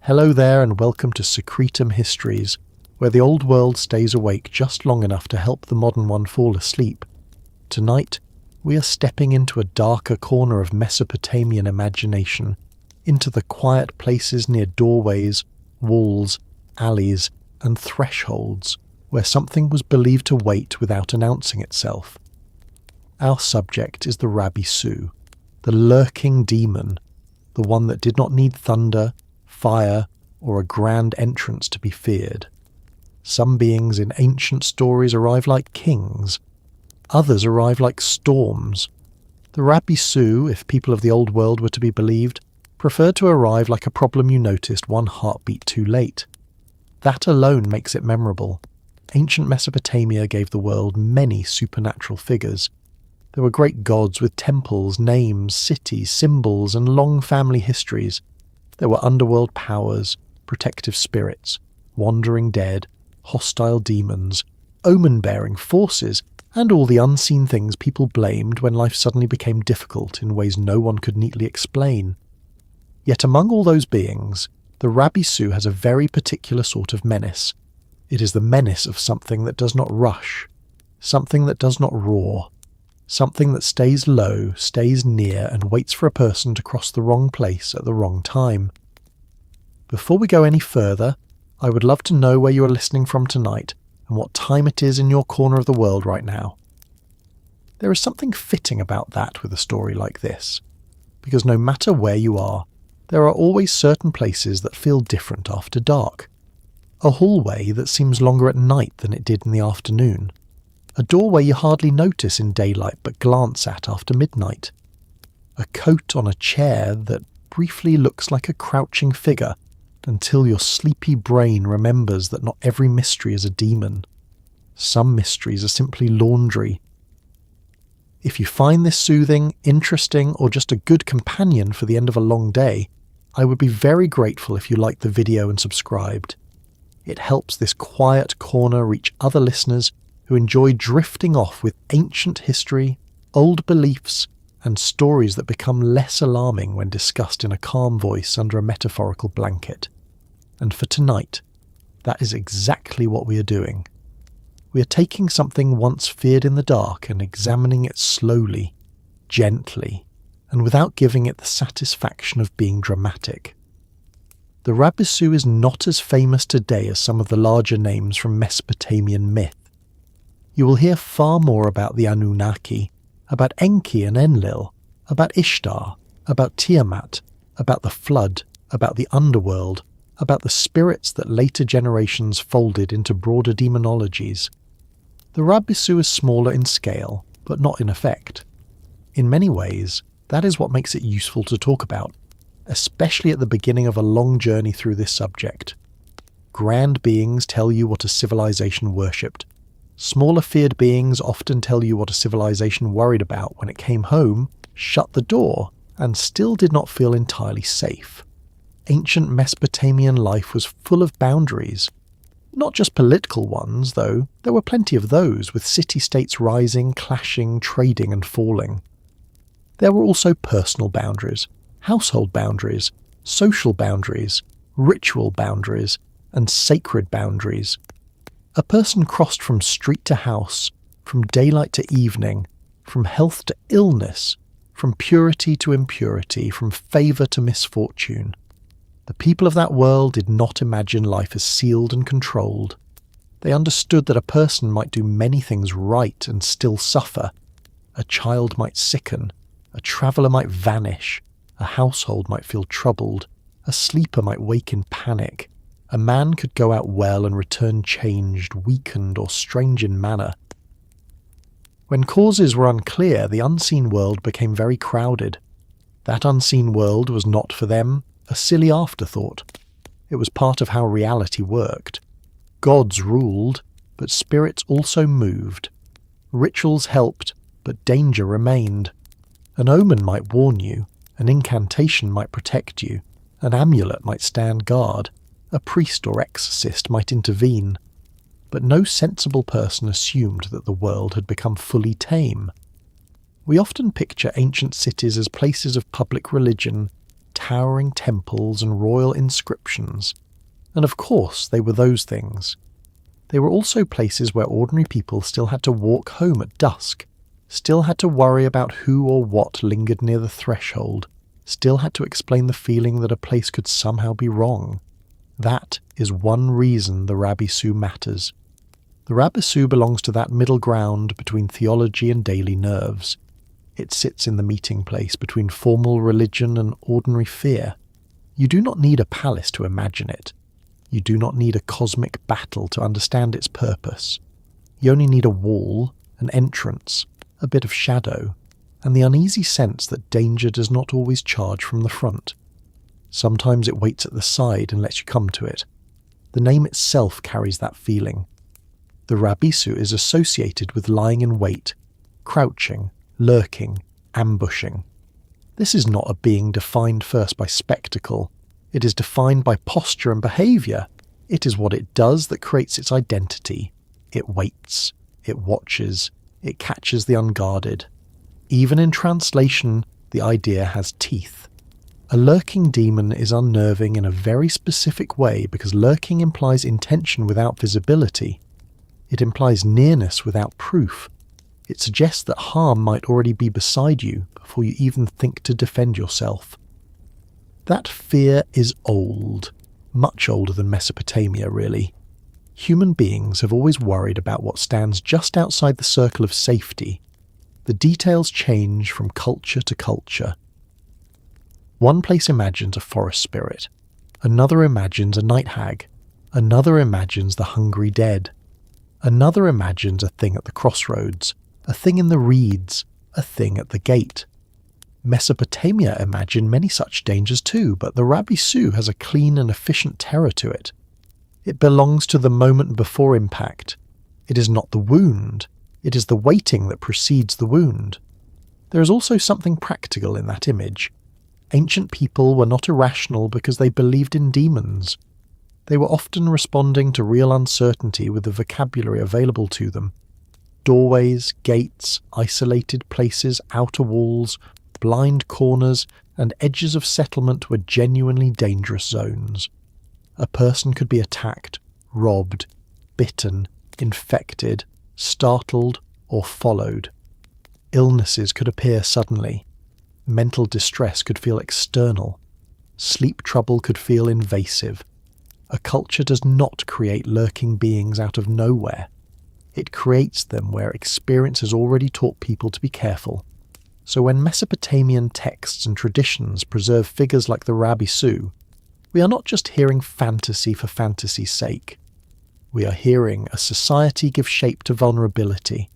Hello there and welcome to Secretum Histories, where the old world stays awake just long enough to help the modern one fall asleep. Tonight, we are stepping into a darker corner of Mesopotamian imagination, into the quiet places near doorways, walls, alleys, and thresholds, where something was believed to wait without announcing itself. Our subject is the Rabisu, the lurking demon, the one that did not need thunder, fire, or a grand entrance to be feared. Some beings in ancient stories arrive like kings, others arrive like storms. The Rabisu, if people of the old world were to be believed, preferred to arrive like a problem you noticed one heartbeat too late. That alone makes it memorable. Ancient Mesopotamia gave the world many supernatural figures. There were great gods with temples, names, cities, symbols, and long family histories. There were underworld powers, protective spirits, wandering dead, hostile demons, omen-bearing forces, and all the unseen things people blamed when life suddenly became difficult in ways no one could neatly explain. Yet among all those beings, the Rabisu has a very particular sort of menace. It is the menace of something that does not rush, something that does not roar, something that stays low, stays near, and waits for a person to cross the wrong place at the wrong time. Before we go any further, I would love to know where you are listening from tonight and what time it is in your corner of the world right now. There is something fitting about that with a story like this, because no matter where you are, there are always certain places that feel different after dark. A hallway that seems longer at night than it did in the afternoon. A doorway you hardly notice in daylight but glance at after midnight. A coat on a chair that briefly looks like a crouching figure until your sleepy brain remembers that not every mystery is a demon. Some mysteries are simply laundry. If you find this soothing, interesting, or just a good companion for the end of a long day, I would be very grateful if you liked the video and subscribed. It helps this quiet corner reach other listeners who enjoy drifting off with ancient history, old beliefs, and stories that become less alarming when discussed in a calm voice under a metaphorical blanket. And for tonight, that is exactly what we are doing. We are taking something once feared in the dark and examining it slowly, gently, and without giving it the satisfaction of being dramatic. The Rabisu is not as famous today as some of the larger names from Mesopotamian myth. You will hear far more about the Anunnaki, about Enki and Enlil, about Ishtar, about Tiamat, about the flood, about the underworld, about the spirits that later generations folded into broader demonologies. The Rabisu is smaller in scale, but not in effect. In many ways, that is what makes it useful to talk about, especially at the beginning of a long journey through this subject. Grand beings tell you what a civilization worshipped. Smaller feared beings often tell you what a civilization worried about when it came home, shut the door, and still did not feel entirely safe. Ancient Mesopotamian life was full of boundaries. Not just political ones, though. There were plenty of those, with city-states rising, clashing, trading and falling. There were also personal boundaries, household boundaries, social boundaries, ritual boundaries, and sacred boundaries. A person crossed from street to house, from daylight to evening, from health to illness, from purity to impurity, from favour to misfortune. The people of that world did not imagine life as sealed and controlled. They understood that a person might do many things right and still suffer. A child might sicken, a traveller might vanish, a household might feel troubled, a sleeper might wake in panic. A man could go out well and return changed, weakened, or strange in manner. When causes were unclear, the unseen world became very crowded. That unseen world was not for them a silly afterthought. It was part of how reality worked. Gods ruled, but spirits also moved. Rituals helped, but danger remained. An omen might warn you, an incantation might protect you, an amulet might stand guard. A priest or exorcist might intervene, but no sensible person assumed that the world had become fully tame. We often picture ancient cities as places of public religion, towering temples and royal inscriptions. And of course, they were those things. They were also places where ordinary people still had to walk home at dusk, still had to worry about who or what lingered near the threshold, still had to explain the feeling that a place could somehow be wrong. That is one reason the Rabisu matters. The Rabisu belongs to that middle ground between theology and daily nerves. It sits in the meeting place between formal religion and ordinary fear. You do not need a palace to imagine it. You do not need a cosmic battle to understand its purpose. You only need a wall, an entrance, a bit of shadow, and the uneasy sense that danger does not always charge from the front. Sometimes it waits at the side and lets you come to it. The name itself carries that feeling. The Rabisu is associated with lying in wait, crouching, lurking, ambushing. This is not a being defined first by spectacle. It is defined by posture and behaviour. It is what it does that creates its identity. It waits, it watches, it catches the unguarded. Even in translation, the idea has teeth. A lurking demon is unnerving in a very specific way because lurking implies intention without visibility. It implies nearness without proof. It suggests that harm might already be beside you before you even think to defend yourself. That fear is old, much older than Mesopotamia, really. Human beings have always worried about what stands just outside the circle of safety. The details change from culture to culture. One place imagines a forest spirit, another imagines a night hag, another imagines the hungry dead, another imagines a thing at the crossroads, a thing in the reeds, a thing at the gate. Mesopotamia imagined many such dangers too, but the Rabisu has a clean and efficient terror to it. It belongs to the moment before impact. It is not the wound, it is the waiting that precedes the wound. There is also something practical in that image. Ancient people were not irrational because they believed in demons. They were often responding to real uncertainty with the vocabulary available to them. Doorways, gates, isolated places, outer walls, blind corners, and edges of settlement were genuinely dangerous zones. A person could be attacked, robbed, bitten, infected, startled, or followed. Illnesses could appear suddenly. Mental distress could feel external. Sleep trouble could feel invasive. A culture does not create lurking beings out of nowhere. It creates them where experience has already taught people to be careful. So when Mesopotamian texts and traditions preserve figures like the Rabisu, we are not just hearing fantasy for fantasy's sake. We are hearing a society give shape to vulnerability.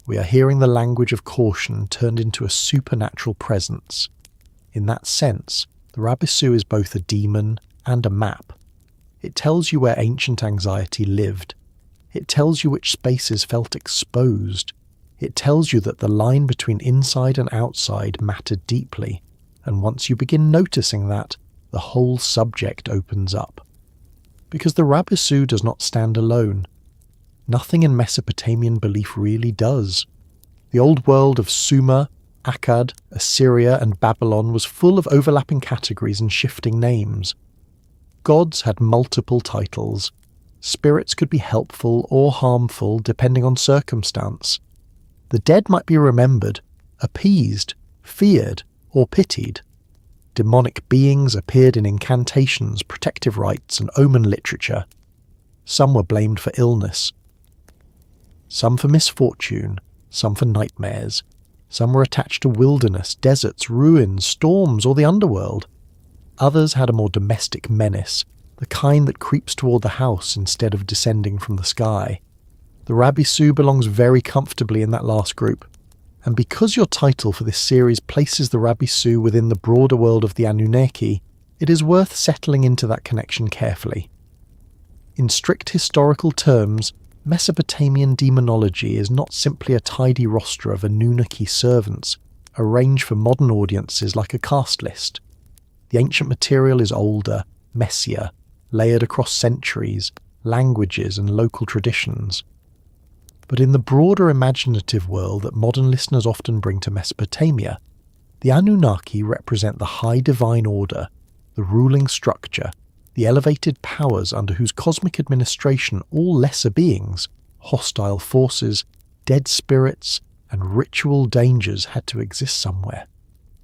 We are hearing the language of caution turned into a supernatural presence. In that sense, the Rabisu is both a demon and a map. It tells you where ancient anxiety lived. It tells you which spaces felt exposed. It tells you that the line between inside and outside mattered deeply, and once you begin noticing that, the whole subject opens up. Because the Rabisu does not stand alone. Nothing in Mesopotamian belief really does. The old world of Sumer, Akkad, Assyria and Babylon was full of overlapping categories and shifting names. Gods had multiple titles. Spirits could be helpful or harmful depending on circumstance. The dead might be remembered, appeased, feared, or pitied. Demonic beings appeared in incantations, protective rites, and omen literature. Some were blamed for illness. Some for misfortune, some for nightmares. Some were attached to wilderness, deserts, ruins, storms, or the underworld. Others had a more domestic menace, the kind that creeps toward the house instead of descending from the sky. The Rabisu belongs very comfortably in that last group, and because your title for this series places the Rabisu within the broader world of the Anunnaki, it is worth settling into that connection carefully. In strict historical terms, Mesopotamian demonology is not simply a tidy roster of Anunnaki servants, arranged for modern audiences like a cast list. The ancient material is older, messier, layered across centuries, languages and local traditions. But in the broader imaginative world that modern listeners often bring to Mesopotamia, The Anunnaki represent the high divine order, the ruling structure, the elevated powers under whose cosmic administration all lesser beings, hostile forces, dead spirits, and ritual dangers had to exist somewhere.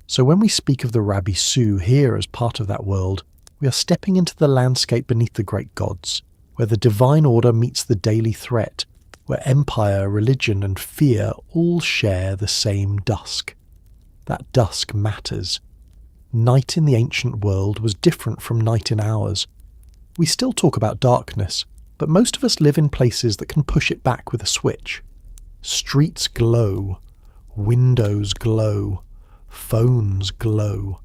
So when we speak of the Rabisu here as part of that world, we are stepping into the landscape beneath the great gods, where the divine order meets the daily threat, where empire, religion, and fear all share the same dusk. That dusk matters. Night in the ancient world was different from night in ours. We still talk about darkness, but most of us live in places that can push it back with a switch. Streets glow, windows glow, phones glow.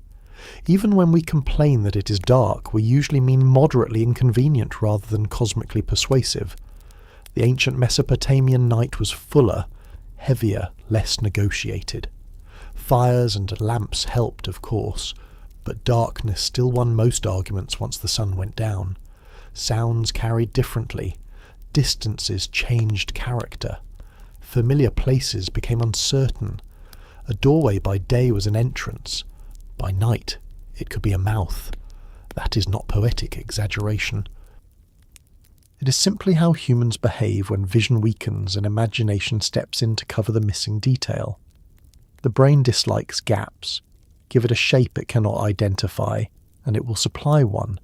Even when we complain that it is dark, we usually mean moderately inconvenient rather than cosmically persuasive. The ancient Mesopotamian night was fuller, heavier, less negotiated. Fires and lamps helped, of course, but darkness still won most arguments once the sun went down. Sounds carried differently. Distances changed character. Familiar places became uncertain. A doorway by day was an entrance. By night, it could be a mouth. That is not poetic exaggeration. It is simply how humans behave when vision weakens and imagination steps in to cover the missing detail. The brain dislikes gaps. Give it a shape it cannot identify, and it will supply one.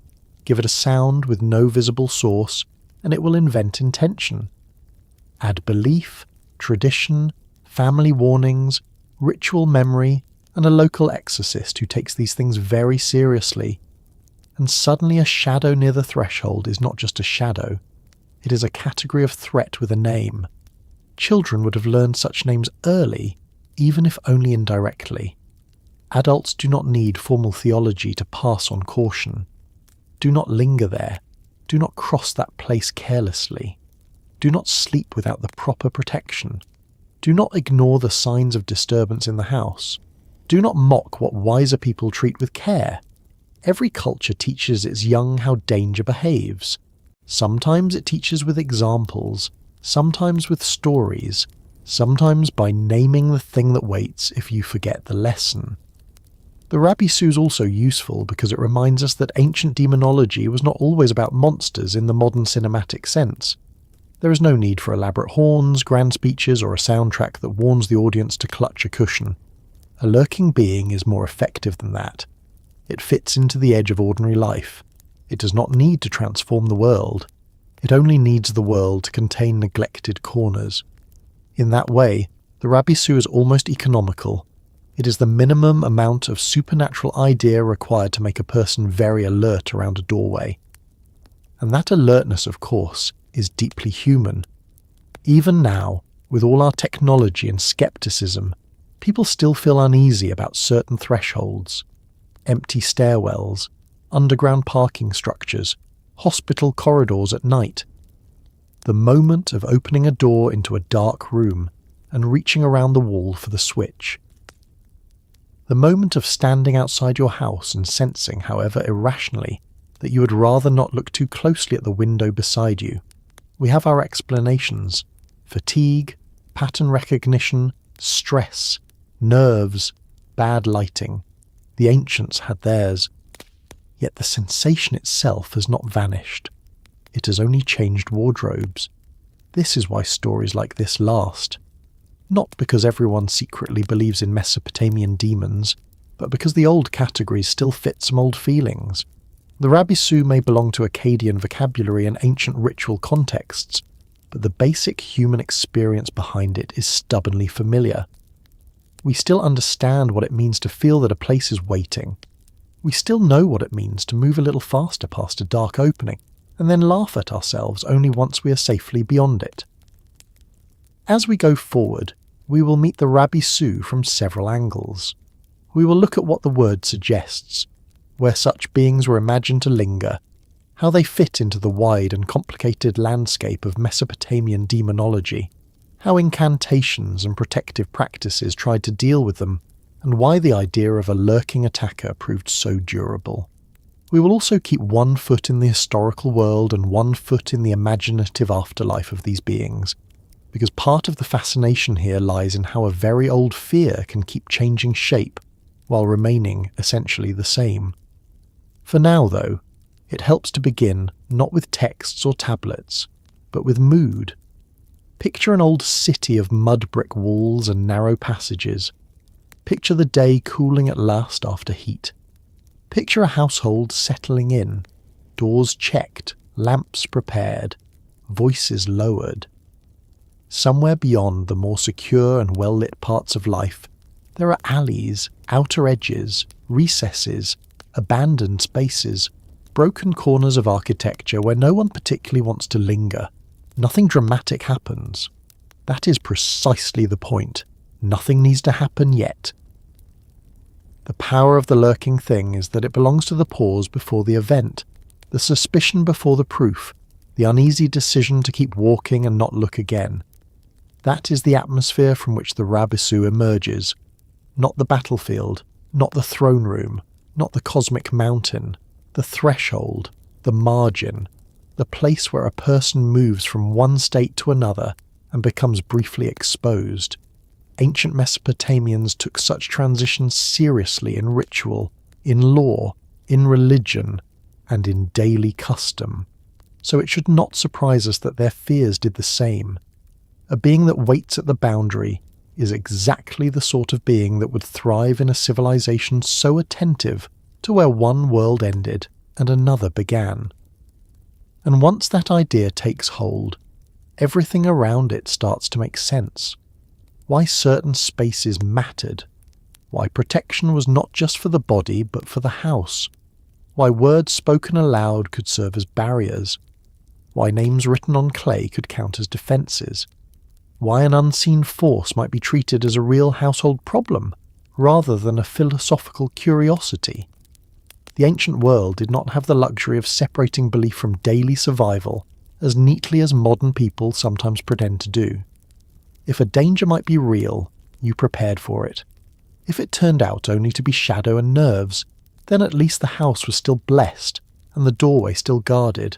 Give it a sound with no visible source, and it will invent intention. Add belief, tradition, family warnings, ritual memory, and a local exorcist who takes these things very seriously. And suddenly a shadow near the threshold is not just a shadow. It is a category of threat with a name. Children would have learned such names early, even if only indirectly. Adults do not need formal theology to pass on caution. Do not linger there. Do not cross that place carelessly. Do not sleep without the proper protection. Do not ignore the signs of disturbance in the house. Do not mock what wiser people treat with care. Every culture teaches its young how danger behaves. Sometimes it teaches with examples, sometimes with stories, sometimes by naming the thing that waits if you forget the lesson. The Rabisu is also useful because it reminds us that ancient demonology was not always about monsters in the modern cinematic sense. There is no need for elaborate horns, grand speeches, or a soundtrack that warns the audience to clutch a cushion. A lurking being is more effective than that. It fits into the edge of ordinary life. It does not need to transform the world. It only needs the world to contain neglected corners. In that way, the Rabisu is almost economical. It is the minimum amount of supernatural idea required to make a person very alert around a doorway. And that alertness, of course, is deeply human. Even now, with all our technology and skepticism, people still feel uneasy about certain thresholds. Empty stairwells, underground parking structures, hospital corridors at night. The moment of opening a door into a dark room and reaching around the wall for the switch. The moment of standing outside your house and sensing, however irrationally, that you would rather not look too closely at the window beside you. We have our explanations. Fatigue, pattern recognition, stress, nerves, bad lighting. The ancients had theirs. Yet the sensation itself has not vanished. It has only changed wardrobes. This is why stories like this last. Not because everyone secretly believes in Mesopotamian demons, but because the old categories still fit some old feelings. The Rabisu may belong to Akkadian vocabulary and ancient ritual contexts, but the basic human experience behind it is stubbornly familiar. We still understand what it means to feel that a place is waiting. We still know what it means to move a little faster past a dark opening, and then laugh at ourselves only once we are safely beyond it. As we go forward, we will meet the Rabisu from several angles. We will look at what the word suggests, where such beings were imagined to linger, how they fit into the wide and complicated landscape of Mesopotamian demonology, how incantations and protective practices tried to deal with them, and why the idea of a lurking attacker proved so durable. We will also keep one foot in the historical world and one foot in the imaginative afterlife of these beings, because part of the fascination here lies in how a very old fear can keep changing shape, while remaining essentially the same. For now, though, it helps to begin not with texts or tablets, but with mood. Picture an old city of mud brick walls and narrow passages. Picture the day cooling at last after heat. Picture a household settling in, doors checked, lamps prepared, voices lowered. Somewhere beyond the more secure and well-lit parts of life, there are alleys, outer edges, recesses, abandoned spaces, broken corners of architecture where no one particularly wants to linger. Nothing dramatic happens. That is precisely the point. Nothing needs to happen yet. The power of the lurking thing is that it belongs to the pause before the event, the suspicion before the proof, the uneasy decision to keep walking and not look again. That is the atmosphere from which the Rabisu emerges. Not the battlefield, not the throne room, not the cosmic mountain, the threshold, the margin, the place where a person moves from one state to another and becomes briefly exposed. Ancient Mesopotamians took such transitions seriously in ritual, in law, in religion, and in daily custom. So it should not surprise us that their fears did the same. A being that waits at the boundary is exactly the sort of being that would thrive in a civilization so attentive to where one world ended and another began. And once that idea takes hold, everything around it starts to make sense. Why certain spaces mattered. Why protection was not just for the body but for the house. Why words spoken aloud could serve as barriers. Why names written on clay could count as defences. Why an unseen force might be treated as a real household problem rather than a philosophical curiosity. The ancient world did not have the luxury of separating belief from daily survival as neatly as modern people sometimes pretend to do. If a danger might be real, you prepared for it. If it turned out only to be shadow and nerves, then at least the house was still blessed and the doorway still guarded.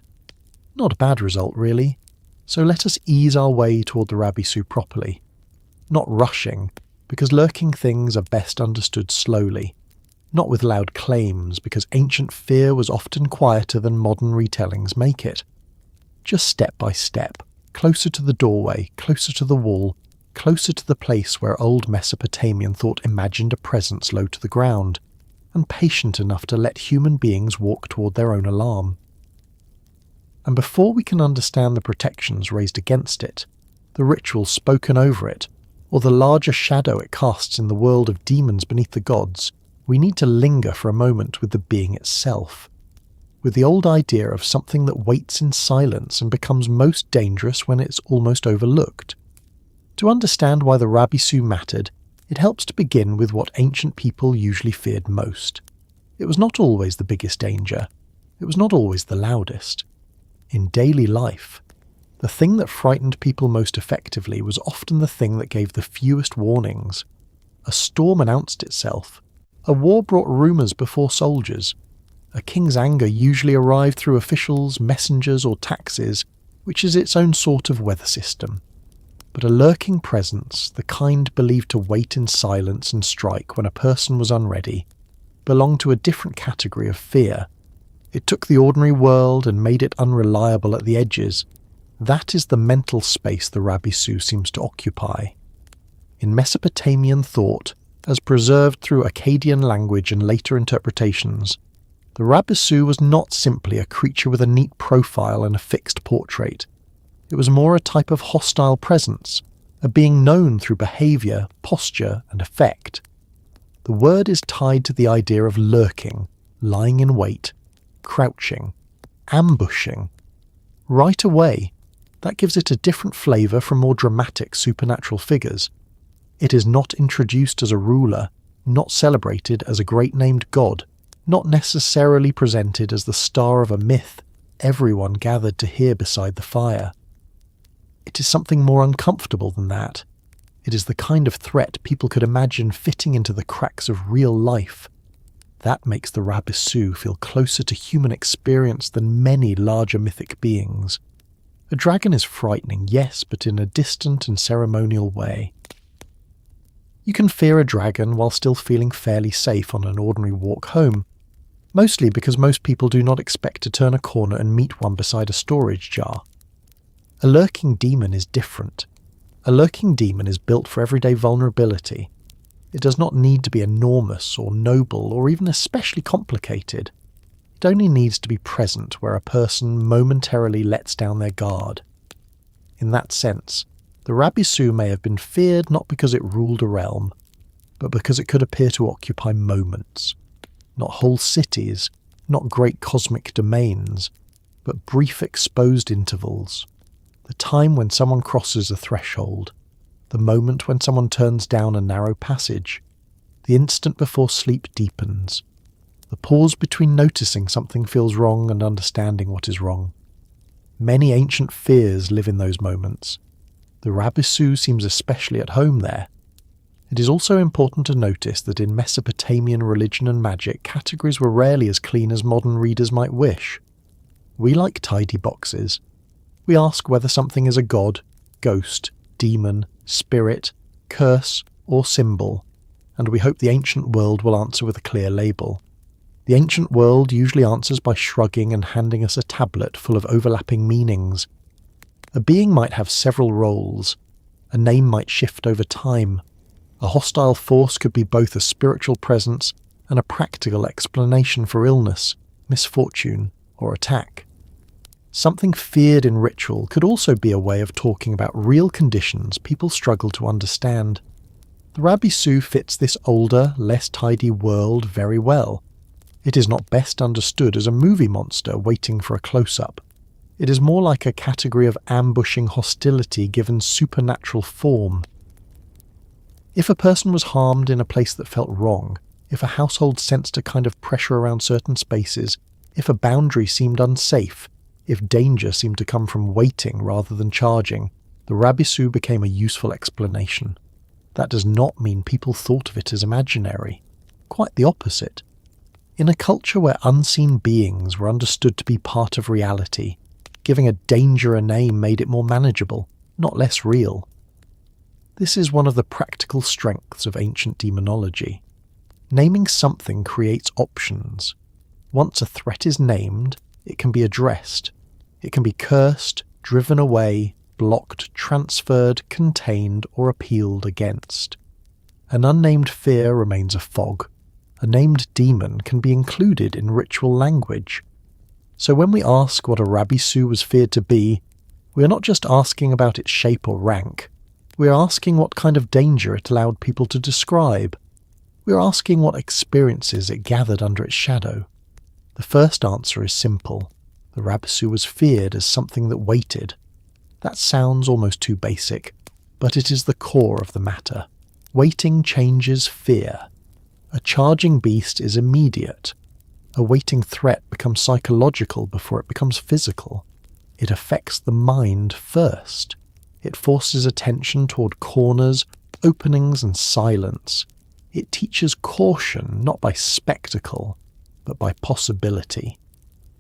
Not a bad result, really. So let us ease our way toward the Rabisu properly. Not rushing, because lurking things are best understood slowly. Not with loud claims, because ancient fear was often quieter than modern retellings make it. Just step by step, closer to the doorway, closer to the wall, closer to the place where old Mesopotamian thought imagined a presence low to the ground, and patient enough to let human beings walk toward their own alarm. And before we can understand the protections raised against it, the rituals spoken over it, or the larger shadow it casts in the world of demons beneath the gods, we need to linger for a moment with the being itself, with the old idea of something that waits in silence and becomes most dangerous when it's almost overlooked. To understand why the Rabisu mattered, it helps to begin with what ancient people usually feared most. It was not always the biggest danger. It was not always the loudest. In daily life, the thing that frightened people most effectively was often the thing that gave the fewest warnings. A storm announced itself. A war brought rumours before soldiers. A king's anger usually arrived through officials, messengers or taxes, which is its own sort of weather system. But a lurking presence, the kind believed to wait in silence and strike when a person was unready, belonged to a different category of fear. It took the ordinary world and made it unreliable at the edges. That is the mental space the Rabisu seems to occupy. In Mesopotamian thought, as preserved through Akkadian language and later interpretations, the Rabisu was not simply a creature with a neat profile and a fixed portrait. It was more a type of hostile presence, a being known through behaviour, posture and effect. The word is tied to the idea of lurking, lying in wait, crouching, ambushing. Right away, that gives it a different flavour from more dramatic supernatural figures. It is not introduced as a ruler, not celebrated as a great named god, not necessarily presented as the star of a myth everyone gathered to hear beside the fire. It is something more uncomfortable than that. It is the kind of threat people could imagine fitting into the cracks of real life. That makes the Rabisu feel closer to human experience than many larger mythic beings. A dragon is frightening, yes, but in a distant and ceremonial way. You can fear a dragon while still feeling fairly safe on an ordinary walk home, mostly because most people do not expect to turn a corner and meet one beside a storage jar. A lurking demon is different. A lurking demon is built for everyday vulnerability. It does not need to be enormous or noble or even especially complicated. It only needs to be present where a person momentarily lets down their guard. In that sense, the Rabisu may have been feared not because it ruled a realm, but because it could appear to occupy moments. Not whole cities, not great cosmic domains, but brief exposed intervals. The time when someone crosses a threshold, the moment when someone turns down a narrow passage, the instant before sleep deepens, the pause between noticing something feels wrong and understanding what is wrong. Many ancient fears live in those moments. The Rabisu seems especially at home there. It is also important to notice that in Mesopotamian religion and magic, categories were rarely as clean as modern readers might wish. We like tidy boxes. We ask whether something is a god, ghost, demon, spirit, curse, or symbol, and we hope the ancient world will answer with a clear label. The ancient world usually answers by shrugging and handing us a tablet full of overlapping meanings. A being might have several roles. A name might shift over time. A hostile force could be both a spiritual presence and a practical explanation for illness, misfortune, or attack. Something feared in ritual could also be a way of talking about real conditions people struggle to understand. The Rabisu fits this older, less tidy world very well. It is not best understood as a movie monster waiting for a close-up. It is more like a category of ambushing hostility given supernatural form. If a person was harmed in a place that felt wrong, if a household sensed a kind of pressure around certain spaces, if a boundary seemed unsafe, if danger seemed to come from waiting rather than charging, the Rabisu became a useful explanation. That does not mean people thought of it as imaginary. Quite the opposite. In a culture where unseen beings were understood to be part of reality, giving a danger a name made it more manageable, not less real. This is one of the practical strengths of ancient demonology. Naming something creates options. Once a threat is named, it can be addressed. It can be cursed, driven away, blocked, transferred, contained, or appealed against. An unnamed fear remains a fog. A named demon can be included in ritual language. So when we ask what a Rabisu was feared to be, we are not just asking about its shape or rank. We are asking what kind of danger it allowed people to describe. We are asking what experiences it gathered under its shadow. The first answer is simple. The Rabisu was feared as something that waited. That sounds almost too basic, but it is the core of the matter. Waiting changes fear. A charging beast is immediate. A waiting threat becomes psychological before it becomes physical. It affects the mind first. It forces attention toward corners, openings, and silence. It teaches caution not by spectacle, but by possibility.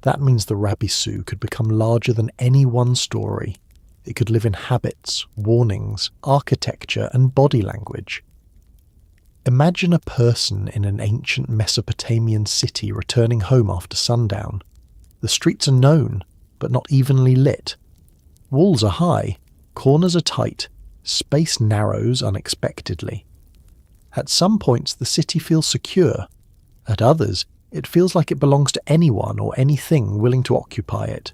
That means the Rabisu could become larger than any one story. It could live in habits, warnings, architecture, and body language. Imagine a person in an ancient Mesopotamian city returning home after sundown. The streets are known, but not evenly lit. Walls are high, corners are tight, space narrows unexpectedly. At some points the city feels secure. At others, it feels like it belongs to anyone or anything willing to occupy it.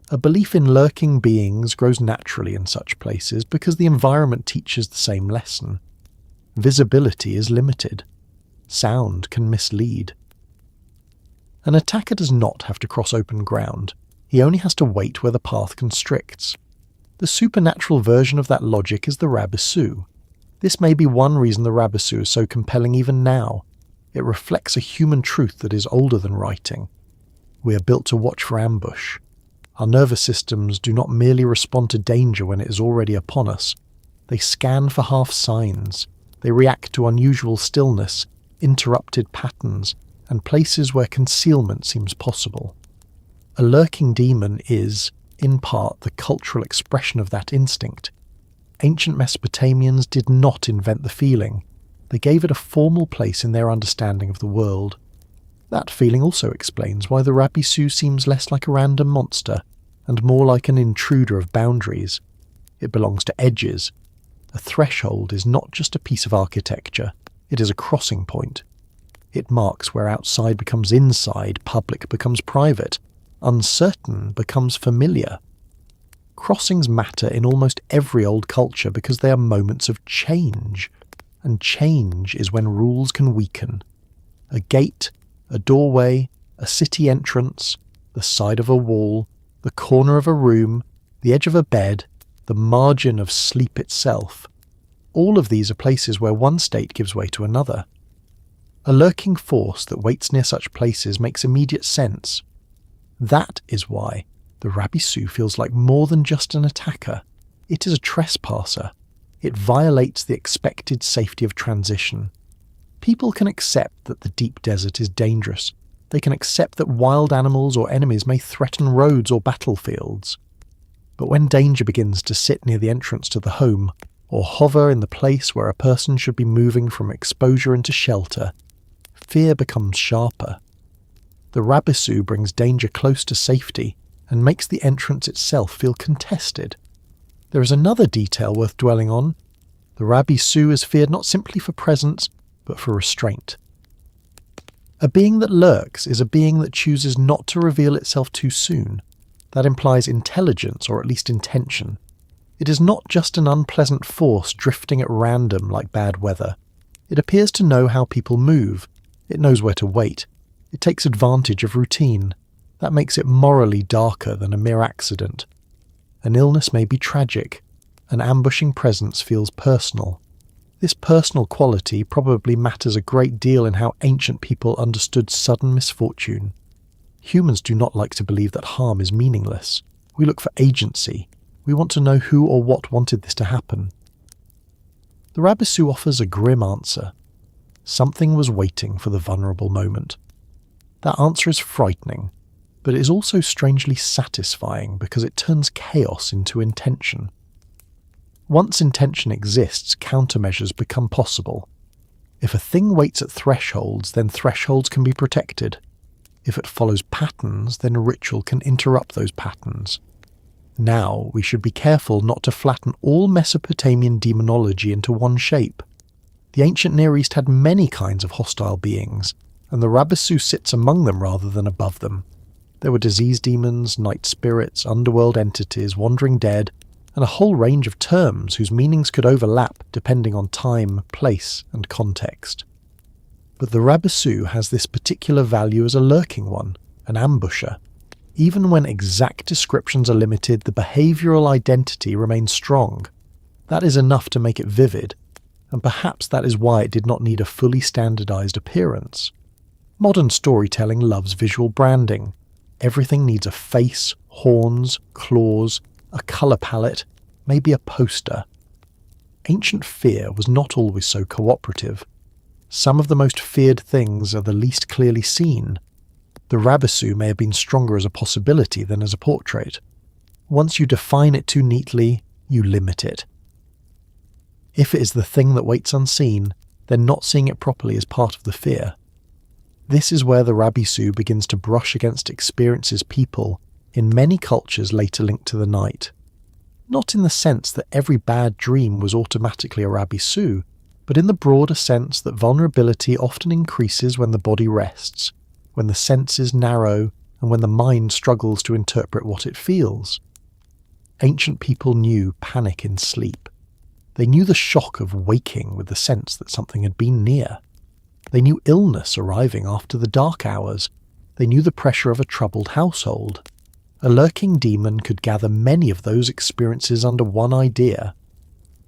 A belief in lurking beings grows naturally in such places because the environment teaches the same lesson. Visibility is limited. Sound can mislead. An attacker does not have to cross open ground. He only has to wait where the path constricts. The supernatural version of that logic is the Rabisu. This may be one reason the Rabisu is so compelling even now. It reflects a human truth that is older than writing. We are built to watch for ambush. Our nervous systems do not merely respond to danger when it is already upon us. They scan for half signs. They react to unusual stillness, interrupted patterns, and places where concealment seems possible. A lurking demon is, in part, the cultural expression of that instinct. Ancient Mesopotamians did not invent the feeling. They gave it a formal place in their understanding of the world. That feeling also explains why the Rabisu seems less like a random monster and more like an intruder of boundaries. It belongs to edges. A threshold is not just a piece of architecture, it is a crossing point. It marks where outside becomes inside, public becomes private, uncertain becomes familiar. Crossings matter in almost every old culture because they are moments of change, and change is when rules can weaken. A gate, a doorway, a city entrance, the side of a wall, the corner of a room, the edge of a bed, the margin of sleep itself. All of these are places where one state gives way to another. A lurking force that waits near such places makes immediate sense. That is why the Rabisu feels like more than just an attacker. It is a trespasser. It violates the expected safety of transition. People can accept that the deep desert is dangerous. They can accept that wild animals or enemies may threaten roads or battlefields. But when danger begins to sit near the entrance to the home, or hover in the place where a person should be moving from exposure into shelter, fear becomes sharper. The Rabisu brings danger close to safety and makes the entrance itself feel contested. There is another detail worth dwelling on. The Rabisu is feared not simply for presence, but for restraint. A being that lurks is a being that chooses not to reveal itself too soon. That implies intelligence, or at least intention. It is not just an unpleasant force drifting at random like bad weather. It appears to know how people move. It knows where to wait. It takes advantage of routine. That makes it morally darker than a mere accident. An illness may be tragic. An ambushing presence feels personal. This personal quality probably matters a great deal in how ancient people understood sudden misfortune. Humans do not like to believe that harm is meaningless. We look for agency. We want to know who or what wanted this to happen. The Rabisu offers a grim answer. Something was waiting for the vulnerable moment. That answer is frightening, but it is also strangely satisfying because it turns chaos into intention. Once intention exists, countermeasures become possible. If a thing waits at thresholds, then thresholds can be protected. If it follows patterns, then ritual can interrupt those patterns. Now, we should be careful not to flatten all Mesopotamian demonology into one shape. The ancient Near East had many kinds of hostile beings, and the Rabisu sits among them rather than above them. There were disease demons, night spirits, underworld entities, wandering dead, and a whole range of terms whose meanings could overlap depending on time, place, and context. But the Rabisu has this particular value as a lurking one, an ambusher. Even when exact descriptions are limited, the behavioural identity remains strong. That is enough to make it vivid, and perhaps that is why it did not need a fully standardised appearance. Modern storytelling loves visual branding. Everything needs a face, horns, claws, a colour palette, maybe a poster. Ancient fear was not always so cooperative. Some of the most feared things are the least clearly seen. The Rabisu may have been stronger as a possibility than as a portrait. Once you define it too neatly, you limit it. If it is the thing that waits unseen, then not seeing it properly is part of the fear. This is where the Rabisu begins to brush against experiences people, in many cultures later linked to the night. Not in the sense that every bad dream was automatically a Rabisu, but in the broader sense that vulnerability often increases when the body rests, when the senses narrow, and when the mind struggles to interpret what it feels. Ancient people knew panic in sleep. They knew the shock of waking with the sense that something had been near. They knew illness arriving after the dark hours. They knew the pressure of a troubled household. A lurking demon could gather many of those experiences under one idea.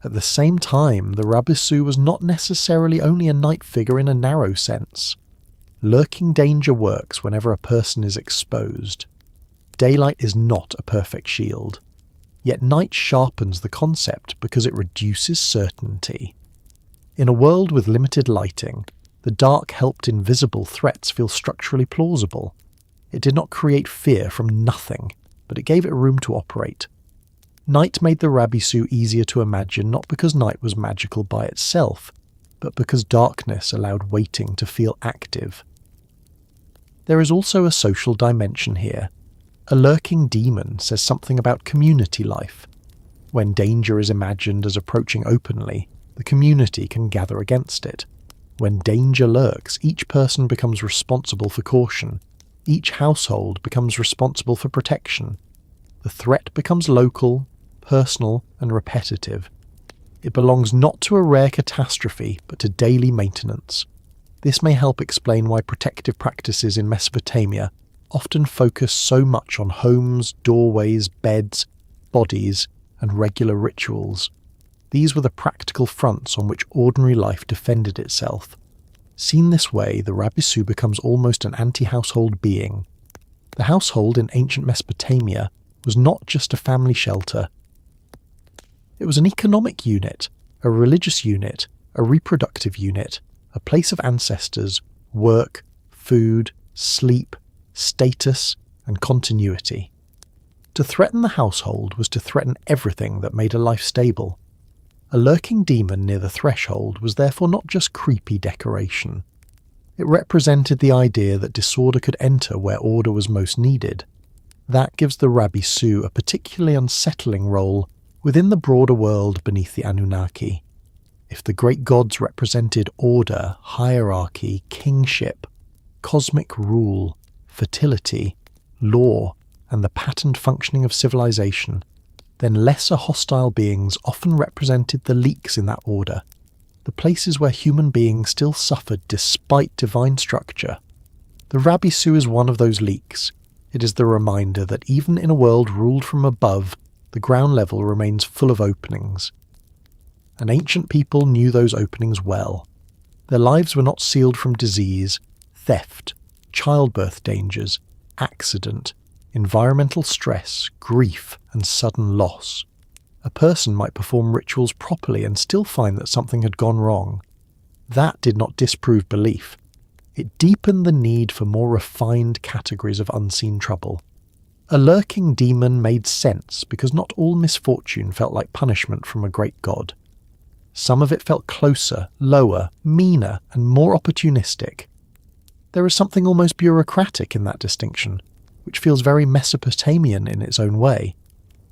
At the same time, the Rabisu was not necessarily only a night figure in a narrow sense. Lurking danger works whenever a person is exposed. Daylight is not a perfect shield. Yet night sharpens the concept because it reduces certainty. In a world with limited lighting, the dark helped invisible threats feel structurally plausible. It did not create fear from nothing, but it gave it room to operate. Night made the Rabisu easier to imagine not because night was magical by itself, but because darkness allowed waiting to feel active. There is also a social dimension here. A lurking demon says something about community life. When danger is imagined as approaching openly, the community can gather against it. When danger lurks, each person becomes responsible for caution. Each household becomes responsible for protection. The threat becomes local, personal, and repetitive. It belongs not to a rare catastrophe, but to daily maintenance. This may help explain why protective practices in Mesopotamia often focus so much on homes, doorways, beds, bodies, and regular rituals. These were the practical fronts on which ordinary life defended itself. Seen this way, the Rabisu becomes almost an anti-household being. The household in ancient Mesopotamia was not just a family shelter. It was an economic unit, a religious unit, a reproductive unit, a place of ancestors, work, food, sleep, status, and continuity. To threaten the household was to threaten everything that made a life stable. A lurking demon near the threshold was therefore not just creepy decoration. It represented the idea that disorder could enter where order was most needed. That gives the Rabisu a particularly unsettling role within the broader world beneath the Anunnaki. If the great gods represented order, hierarchy, kingship, cosmic rule, fertility, law, and the patterned functioning of civilization, then lesser hostile beings often represented the leaks in that order, the places where human beings still suffered despite divine structure. The Rabisu is one of those leaks. It is the reminder that even in a world ruled from above, the ground level remains full of openings. And ancient people knew those openings well. Their lives were not sealed from disease, theft, childbirth dangers, accident, environmental stress, grief, and sudden loss. A person might perform rituals properly and still find that something had gone wrong. That did not disprove belief. It deepened the need for more refined categories of unseen trouble. A lurking demon made sense because not all misfortune felt like punishment from a great god. Some of it felt closer, lower, meaner, and more opportunistic. There is something almost bureaucratic in that distinction, which feels very Mesopotamian in its own way.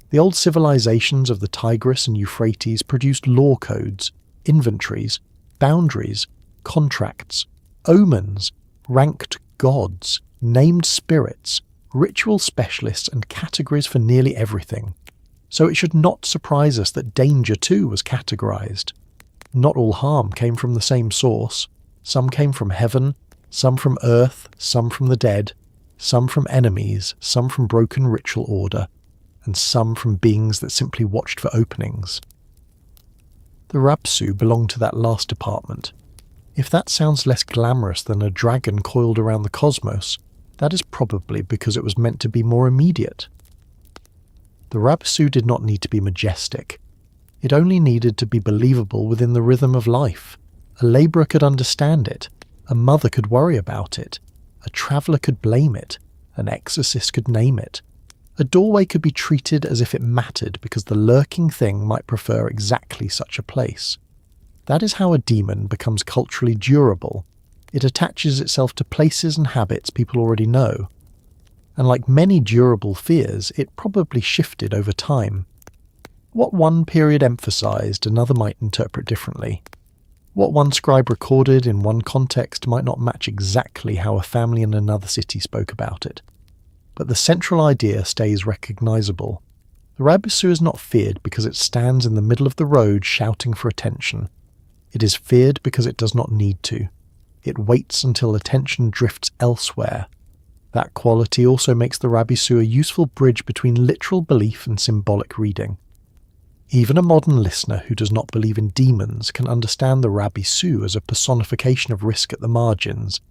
The old civilizations of the Tigris and Euphrates produced law codes, inventories, boundaries, contracts, omens, ranked gods, named spirits, ritual specialists, and categories for nearly everything. So it should not surprise us that danger too was categorized. Not all harm came from the same source. Some came from heaven, some from earth, some from the dead, some from enemies, some from broken ritual order, and some from beings that simply watched for openings. The Rabisu belonged to that last department. If that sounds less glamorous than a dragon coiled around the cosmos, that is probably because it was meant to be more immediate. The Rabisu did not need to be majestic. It only needed to be believable within the rhythm of life. A labourer could understand it. A mother could worry about it. A traveller could blame it. An exorcist could name it. A doorway could be treated as if it mattered because the lurking thing might prefer exactly such a place. That is how a demon becomes culturally durable. It attaches itself to places and habits people already know. And like many durable fears, it probably shifted over time. What one period emphasized, another might interpret differently. What one scribe recorded in one context might not match exactly how a family in another city spoke about it. But the central idea stays recognizable. The Rabisu is not feared because it stands in the middle of the road shouting for attention. It is feared because it does not need to. It waits until attention drifts elsewhere. That quality also makes the Rabisu a useful bridge between literal belief and symbolic reading. Even a modern listener who does not believe in demons can understand the Rabisu as a personification of risk at the margins.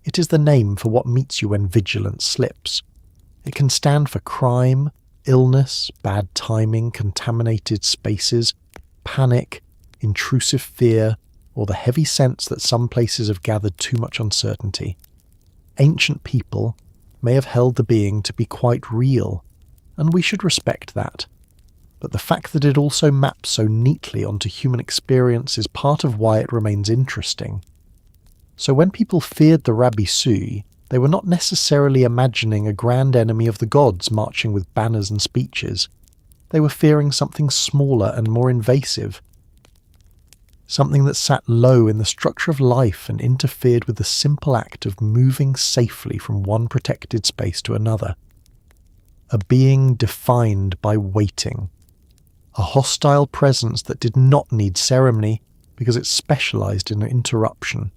It is the name for what meets you when vigilance slips. It can stand for crime, illness, bad timing, contaminated spaces, panic, intrusive fear, or the heavy sense that some places have gathered too much uncertainty. Ancient people may have held the being to be quite real, and we should respect that. but the fact that it also maps so neatly onto human experience is part of why it remains interesting. So when people feared the Rabisu, they were not necessarily imagining a grand enemy of the gods marching with banners and speeches. They were fearing something smaller and more invasive, something that sat low in the structure of life and interfered with the simple act of moving safely from one protected space to another. A being defined by waiting. A hostile presence that did not need ceremony because it specialized in interruption.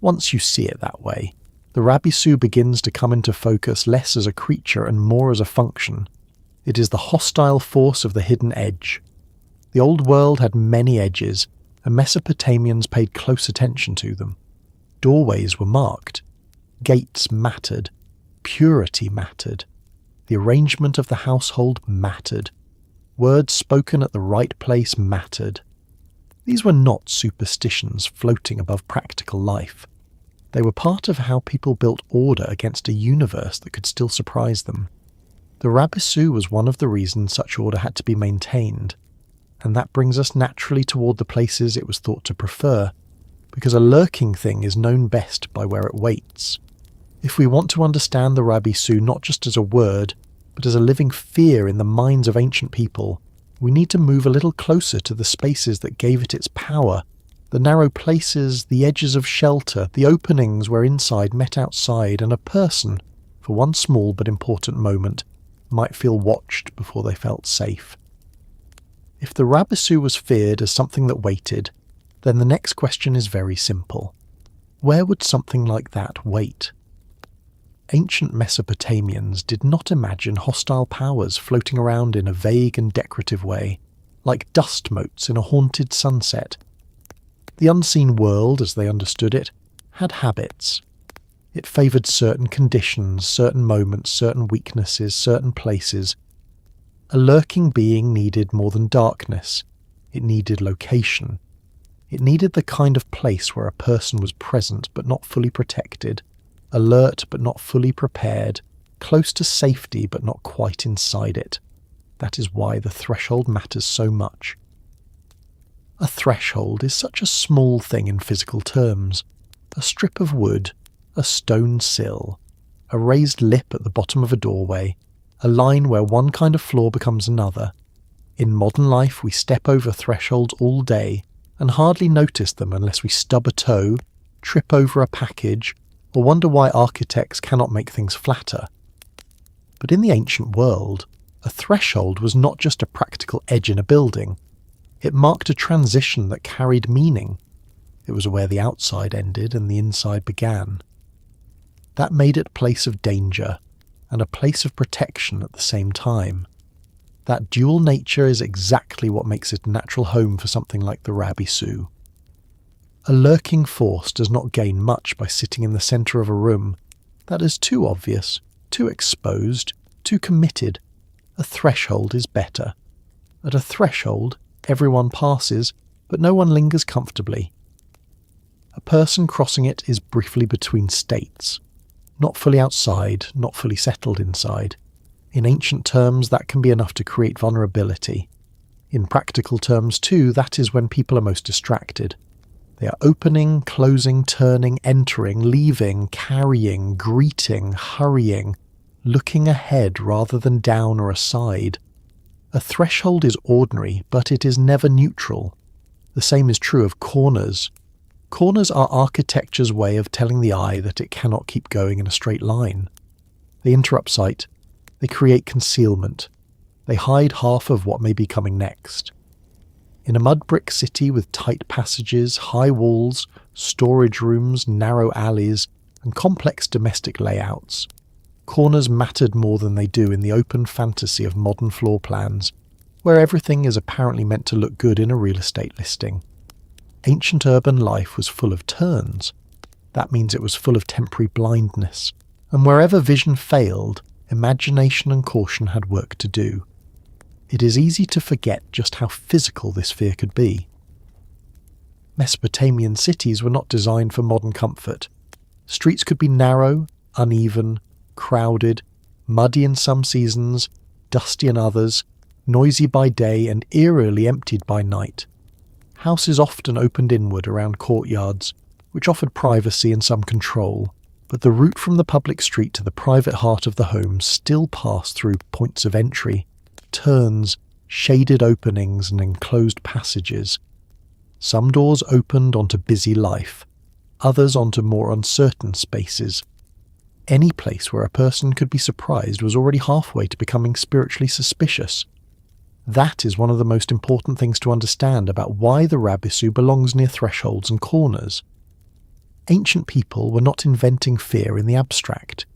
Once you see it that way, the Rabisu begins to come into focus less as a creature and more as a function. It is the hostile force of the hidden edge. The old world had many edges, and Mesopotamians paid close attention to them. Doorways were marked. Gates mattered. Purity mattered. The arrangement of the household mattered. Words spoken at the right place mattered. These were not superstitions floating above practical life. They were part of how people built order against a universe that could still surprise them. The Rabisu was one of the reasons such order had to be maintained, and that brings us naturally toward the places it was thought to prefer, because a lurking thing is known best by where it waits. If we want to understand the Rabisu not just as a word, but as a living fear in the minds of ancient people, we need to move a little closer to the spaces that gave it its power, the narrow places, the edges of shelter, the openings where inside met outside, and a person, for one small but important moment, might feel watched before they felt safe. If the Rabisu was feared as something that waited, then the next question is very simple. Where would something like that wait? Ancient Mesopotamians did not imagine hostile powers floating around in a vague and decorative way, like dust motes in a haunted sunset. The unseen world, as they understood it, had habits. It favoured certain conditions, certain moments, certain weaknesses, certain places. A lurking being needed more than darkness. It needed location. It needed the kind of place where a person was present but not fully protected, alert but not fully prepared, close to safety but not quite inside it. That is why the threshold matters so much. A threshold is such a small thing in physical terms. A strip of wood, a stone sill, a raised lip at the bottom of a doorway, a line where one kind of floor becomes another. In modern life we step over thresholds all day and hardly notice them unless we stub a toe, trip over a package, or wonder why architects cannot make things flatter. But in the ancient world, a threshold was not just a practical edge in a building. It marked a transition that carried meaning. It was where the outside ended and the inside began. That made it a place of danger and a place of protection at the same time. That dual nature is exactly what makes it a natural home for something like the Rabisu. A lurking force does not gain much by sitting in the centre of a room. That is too obvious, too exposed, too committed. A threshold is better. At a threshold, everyone passes, but no one lingers comfortably. A person crossing it is briefly between states. Not fully outside, not fully settled inside. In ancient terms, that can be enough to create vulnerability. In practical terms too, that is when people are most distracted. They are opening, closing, turning, entering, leaving, carrying, greeting, hurrying, looking ahead rather than down or aside. A threshold is ordinary, but it is never neutral. The same is true of corners. Corners are architecture's way of telling the eye that it cannot keep going in a straight line. They interrupt sight. They create concealment. They hide half of what may be coming next. In a mud brick city with tight passages, high walls, storage rooms, narrow alleys, and complex domestic layouts, corners mattered more than they do in the open fantasy of modern floor plans, where everything is apparently meant to look good in a real estate listing. Ancient urban life was full of turns. That means it was full of temporary blindness, and wherever vision failed, imagination and caution had work to do. It is easy to forget just how physical this fear could be. Mesopotamian cities were not designed for modern comfort. Streets could be narrow, uneven, crowded, muddy in some seasons, dusty in others, noisy by day and eerily emptied by night. Houses often opened inward around courtyards, which offered privacy and some control, but the route from the public street to the private heart of the home still passed through points of entry, turns, shaded openings and enclosed passages. Some doors opened onto busy life, others onto more uncertain spaces. Any place where a person could be surprised was already halfway to becoming spiritually suspicious. That is one of the most important things to understand about why the Rabisu belongs near thresholds and corners. Ancient people were not inventing fear in the abstract.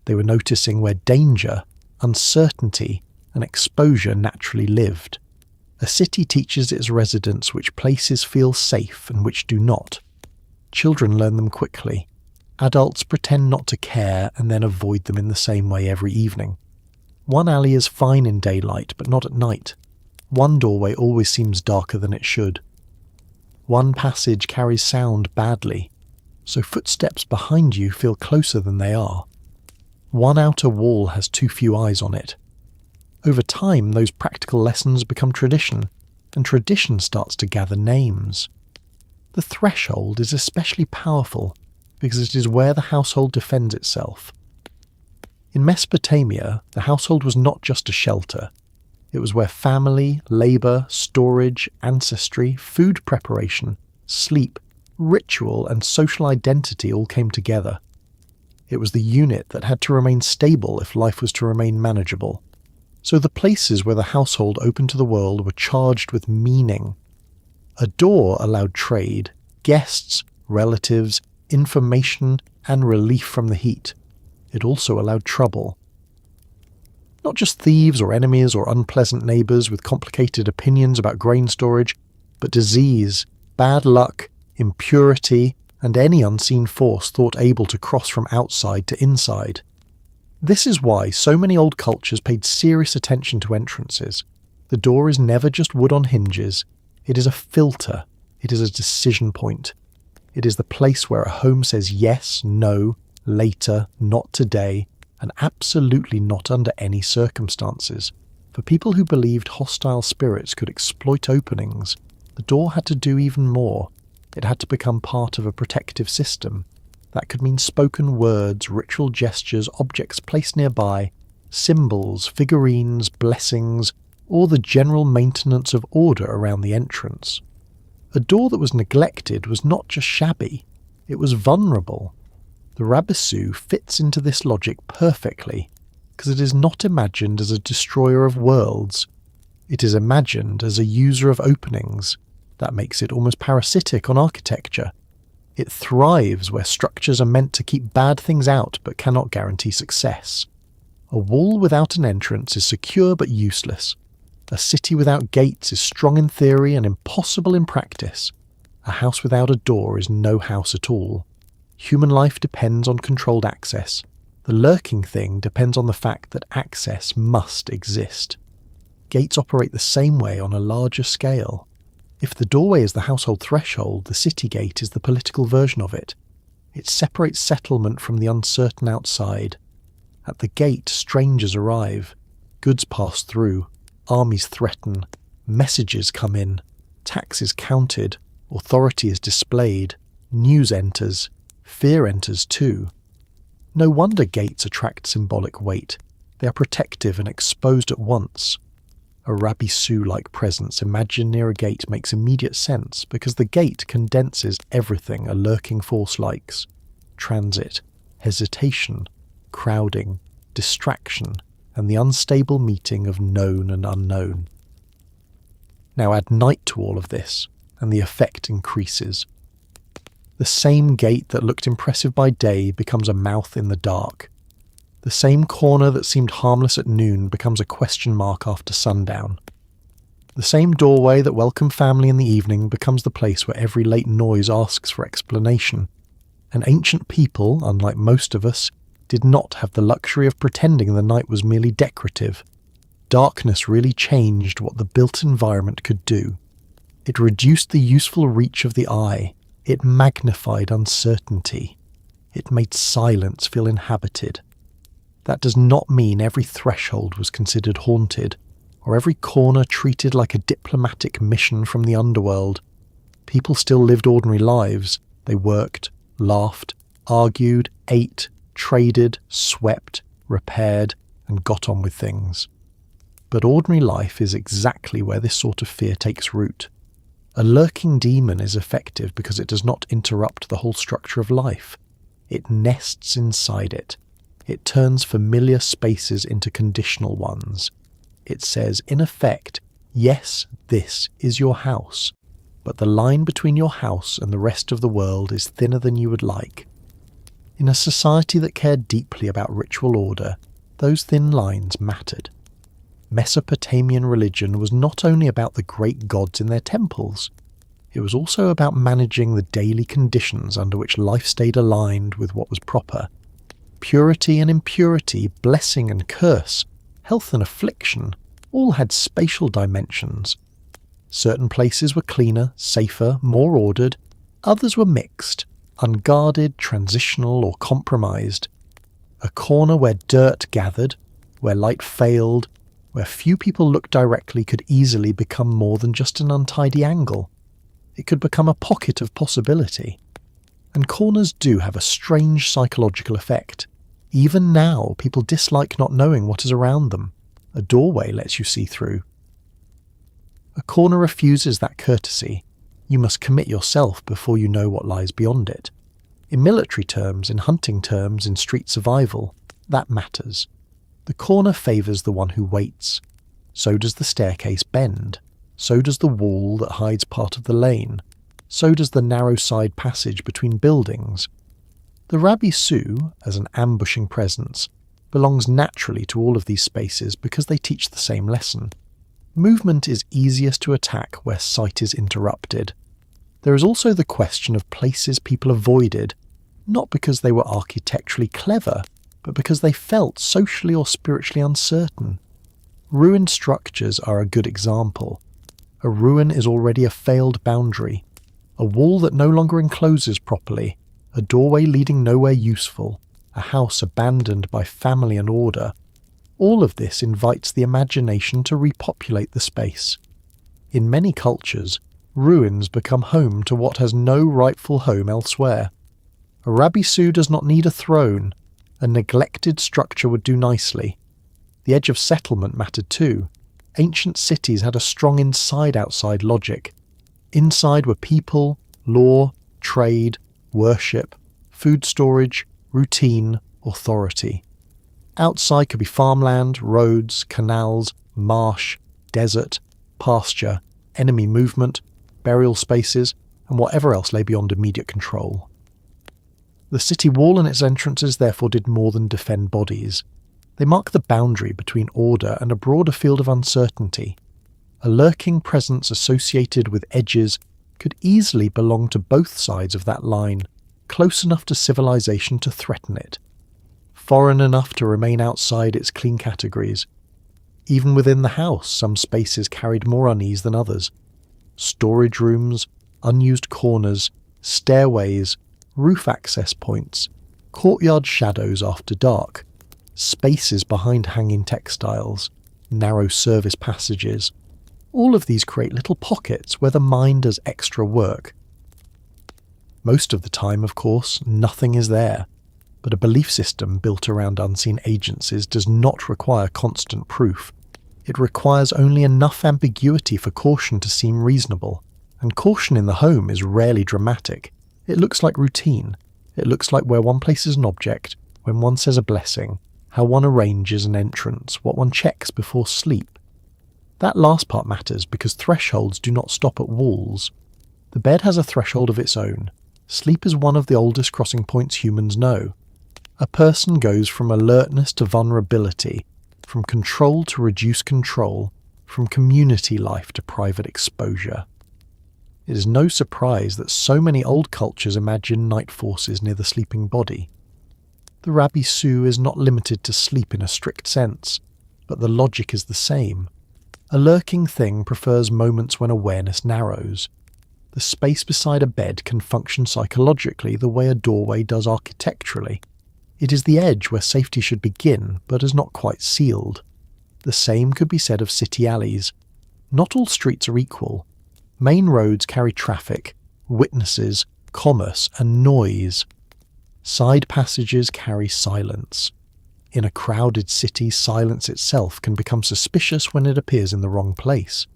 They were noticing where danger, uncertainty, and exposure naturally lived. A city teaches its residents which places feel safe and which do not. Children learn them quickly. Adults pretend not to care and then avoid them in the same way every evening. One alley is fine in daylight, but not at night. One doorway always seems darker than it should. One passage carries sound badly, so footsteps behind you feel closer than they are. One outer wall has too few eyes on it. Over time, those practical lessons become tradition, and tradition starts to gather names. The threshold is especially powerful because it is where the household defends itself. In Mesopotamia, the household was not just a shelter. It was where family, labour, storage, ancestry, food preparation, sleep, ritual and social identity all came together. It was the unit that had to remain stable if life was to remain manageable. So the places where the household opened to the world were charged with meaning. A door allowed trade, guests, relatives, information, and relief from the heat. It also allowed trouble. Not just thieves or enemies or unpleasant neighbours with complicated opinions about grain storage, but disease, bad luck, impurity, and any unseen force thought able to cross from outside to inside. This is why so many old cultures paid serious attention to entrances. The door is never just wood on hinges. It is a filter. It is a decision point. It is the place where a home says yes, no, later, not today, and absolutely not under any circumstances. For people who believed hostile spirits could exploit openings, the door had to do even more. It had to become part of a protective system. That could mean spoken words, ritual gestures, objects placed nearby, symbols, figurines, blessings, or the general maintenance of order around the entrance. A door that was neglected was not just shabby, it was vulnerable. The Rabisu fits into this logic perfectly, because it is not imagined as a destroyer of worlds. It is imagined as a user of openings. That makes it almost parasitic on architecture. It thrives where structures are meant to keep bad things out but cannot guarantee success. A wall without an entrance is secure but useless. A city without gates is strong in theory and impossible in practice. A house without a door is no house at all. Human life depends on controlled access. The lurking thing depends on the fact that access must exist. Gates operate the same way on a larger scale. If the doorway is the household threshold, the city gate is the political version of it. It separates settlement from the uncertain outside. At the gate, strangers arrive. Goods pass through. Armies threaten. Messages come in. Tax is counted. Authority is displayed. News enters. Fear enters too. No wonder gates attract symbolic weight. They are protective and exposed at once. A Rabisu-like presence imagined near a gate makes immediate sense because the gate condenses everything a lurking force likes. Transit, hesitation, crowding, distraction, and the unstable meeting of known and unknown. Now add night to all of this, and the effect increases. The same gate that looked impressive by day becomes a mouth in the dark. The same corner that seemed harmless at noon becomes a question mark after sundown. The same doorway that welcomed family in the evening becomes the place where every late noise asks for explanation. And ancient people, unlike most of us, did not have the luxury of pretending the night was merely decorative. Darkness really changed what the built environment could do. It reduced the useful reach of the eye. It magnified uncertainty. It made silence feel inhabited. That does not mean every threshold was considered haunted. or every corner treated like a diplomatic mission from the underworld. People still lived ordinary lives. They worked, laughed, argued, ate, traded, swept, repaired, and got on with things. But ordinary life is exactly where this sort of fear takes root. A lurking demon is effective because it does not interrupt the whole structure of life. It nests inside it. It turns familiar spaces into conditional ones. It says, in effect, yes, this is your house, but the line between your house and the rest of the world is thinner than you would like. In a society that cared deeply about ritual order, those thin lines mattered. Mesopotamian religion was not only about the great gods in their temples, it was also about managing the daily conditions under which life stayed aligned with what was proper. Purity and impurity, blessing and curse, health and affliction, all had spatial dimensions. Certain places were cleaner, safer, more ordered. Others were mixed, unguarded, transitional or compromised. A corner where dirt gathered, where light failed, where few people looked directly could easily become more than just an untidy angle. It could become a pocket of possibility. And corners do have a strange psychological effect. Even now, people dislike not knowing what is around them. A doorway lets you see through. A corner refuses that courtesy. You must commit yourself before you know what lies beyond it. In military terms, in hunting terms, in street survival, that matters. The corner favours the one who waits. So does the staircase bend. So does the wall that hides part of the lane. So does the narrow side passage between buildings. The Rabisu, as an ambushing presence, belongs naturally to all of these spaces because they teach the same lesson. Movement is easiest to attack where sight is interrupted. There is also the question of places people avoided, not because they were architecturally clever, but because they felt socially or spiritually uncertain. Ruined structures are a good example. A ruin is already a failed boundary, a wall that no longer encloses properly, a doorway leading nowhere useful, a house abandoned by family and order. All of this invites the imagination to repopulate the space. In many cultures, ruins become home to what has no rightful home elsewhere. A Rabisu does not need a throne. A neglected structure would do nicely. The edge of settlement mattered too. Ancient cities had a strong inside-outside logic. Inside were people, law, trade, worship, food storage, routine, authority. Outside could be farmland, roads, canals, marsh, desert, pasture, enemy movement, burial spaces, and whatever else lay beyond immediate control. The city wall and its entrances therefore did more than defend bodies. They mark the boundary between order and a broader field of uncertainty. A lurking presence associated with edges could easily belong to both sides of that line, close enough to civilization to threaten it, foreign enough to remain outside its clean categories. Even within the house, some spaces carried more unease than others. Storage rooms, unused corners, stairways, roof access points, courtyard shadows after dark, spaces behind hanging textiles, narrow service passages. All of these create little pockets where the mind does extra work. Most of the time, of course, nothing is there, but a belief system built around unseen agencies does not require constant proof. It requires only enough ambiguity for caution to seem reasonable, and caution in the home is rarely dramatic. It looks like routine. It looks like where one places an object, when one says a blessing, how one arranges an entrance, what one checks before sleep. That last part matters because thresholds do not stop at walls. The bed has a threshold of its own. Sleep is one of the oldest crossing points humans know. A person goes from alertness to vulnerability, from control to reduced control, from community life to private exposure. It is no surprise that so many old cultures imagine night forces near the sleeping body. The Rabisu is not limited to sleep in a strict sense, but the logic is the same. A lurking thing prefers moments when awareness narrows. The space beside a bed can function psychologically the way a doorway does architecturally. It is the edge where safety should begin, but is not quite sealed. The same could be said of city alleys. Not all streets are equal. Main roads carry traffic, witnesses, commerce, and noise. Side passages carry silence. In a crowded city, silence itself can become suspicious when it appears in the wrong place.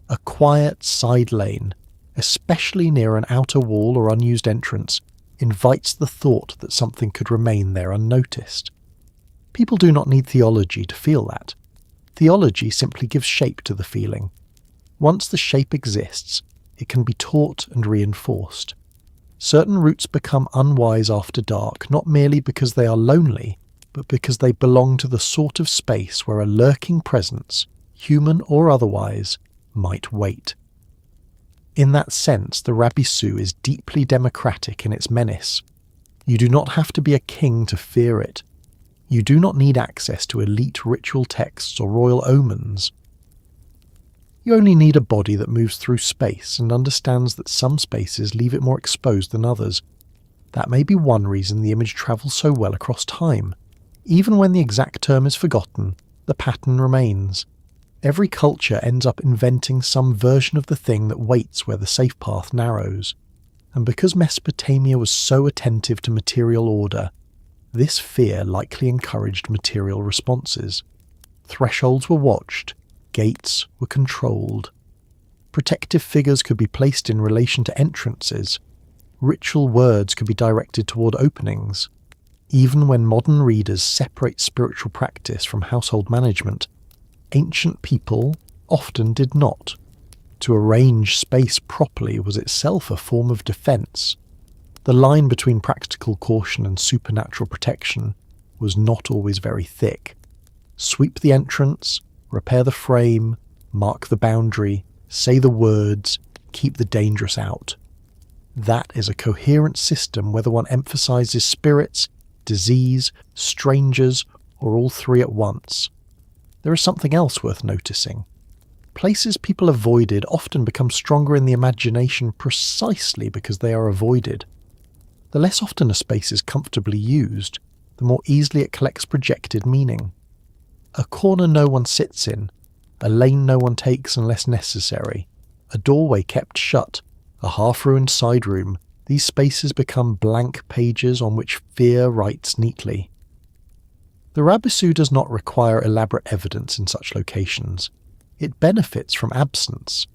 A quiet side lane, especially near an outer wall or unused entrance, invites the thought that something could remain there unnoticed. People do not need theology to feel that. Theology simply gives shape to the feeling. Once the shape exists, it can be taught and reinforced. Certain routes become unwise after dark, not merely because they are lonely, but because they belong to the sort of space where a lurking presence, human or otherwise, might wait. In that sense, the Rabisu is deeply democratic in its menace. You do not have to be a king to fear it. You do not need access to elite ritual texts or royal omens. You only need a body that moves through space and understands that some spaces leave it more exposed than others. That may be one reason the image travels so well across time. Even when the exact term is forgotten, the pattern remains. Every culture ends up inventing some version of the thing that waits where the safe path narrows. And because Mesopotamia was so attentive to material order, this fear likely encouraged material responses. Thresholds were watched, gates were controlled. Protective figures could be placed in relation to entrances. Ritual words could be directed toward openings. Even when modern readers separate spiritual practice from household management, ancient people often did not. To arrange space properly was itself a form of defense. The line between practical caution and supernatural protection was not always very thick. Sweep the entrance, repair the frame, mark the boundary, say the words, keep the dangerous out. That is a coherent system whether one emphasizes spirits, disease, strangers, or all three at once. There is something else worth noticing. Places people avoided often become stronger in the imagination precisely because they are avoided. The less often a space is comfortably used, the more easily it collects projected meaning. A corner no one sits in, a lane no one takes unless necessary, a doorway kept shut, a half-ruined side room, these spaces become blank pages on which fear writes neatly. The Rabisu does not require elaborate evidence in such locations. It benefits from absence.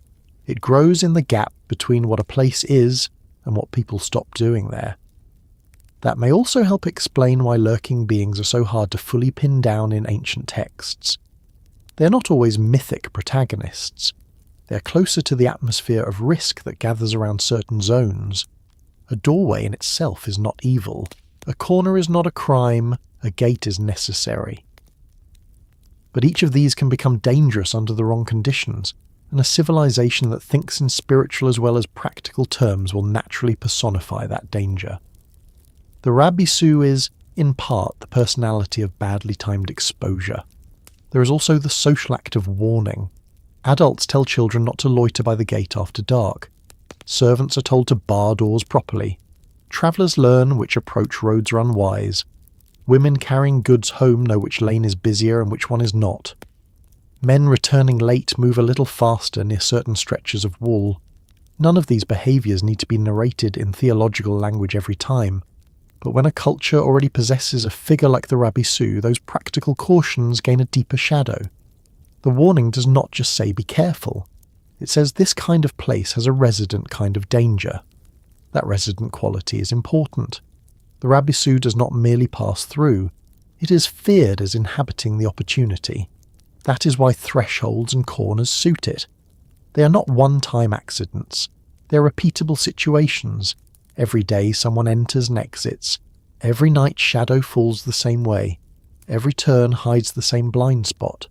It grows in the gap between what a place is and what people stop doing there. That may also help explain why lurking beings are so hard to fully pin down in ancient texts. They are not always mythic protagonists. They are closer to the atmosphere of risk that gathers around certain zones. A doorway in itself is not evil. A corner is not a crime. A gate is necessary. But each of these can become dangerous under the wrong conditions, and a civilization that thinks in spiritual as well as practical terms will naturally personify that danger. The Rabisu is, in part, the personality of badly timed exposure. There is also the social act of warning. Adults tell children not to loiter by the gate after dark. Servants are told to bar doors properly. Travellers learn which approach roads are unwise. Women carrying goods home know which lane is busier and which one is not. Men returning late move a little faster near certain stretches of wall. None of these behaviours need to be narrated in theological language every time. But when a culture already possesses a figure like the Rabisu, those practical cautions gain a deeper shadow. The warning does not just say be careful. It says this kind of place has a resident kind of danger. That resident quality is important. The Rabisu does not merely pass through. It is feared as inhabiting the opportunity. That is why thresholds and corners suit it. They are not one-time accidents. They are repeatable situations. Every day someone enters and exits. Every night shadow falls the same way. Every turn hides the same blind spot.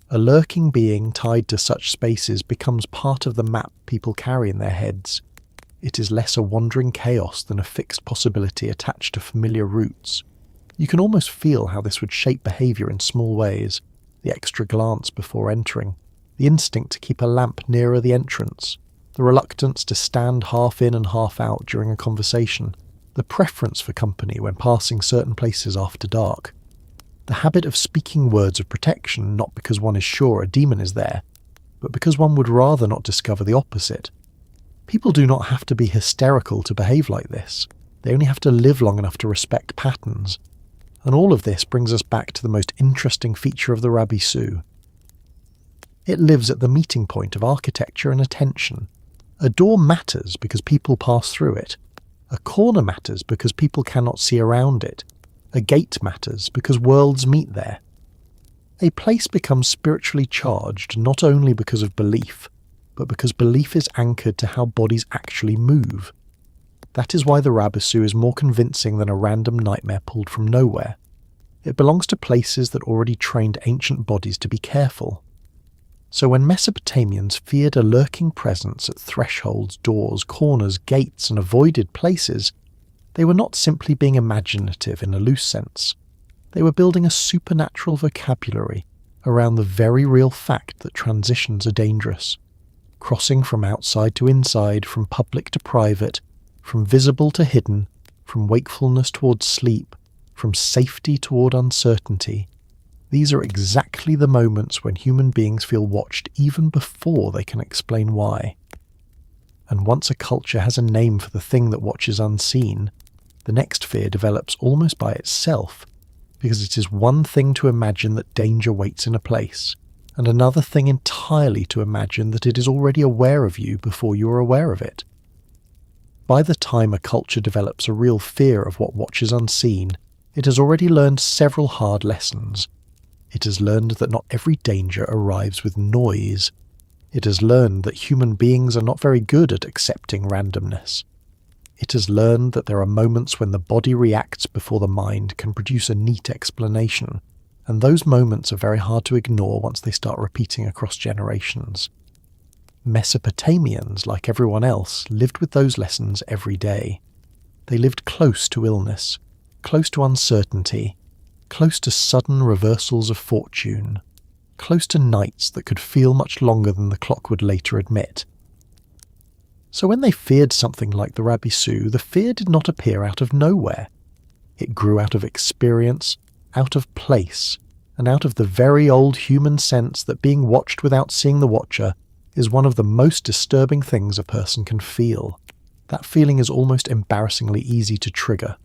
A lurking being tied to such spaces becomes part of the map people carry in their heads. It is less a wandering chaos than a fixed possibility attached to familiar routes. You can almost feel how this would shape behaviour in small ways. The extra glance before entering, the instinct to keep a lamp nearer the entrance, the reluctance to stand half in and half out during a conversation, the preference for company when passing certain places after dark. The habit of speaking words of protection not because one is sure a demon is there, but because one would rather not discover the opposite. People do not have to be hysterical to behave like this. They only have to live long enough to respect patterns. And all of this brings us back to the most interesting feature of the Rabisu. It lives at the meeting point of architecture and attention. A door matters because people pass through it. A corner matters because people cannot see around it. A gate matters because worlds meet there. A place becomes spiritually charged not only because of belief, but because belief is anchored to how bodies actually move. That is why the Rabisu is more convincing than a random nightmare pulled from nowhere. It belongs to places that already trained ancient bodies to be careful. So when Mesopotamians feared a lurking presence at thresholds, doors, corners, gates, and avoided places, they were not simply being imaginative in a loose sense. They were building a supernatural vocabulary around the very real fact that transitions are dangerous. Crossing from outside to inside, from public to private, from visible to hidden, from wakefulness towards sleep, from safety toward uncertainty. These are exactly the moments when human beings feel watched even before they can explain why. And once a culture has a name for the thing that watches unseen, the next fear develops almost by itself, because it is one thing to imagine that danger waits in a place, and another thing entirely to imagine that it is already aware of you before you are aware of it. By the time a culture develops a real fear of what watches unseen, it has already learned several hard lessons. It has learned that not every danger arrives with noise. It has learned that human beings are not very good at accepting randomness. It has learned that there are moments when the body reacts before the mind can produce a neat explanation, and those moments are very hard to ignore once they start repeating across generations. Mesopotamians, like everyone else, lived with those lessons every day. They lived close to illness, close to uncertainty, close to sudden reversals of fortune, close to nights that could feel much longer than the clock would later admit. So when they feared something like the Rabisu, the fear did not appear out of nowhere. It grew out of experience, out of place, and out of the very old human sense that being watched without seeing the watcher is one of the most disturbing things a person can feel. That feeling is almost embarrassingly easy to trigger.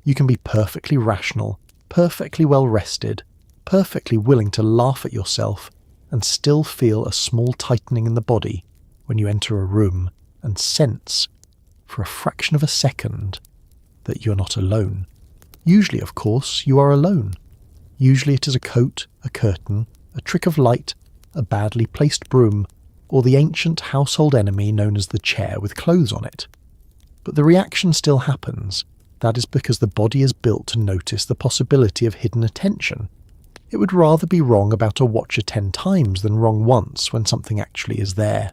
You can be perfectly rational, perfectly well rested, perfectly willing to laugh at yourself, and still feel a small tightening in the body when you enter a room and sense, for a fraction of a second, that you're not alone. Usually, of course, you are alone. Usually it is a coat, a curtain, a trick of light, a badly placed broom, or the ancient household enemy known as the chair with clothes on it. But the reaction still happens. That is because the body is built to notice the possibility of hidden attention. It would rather be wrong about a watcher 10 times than wrong once when something actually is there.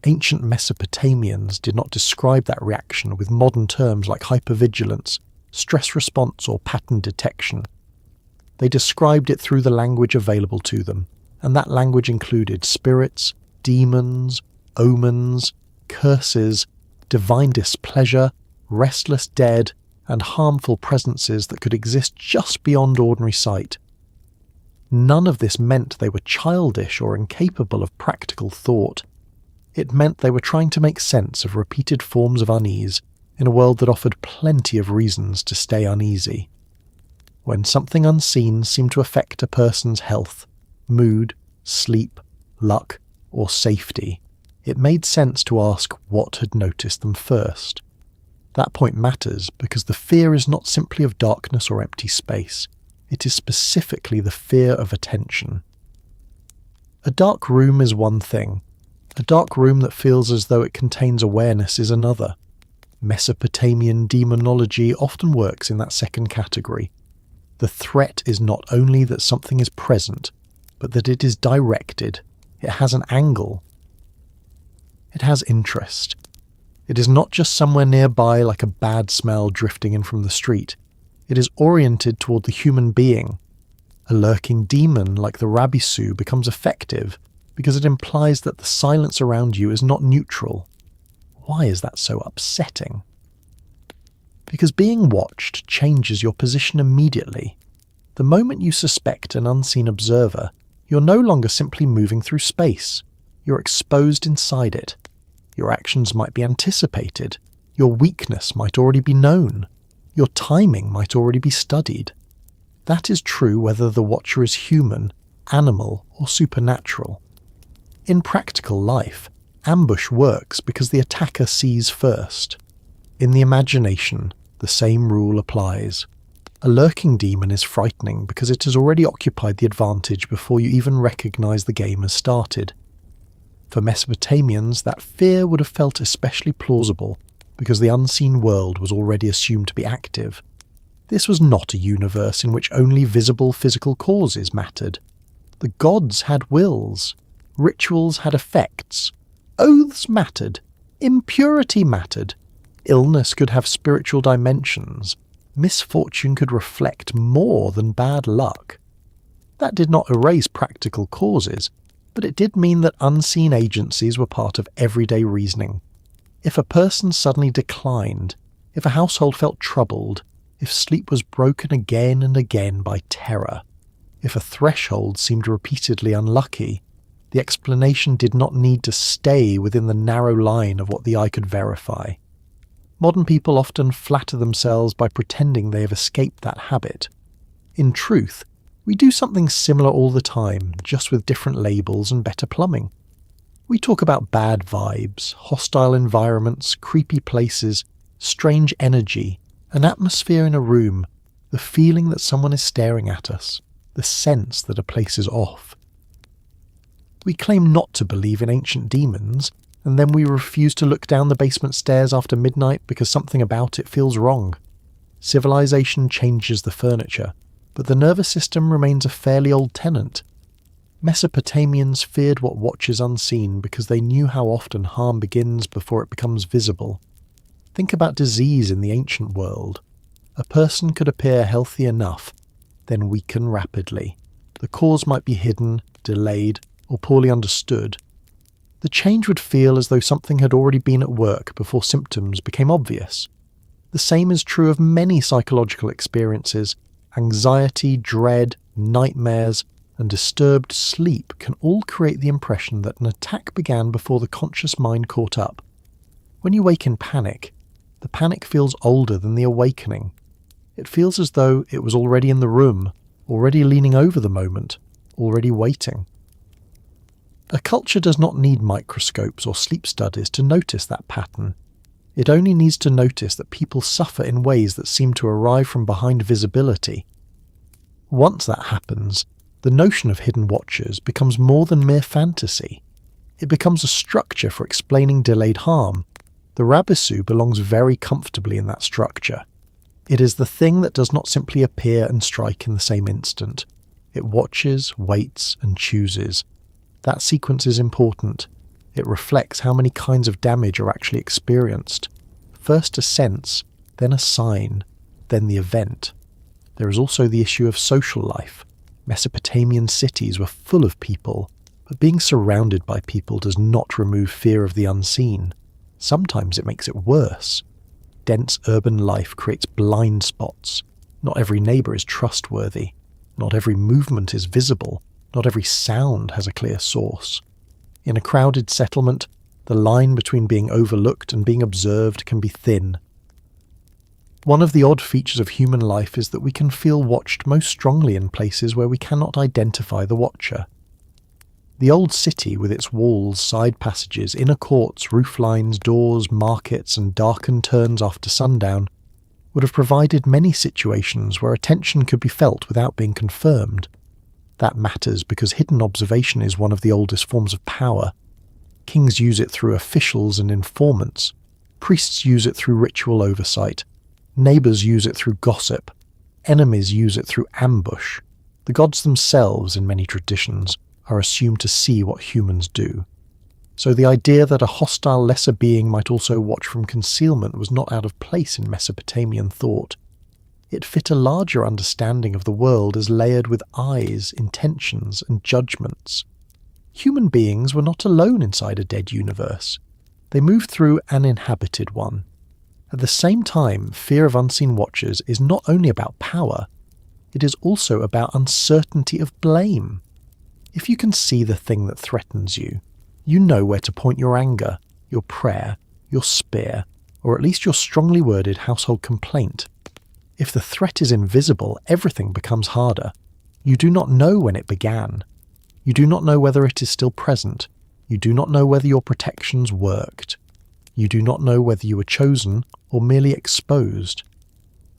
Ancient Mesopotamians did not describe that reaction with modern terms like hypervigilance, stress response, or pattern detection. They described it through the language available to them, and that language included spirits, demons, omens, curses, divine displeasure, restless dead, and harmful presences that could exist just beyond ordinary sight. None of this meant they were childish or incapable of practical thought. It meant they were trying to make sense of repeated forms of unease in a world that offered plenty of reasons to stay uneasy. When something unseen seemed to affect a person's health, mood, sleep, luck, or safety, it made sense to ask what had noticed them first. That point matters because the fear is not simply of darkness or empty space. It is specifically the fear of attention. A dark room is one thing. A dark room that feels as though it contains awareness is another. Mesopotamian demonology often works in that second category. The threat is not only that something is present, but that it is directed. It has an angle. It has interest. It is not just somewhere nearby like a bad smell drifting in from the street. It is oriented toward the human being. A lurking demon like the Rabisu becomes effective because it implies that the silence around you is not neutral. Why is that so upsetting? Because being watched changes your position immediately. The moment you suspect an unseen observer, you're no longer simply moving through space. You're exposed inside it. Your actions might be anticipated. Your weakness might already be known. Your timing might already be studied. That is true whether the watcher is human, animal, or supernatural. In practical life, ambush works because the attacker sees first. In the imagination, the same rule applies. A lurking demon is frightening because it has already occupied the advantage before you even recognize the game has started. For Mesopotamians, that fear would have felt especially plausible because the unseen world was already assumed to be active. This was not a universe in which only visible physical causes mattered. The gods had wills. Rituals had effects. Oaths mattered. Impurity mattered. Illness could have spiritual dimensions. Misfortune could reflect more than bad luck. That did not erase practical causes, but it did mean that unseen agencies were part of everyday reasoning. If a person suddenly declined, if a household felt troubled, if sleep was broken again and again by terror, if a threshold seemed repeatedly unlucky, the explanation did not need to stay within the narrow line of what the eye could verify. Modern people often flatter themselves by pretending they have escaped that habit. In truth, we do something similar all the time, just with different labels and better plumbing. We talk about bad vibes, hostile environments, creepy places, strange energy, an atmosphere in a room, the feeling that someone is staring at us, the sense that a place is off. We claim not to believe in ancient demons, and then we refuse to look down the basement stairs after midnight because something about it feels wrong. Civilization changes the furniture, but the nervous system remains a fairly old tenant. Mesopotamians feared what watches unseen because they knew how often harm begins before it becomes visible. Think about disease in the ancient world. A person could appear healthy enough, then weaken rapidly. The cause might be hidden, delayed, or poorly understood. The change would feel as though something had already been at work before symptoms became obvious. The same is true of many psychological experiences. Anxiety, dread, nightmares, and disturbed sleep can all create the impression that an attack began before the conscious mind caught up. When you wake in panic, the panic feels older than the awakening. It feels as though it was already in the room, already leaning over the moment, already waiting. A culture does not need microscopes or sleep studies to notice that pattern. It only needs to notice that people suffer in ways that seem to arrive from behind visibility. Once that happens, the notion of hidden watchers becomes more than mere fantasy. It becomes a structure for explaining delayed harm. The Rabisu belongs very comfortably in that structure. It is the thing that does not simply appear and strike in the same instant. It watches, waits, and chooses. That sequence is important. It reflects how many kinds of damage are actually experienced. First a sense, then a sign, then the event. There is also the issue of social life. Mesopotamian cities were full of people, but being surrounded by people does not remove fear of the unseen. Sometimes it makes it worse. Dense urban life creates blind spots. Not every neighbour is trustworthy. Not every movement is visible. Not every sound has a clear source. In a crowded settlement, the line between being overlooked and being observed can be thin. One of the odd features of human life is that we can feel watched most strongly in places where we cannot identify the watcher. The old city, with its walls, side passages, inner courts, roof lines, doors, markets, and darkened turns after sundown, would have provided many situations where attention could be felt without being confirmed. That matters because hidden observation is one of the oldest forms of power. Kings use it through officials and informants. Priests use it through ritual oversight. Neighbours use it through gossip. Enemies use it through ambush. The gods themselves, in many traditions, are assumed to see what humans do. So the idea that a hostile lesser being might also watch from concealment was not out of place in Mesopotamian thought. It fit a larger understanding of the world as layered with eyes, intentions, and judgments. Human beings were not alone inside a dead universe. They moved through an inhabited one. At the same time, fear of unseen watchers is not only about power. it is also about uncertainty of blame. If you can see the thing that threatens you, you know where to point your anger, your prayer, your spear, or at least your strongly worded household complaint. If the threat is invisible, everything becomes harder. You do not know when it began. You do not know whether it is still present. You do not know whether your protections worked. You do not know whether you were chosen or merely exposed.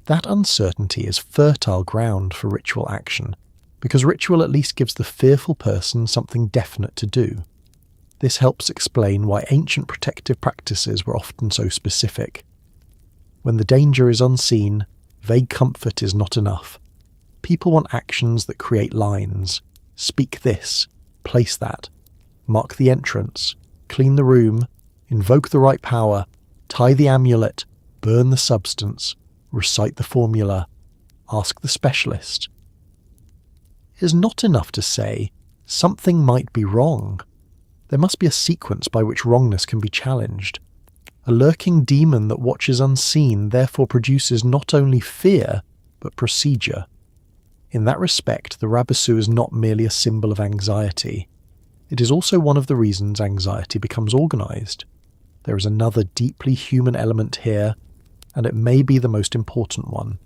That uncertainty is fertile ground for ritual action, because ritual at least gives the fearful person something definite to do. This helps explain why ancient protective practices were often so specific. When the danger is unseen, vague comfort is not enough. People want actions that create lines. Speak this, place that, mark the entrance, clean the room, invoke the right power, tie the amulet, burn the substance, recite the formula, ask the specialist. It is not enough to say, something might be wrong. There must be a sequence by which wrongness can be challenged. A lurking demon that watches unseen therefore produces not only fear, but procedure. In that respect, the Rabisu is not merely a symbol of anxiety. It is also one of the reasons anxiety becomes organized. There is another deeply human element here, and it may be the most important one.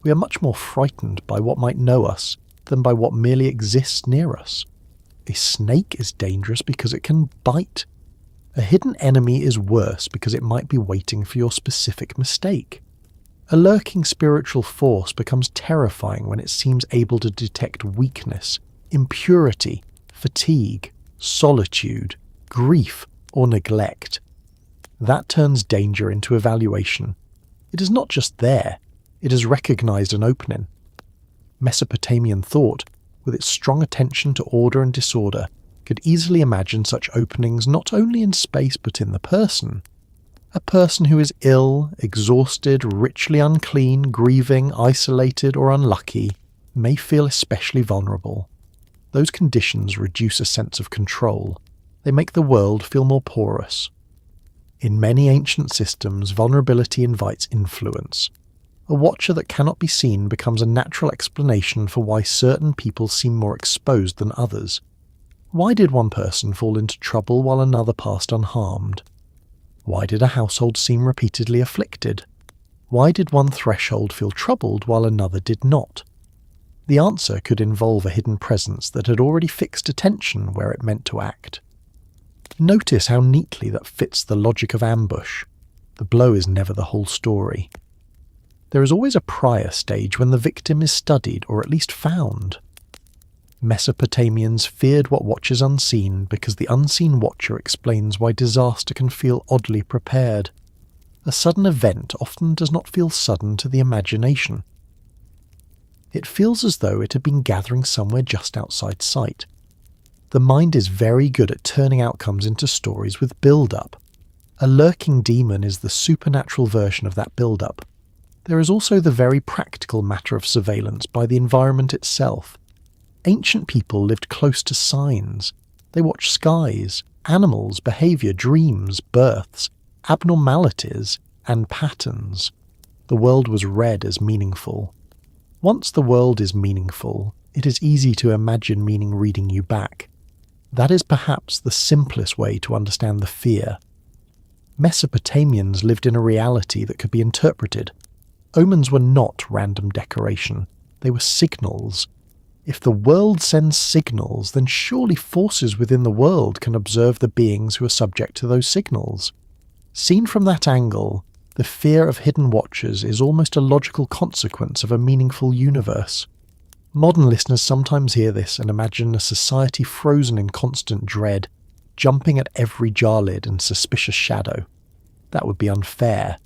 We are much more frightened by what might know us than by what merely exists near us. A snake is dangerous because it can bite. A hidden enemy is worse because it might be waiting for your specific mistake. A lurking spiritual force becomes terrifying when it seems able to detect weakness, impurity, fatigue, solitude, grief, or neglect. That turns danger into evaluation. It is not just there, it has recognized an opening. Mesopotamian thought, with its strong attention to order and disorder, could easily imagine such openings not only in space but in the person. A person who is ill, exhausted, richly unclean, grieving, isolated, or unlucky may feel especially vulnerable. Those conditions reduce a sense of control. They make the world feel more porous. In many ancient systems, vulnerability invites influence. A watcher that cannot be seen becomes a natural explanation for why certain people seem more exposed than others. Why did one person fall into trouble while another passed unharmed? Why did a household seem repeatedly afflicted? Why did one threshold feel troubled while another did not? The answer could involve a hidden presence that had already fixed attention where it meant to act. Notice how neatly that fits the logic of ambush. The blow is never the whole story. There is always a prior stage when the victim is studied or at least found. Mesopotamians feared what watches unseen because the unseen watcher explains why disaster can feel oddly prepared. A sudden event often does not feel sudden to the imagination. It feels as though it had been gathering somewhere just outside sight. The mind is very good at turning outcomes into stories with build-up. A lurking demon is the supernatural version of that build-up. There is also the very practical matter of surveillance by the environment itself. Ancient people lived close to signs. They watched skies, animals, behaviour, dreams, births, abnormalities, and patterns. The world was read as meaningful. Once the world is meaningful, it is easy to imagine meaning reading you back. That is perhaps the simplest way to understand the fear. Mesopotamians lived in a reality that could be interpreted. Omens were not random decoration. They were signals. If the world sends signals, then surely forces within the world can observe the beings who are subject to those signals. Seen from that angle, the fear of hidden watchers is almost a logical consequence of a meaningful universe. Modern listeners sometimes hear this and imagine a society frozen in constant dread, jumping at every jar lid and suspicious shadow. That would be unfair.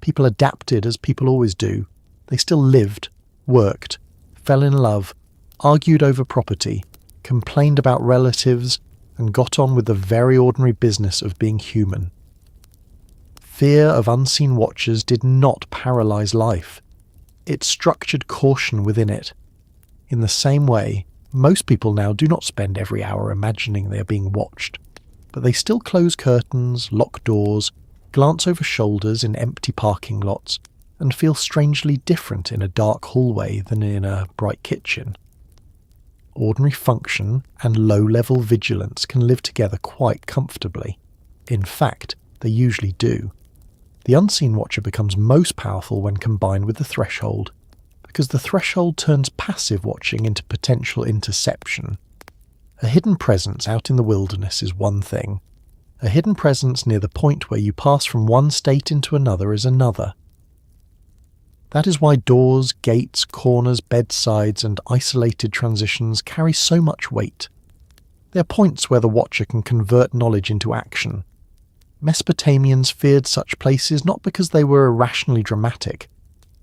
People adapted as people always do. They still lived, worked, fell in love, argued over property, complained about relatives, and got on with the very ordinary business of being human. Fear of unseen watchers did not paralyze life. It structured caution within it. In the same way, most people now do not spend every hour imagining they are being watched, but they still close curtains, lock doors, glance over shoulders in empty parking lots, and feel strangely different in a dark hallway than in a bright kitchen. Ordinary function and low-level vigilance can live together quite comfortably. In fact, they usually do. The unseen watcher becomes most powerful when combined with the threshold, because the threshold turns passive watching into potential interception. A hidden presence out in the wilderness is one thing. A hidden presence near the point where you pass from one state into another is another. That is why doors, gates, corners, bedsides, and isolated transitions carry so much weight. They are points where the watcher can convert knowledge into action. Mesopotamians feared such places not because they were irrationally dramatic,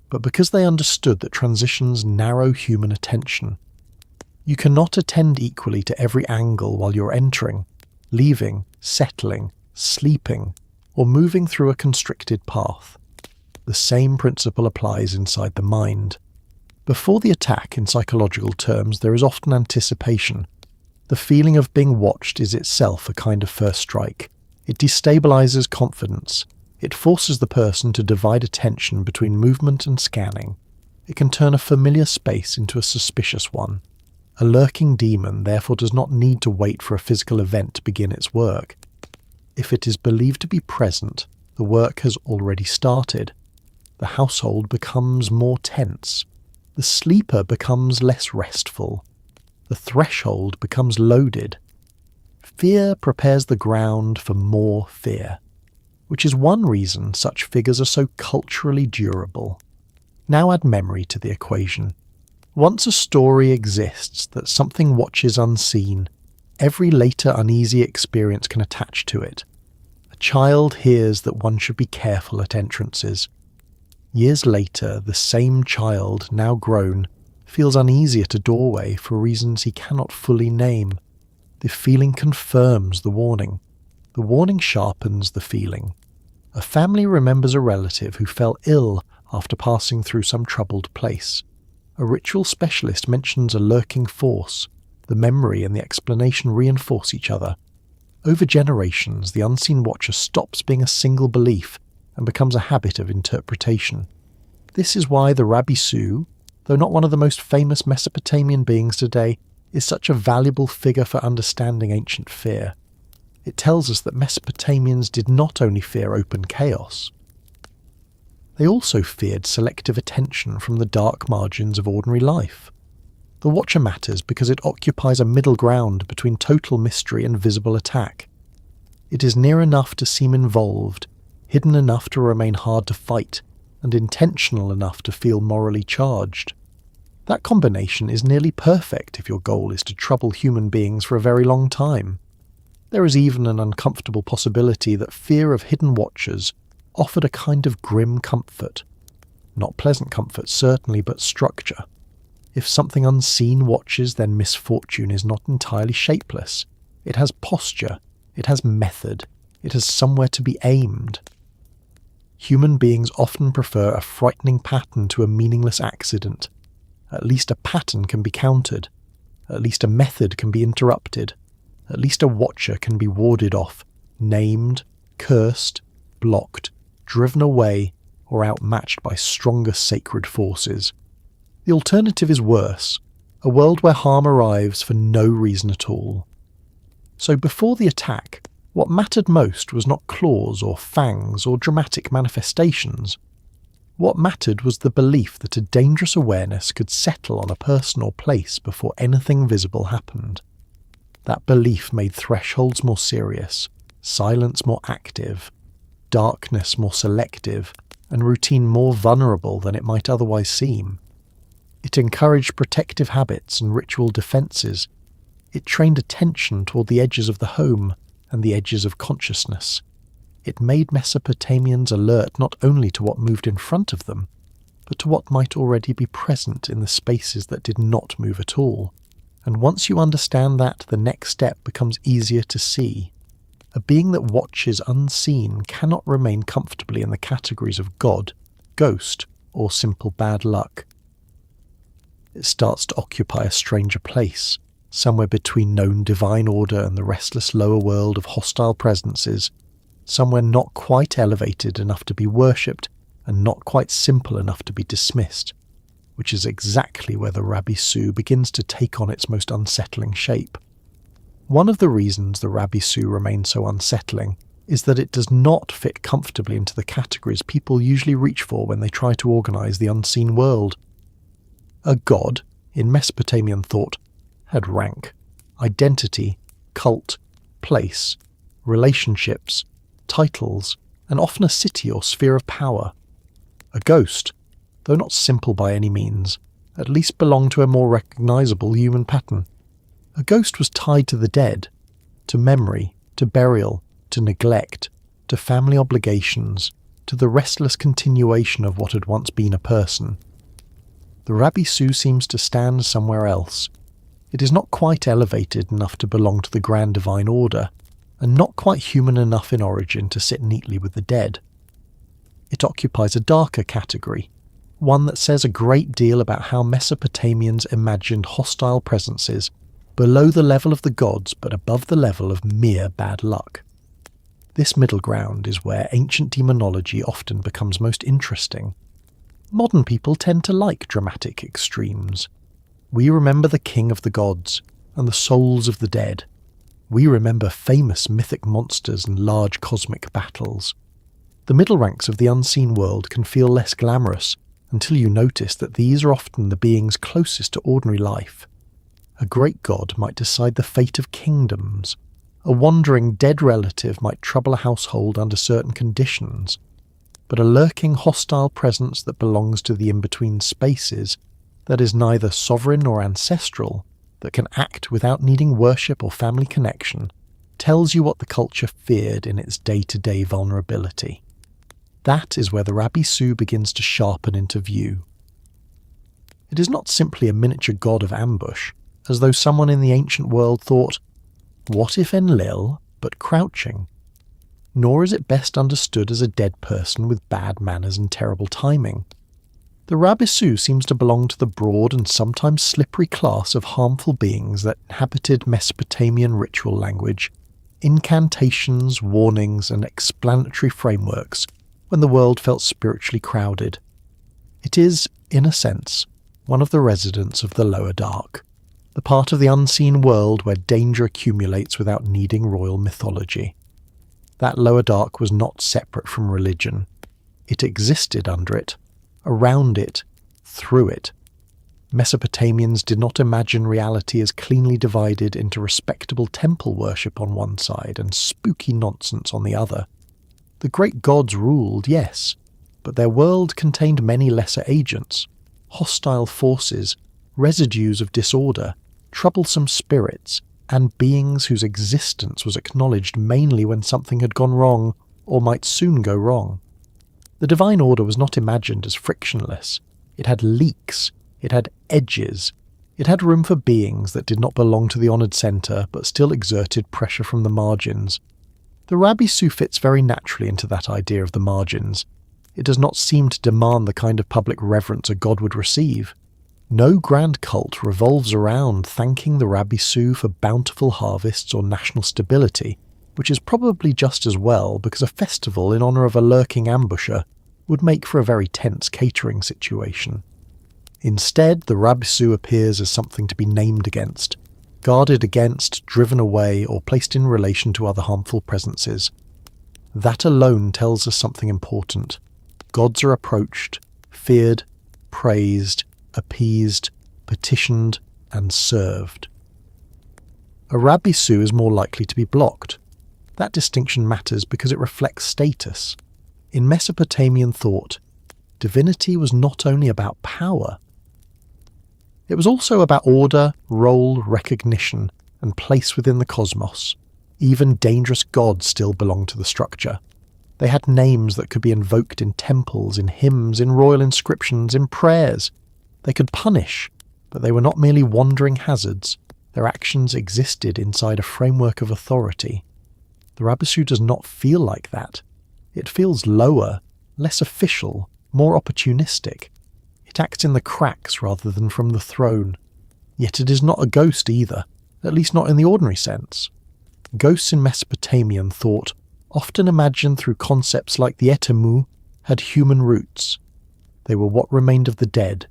but because they understood that transitions narrow human attention. You cannot attend equally to every angle while you're entering, leaving, settling, sleeping, or moving through a constricted path. The same principle applies inside the mind. Before the attack, in psychological terms, there is often anticipation. The feeling of being watched is itself a kind of first strike. It destabilizes confidence. It forces the person to divide attention between movement and scanning. It can turn a familiar space into a suspicious one. A lurking demon therefore does not need to wait for a physical event to begin its work. If it is believed to be present, the work has already started. The household becomes more tense. The sleeper becomes less restful. The threshold becomes loaded. Fear prepares the ground for more fear, which is one reason such figures are so culturally durable. Now add memory to the equation. Once a story exists that something watches unseen, every later uneasy experience can attach to it. A child hears that one should be careful at entrances. Years later, the same child, now grown, feels uneasy at a doorway for reasons he cannot fully name. The feeling confirms the warning. The warning sharpens the feeling. A family remembers a relative who fell ill after passing through some troubled place. A ritual specialist mentions a lurking force. The memory and the explanation reinforce each other. Over generations, the unseen watcher stops being a single belief and becomes a habit of interpretation. This is why the Rabisu, though not one of the most famous Mesopotamian beings today, is such a valuable figure for understanding ancient fear. It tells us that Mesopotamians did not only fear open chaos, they also feared selective attention from the dark margins of ordinary life. The watcher matters because it occupies a middle ground between total mystery and visible attack. It is near enough to seem involved, hidden enough to remain hard to fight, and intentional enough to feel morally charged. That combination is nearly perfect if your goal is to trouble human beings for a very long time. There is even an uncomfortable possibility that fear of hidden watchers offered a kind of grim comfort. Not pleasant comfort, certainly, but structure. If something unseen watches, then misfortune is not entirely shapeless. It has posture, it has method, it has somewhere to be aimed. Human beings often prefer a frightening pattern to a meaningless accident. At least a pattern can be countered. At least a method can be interrupted. At least a watcher can be warded off, named, cursed, blocked, driven away, or outmatched by stronger sacred forces. The alternative is worse, a world where harm arrives for no reason at all. So before the attack, what mattered most was not claws or fangs or dramatic manifestations. What mattered was the belief that a dangerous awareness could settle on a person or place before anything visible happened. That belief made thresholds more serious, silence more active, darkness more selective, and routine more vulnerable than it might otherwise seem. It encouraged protective habits and ritual defences. It trained attention toward the edges of the home and the edges of consciousness. It made Mesopotamians alert not only to what moved in front of them, but to what might already be present in the spaces that did not move at all. And once you understand that, the next step becomes easier to see. A being that watches unseen cannot remain comfortably in the categories of God, ghost, or simple bad luck. It starts to occupy a stranger place, somewhere between known divine order and the restless lower world of hostile presences, somewhere not quite elevated enough to be worshipped, and not quite simple enough to be dismissed, which is exactly where the Rabisu begins to take on its most unsettling shape. One of the reasons the Rabisu remains so unsettling is that it does not fit comfortably into the categories people usually reach for when they try to organise the unseen world. A god, in Mesopotamian thought, had rank, identity, cult, place, relationships, titles, and often a city or sphere of power. A ghost, though not simple by any means, at least belonged to a more recognisable human pattern. A ghost was tied to the dead, to memory, to burial, to neglect, to family obligations, to the restless continuation of what had once been a person. The Rabisu seems to stand somewhere else. It is not quite elevated enough to belong to the grand divine order, and not quite human enough in origin to sit neatly with the dead. It occupies a darker category, one that says a great deal about how Mesopotamians imagined hostile presences below the level of the gods but above the level of mere bad luck. This middle ground is where ancient demonology often becomes most interesting. Modern people tend to like dramatic extremes. We remember the king of the gods and the souls of the dead. We remember famous mythic monsters and large cosmic battles. The middle ranks of the unseen world can feel less glamorous until you notice that these are often the beings closest to ordinary life. A great god might decide the fate of kingdoms. A wandering dead relative might trouble a household under certain conditions. But a lurking hostile presence that belongs to the in-between spaces, that is neither sovereign nor ancestral, that can act without needing worship or family connection, tells you what the culture feared in its day-to-day vulnerability. That is where the Rabisu begins to sharpen into view. It is not simply a miniature god of ambush, as though someone in the ancient world thought, what if Enlil, but crouching? Nor is it best understood as a dead person with bad manners and terrible timing. The Rabisu seems to belong to the broad and sometimes slippery class of harmful beings that inhabited Mesopotamian ritual language, incantations, warnings, and explanatory frameworks when the world felt spiritually crowded. It is, in a sense, one of the residents of the lower dark, the part of the unseen world where danger accumulates without needing royal mythology. That lower dark was not separate from religion. It existed under it, around it, through it. Mesopotamians did not imagine reality as cleanly divided into respectable temple worship on one side and spooky nonsense on the other. The great gods ruled, yes, but their world contained many lesser agents, hostile forces, residues of disorder, troublesome spirits, and beings whose existence was acknowledged mainly when something had gone wrong or might soon go wrong. The divine order was not imagined as frictionless. It had leaks, it had edges, it had room for beings that did not belong to the honoured centre but still exerted pressure from the margins. The Rabisu fits very naturally into that idea of the margins. It does not seem to demand the kind of public reverence a god would receive. No grand cult revolves around thanking the Rabisu for bountiful harvests or national stability, which is probably just as well because a festival in honour of a lurking ambusher would make for a very tense catering situation. Instead, the Rabisu appears as something to be named against, guarded against, driven away, or placed in relation to other harmful presences. That alone tells us something important. Gods are approached, feared, praised, appeased, petitioned, and served. A Rabisu is more likely to be blocked. That distinction matters because it reflects status. In Mesopotamian thought, divinity was not only about power. It was also about order, role, recognition, and place within the cosmos. Even dangerous gods still belonged to the structure. They had names that could be invoked in temples, in hymns, in royal inscriptions, in prayers. They could punish, but they were not merely wandering hazards. Their actions existed inside a framework of authority. The Rabisu does not feel like that. It feels lower, less official, more opportunistic. It acts in the cracks rather than from the throne. Yet it is not a ghost either, at least not in the ordinary sense. Ghosts in Mesopotamian thought, often imagined through concepts like the etemu, had human roots. They were what remained of the dead,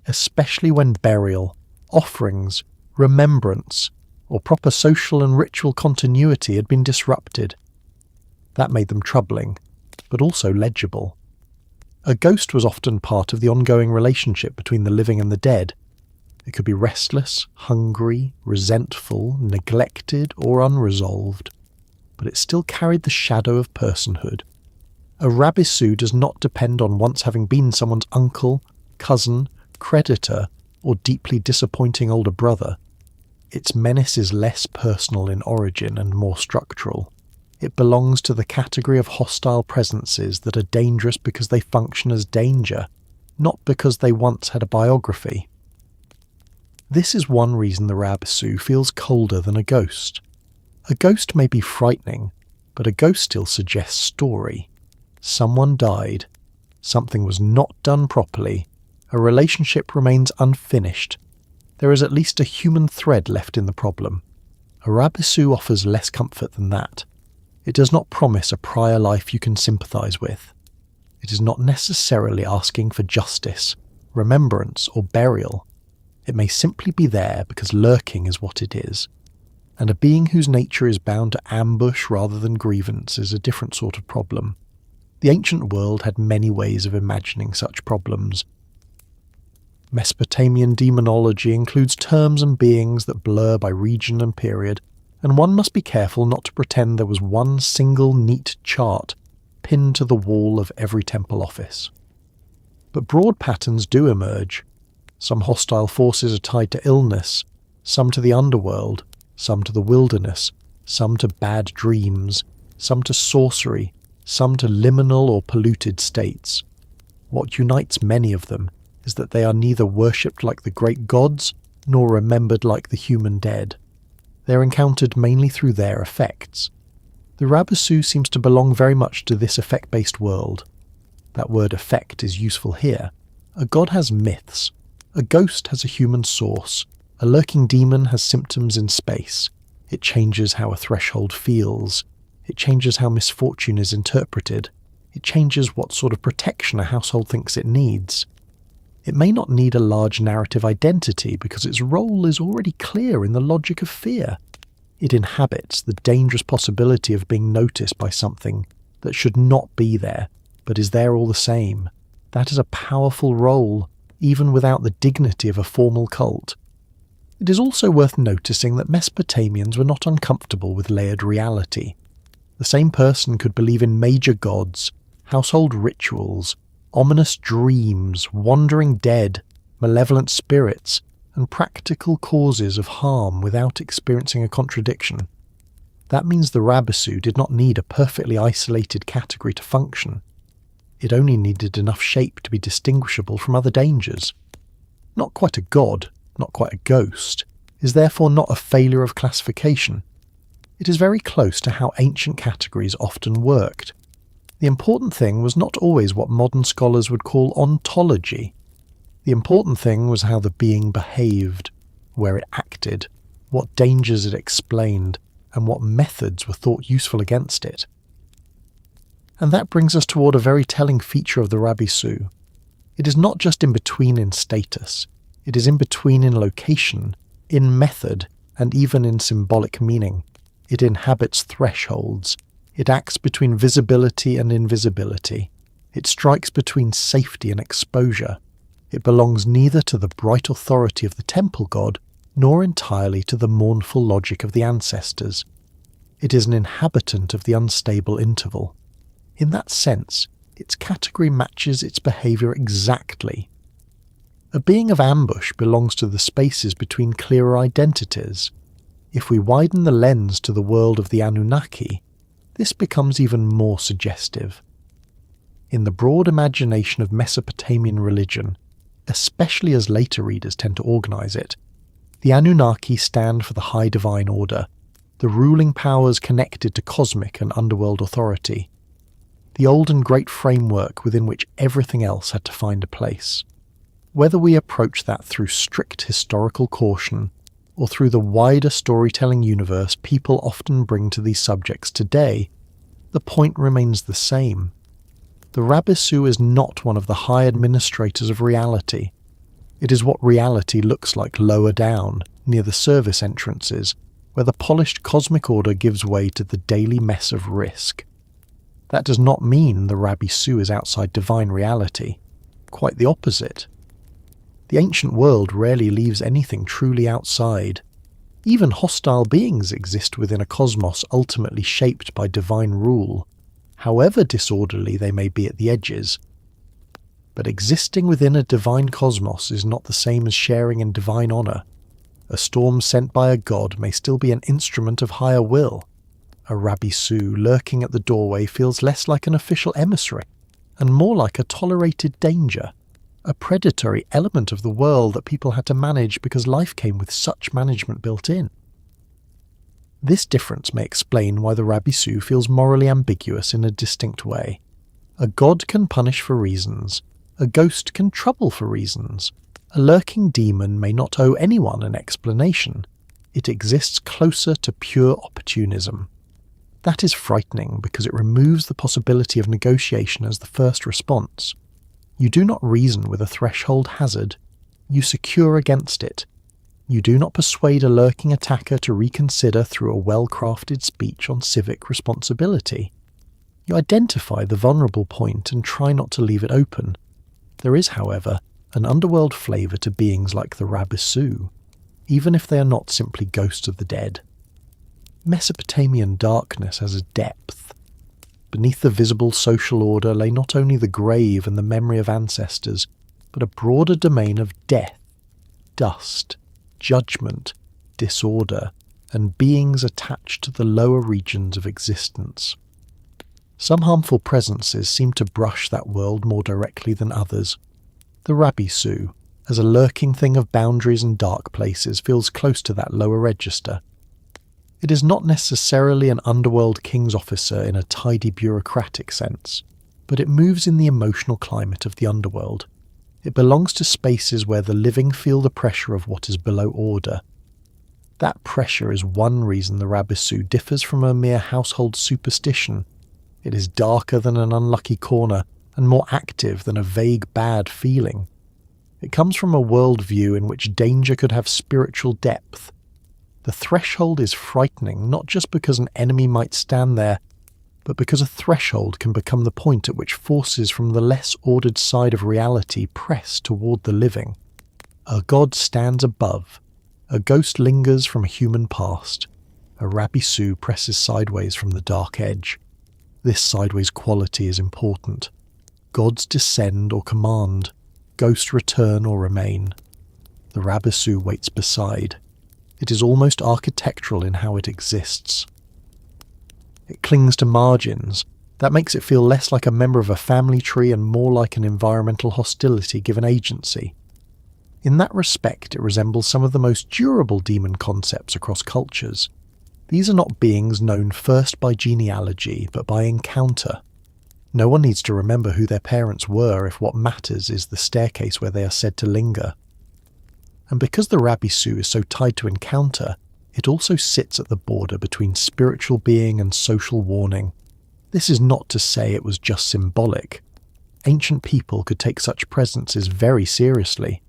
especially when burial, offerings, remembrance, or proper social and ritual continuity had been disrupted. That made them troubling, but also legible. A ghost was often part of the ongoing relationship between the living and the dead. It could be restless, hungry, resentful, neglected, or unresolved, but it still carried the shadow of personhood. A Rabisu does not depend on once having been someone's uncle, cousin, creditor, or deeply disappointing older brother. Its menace is less personal in origin and more structural. It belongs to the category of hostile presences that are dangerous because they function as danger, not because they once had a biography. This is one reason the Rabisu feels colder than a ghost. A ghost may be frightening, but a ghost still suggests story. Someone died. Something was not done properly. A relationship remains unfinished. There is at least a human thread left in the problem. A Rabisu offers less comfort than that. It does not promise a prior life you can sympathise with. It is not necessarily asking for justice, remembrance, or burial. It may simply be there because lurking is what it is. And a being whose nature is bound to ambush rather than grievance is a different sort of problem. The ancient world had many ways of imagining such problems. Mesopotamian demonology includes terms and beings that blur by region and period, and one must be careful not to pretend there was one single neat chart pinned to the wall of every temple office. But broad patterns do emerge. Some hostile forces are tied to illness, some to the underworld, some to the wilderness, some to bad dreams, some to sorcery, some to liminal or polluted states. What unites many of them is that they are neither worshipped like the great gods nor remembered like the human dead. They are encountered mainly through their effects. The Rabisu seems to belong very much to this effect-based world. That word effect is useful here. A god has myths. A ghost has a human source. A lurking demon has symptoms in space. It changes how a threshold feels. It changes how misfortune is interpreted. It changes what sort of protection a household thinks it needs. It may not need a large narrative identity because its role is already clear in the logic of fear. It inhabits the dangerous possibility of being noticed by something that should not be there, but is there all the same. That is a powerful role, even without the dignity of a formal cult. It is also worth noticing that Mesopotamians were not uncomfortable with layered reality. The same person could believe in major gods, household rituals, ominous dreams, wandering dead, malevolent spirits, and practical causes of harm without experiencing a contradiction. That means the Rabisu did not need a perfectly isolated category to function. It only needed enough shape to be distinguishable from other dangers. Not quite a god, not quite a ghost, is therefore not a failure of classification. It is very close to how ancient categories often worked. The important thing was not always what modern scholars would call ontology. The important thing was how the being behaved, where it acted, what dangers it explained, and what methods were thought useful against it. And that brings us toward a very telling feature of the Rabisu. It is not just in between in status, it is in between in location, in method, and even in symbolic meaning. It inhabits thresholds. It acts between visibility and invisibility. It strikes between safety and exposure. It belongs neither to the bright authority of the temple god, nor entirely to the mournful logic of the ancestors. It is an inhabitant of the unstable interval. In that sense, its category matches its behaviour exactly. A being of ambush belongs to the spaces between clearer identities. If we widen the lens to the world of the Anunnaki, this becomes even more suggestive. In the broad imagination of Mesopotamian religion, especially as later readers tend to organise it, the Anunnaki stand for the high divine order, the ruling powers connected to cosmic and underworld authority, the old and great framework within which everything else had to find a place. Whether we approach that through strict historical caution, or through the wider storytelling universe people often bring to these subjects today, the point remains the same. The Rabisu is not one of the high administrators of reality. It is what reality looks like lower down, near the service entrances, where the polished cosmic order gives way to the daily mess of risk. That does not mean the Rabisu is outside divine reality. Quite the opposite. The ancient world rarely leaves anything truly outside. Even hostile beings exist within a cosmos ultimately shaped by divine rule, however disorderly they may be at the edges. But existing within a divine cosmos is not the same as sharing in divine honor. A storm sent by a god may still be an instrument of higher will. A Rabisu lurking at the doorway feels less like an official emissary, and more like a tolerated danger, a predatory element of the world that people had to manage because life came with such management built in. This difference may explain why the Rabisu feels morally ambiguous in a distinct way. A god can punish for reasons, a ghost can trouble for reasons. A lurking demon may not owe anyone an explanation. It exists closer to pure opportunism. That is frightening because it removes the possibility of negotiation as the first response. You do not reason with a threshold hazard. You secure against it. You do not persuade a lurking attacker to reconsider through a well-crafted speech on civic responsibility. You identify the vulnerable point and try not to leave it open. There is, however, an underworld flavour to beings like the Rabisu, even if they are not simply ghosts of the dead. Mesopotamian darkness has a depth. Beneath the visible social order lay not only the grave and the memory of ancestors, but a broader domain of death, dust, judgment, disorder, and beings attached to the lower regions of existence. Some harmful presences seem to brush that world more directly than others. The Rabisu, as a lurking thing of boundaries and dark places, feels close to that lower register. It is not necessarily an underworld king's officer in a tidy bureaucratic sense, but it moves in the emotional climate of the underworld. It belongs to spaces where the living feel the pressure of what is below order. That pressure is one reason the Rabisu differs from a mere household superstition. It is darker than an unlucky corner and more active than a vague bad feeling. It comes from a worldview in which danger could have spiritual depth. The threshold is frightening not just because an enemy might stand there, but because a threshold can become the point at which forces from the less ordered side of reality press toward the living. A god stands above. A ghost lingers from a human past. A Rabisu presses sideways from the dark edge. This sideways quality is important. Gods descend or command. Ghosts return or remain. The Rabisu waits beside. It is almost architectural in how it exists. It clings to margins. That makes it feel less like a member of a family tree and more like an environmental hostility given agency. In that respect, it resembles some of the most durable demon concepts across cultures. These are not beings known first by genealogy, but by encounter. No one needs to remember who their parents were if what matters is the staircase where they are said to linger. And because the Rabisu is so tied to encounter, it also sits at the border between spiritual being and social warning. This is not to say it was just symbolic. Ancient people could take such presences very seriously.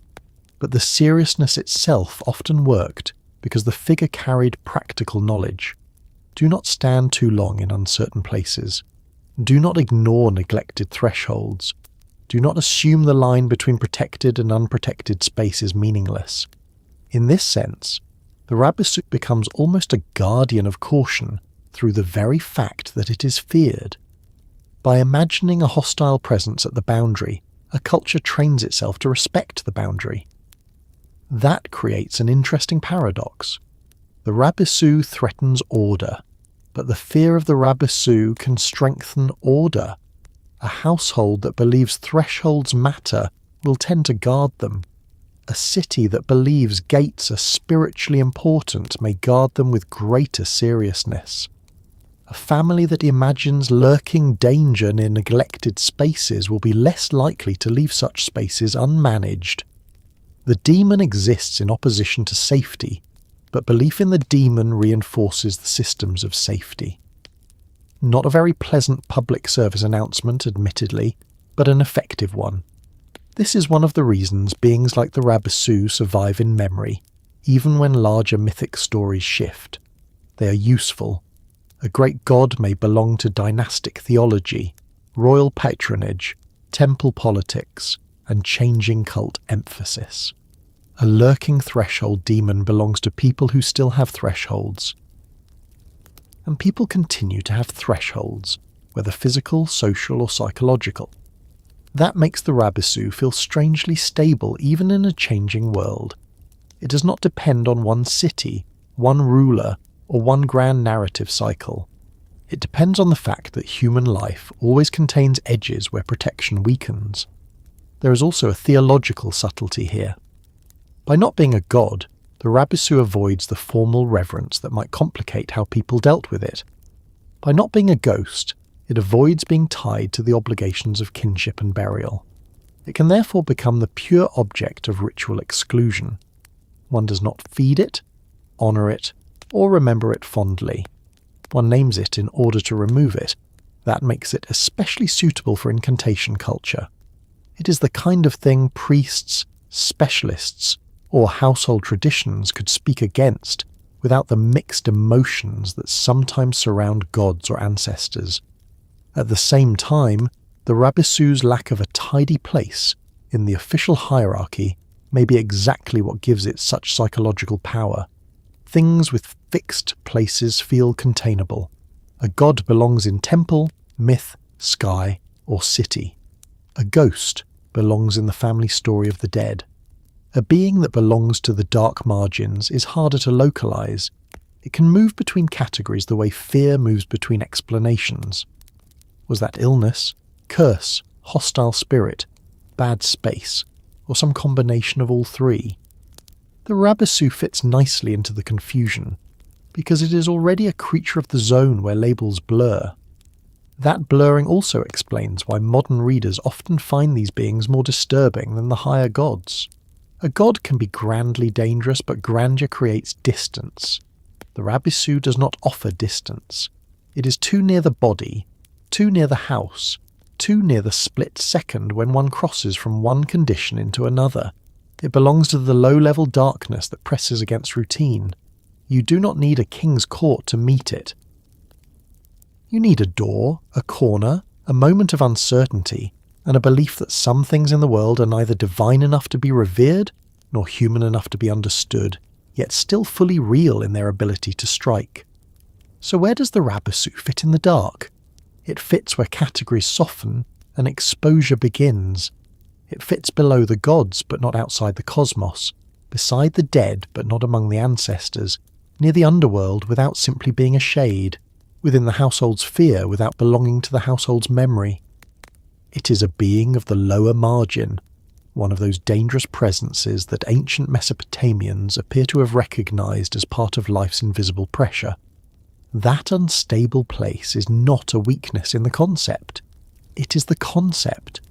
But the seriousness itself often worked because the figure carried practical knowledge. Do not stand too long in uncertain places. Do not ignore neglected thresholds. Do not assume the line between protected and unprotected space is meaningless. In this sense, the Rabisu becomes almost a guardian of caution through the very fact that it is feared. By imagining a hostile presence at the boundary, a culture trains itself to respect the boundary. That creates an interesting paradox. The Rabisu threatens order, but the fear of the Rabisu can strengthen order. A household that believes thresholds matter will tend to guard them. A city that believes gates are spiritually important may guard them with greater seriousness. A family that imagines lurking danger near neglected spaces will be less likely to leave such spaces unmanaged. The demon exists in opposition to safety, but belief in the demon reinforces the systems of safety. Not a very pleasant public service announcement, admittedly, but an effective one. This is one of the reasons beings like the Rabisu survive in memory, even when larger mythic stories shift. They are useful. A great god may belong to dynastic theology, royal patronage, temple politics, and changing cult emphasis. A lurking threshold demon belongs to people who still have thresholds. And people continue to have thresholds, whether physical, social, or psychological. That makes the Rabisu feel strangely stable even in a changing world. It does not depend on one city, one ruler, or one grand narrative cycle. It depends on the fact that human life always contains edges where protection weakens. There is also a theological subtlety here. By not being a god, the Rabisu avoids the formal reverence that might complicate how people dealt with it. By not being a ghost, it avoids being tied to the obligations of kinship and burial. It can therefore become the pure object of ritual exclusion. One does not feed it, honour it, or remember it fondly. One names it in order to remove it. That makes it especially suitable for incantation culture. It is the kind of thing priests, specialists, or household traditions could speak against without the mixed emotions that sometimes surround gods or ancestors. At the same time, the Rabisu's lack of a tidy place in the official hierarchy may be exactly what gives it such psychological power. Things with fixed places feel containable. A god belongs in temple, myth, sky, or city. A ghost belongs in the family story of the dead. A being that belongs to the dark margins is harder to localize. It can move between categories the way fear moves between explanations. Was that illness, curse, hostile spirit, bad space, or some combination of all three? The Rabisu fits nicely into the confusion, because it is already a creature of the zone where labels blur. That blurring also explains why modern readers often find these beings more disturbing than the higher gods. A god can be grandly dangerous, but grandeur creates distance. The Rabisu does not offer distance. It is too near the body, too near the house, too near the split second when one crosses from one condition into another. It belongs to the low-level darkness that presses against routine. You do not need a king's court to meet it. You need a door, a corner, a moment of uncertainty, and a belief that some things in the world are neither divine enough to be revered, nor human enough to be understood, yet still fully real in their ability to strike. So where does the Rabisu fit in the dark? It fits where categories soften and exposure begins. It fits below the gods but not outside the cosmos, beside the dead but not among the ancestors, near the underworld without simply being a shade, within the household's fear without belonging to the household's memory. It is a being of the lower margin, one of those dangerous presences that ancient Mesopotamians appear to have recognized as part of life's invisible pressure. That unstable place is not a weakness in the concept. It is the concept.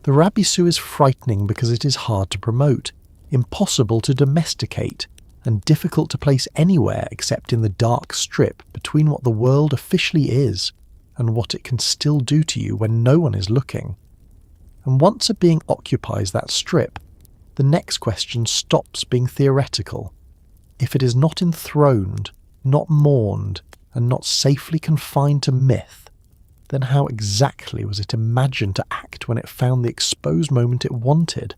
The Rabisu is frightening because it is hard to promote, impossible to domesticate, and difficult to place anywhere except in the dark strip between what the world officially is and what it can still do to you when no one is looking. And once a being occupies that strip, the next question stops being theoretical. If it is not enthroned, not mourned, and not safely confined to myth, then how exactly was it imagined to act when it found the exposed moment it wanted?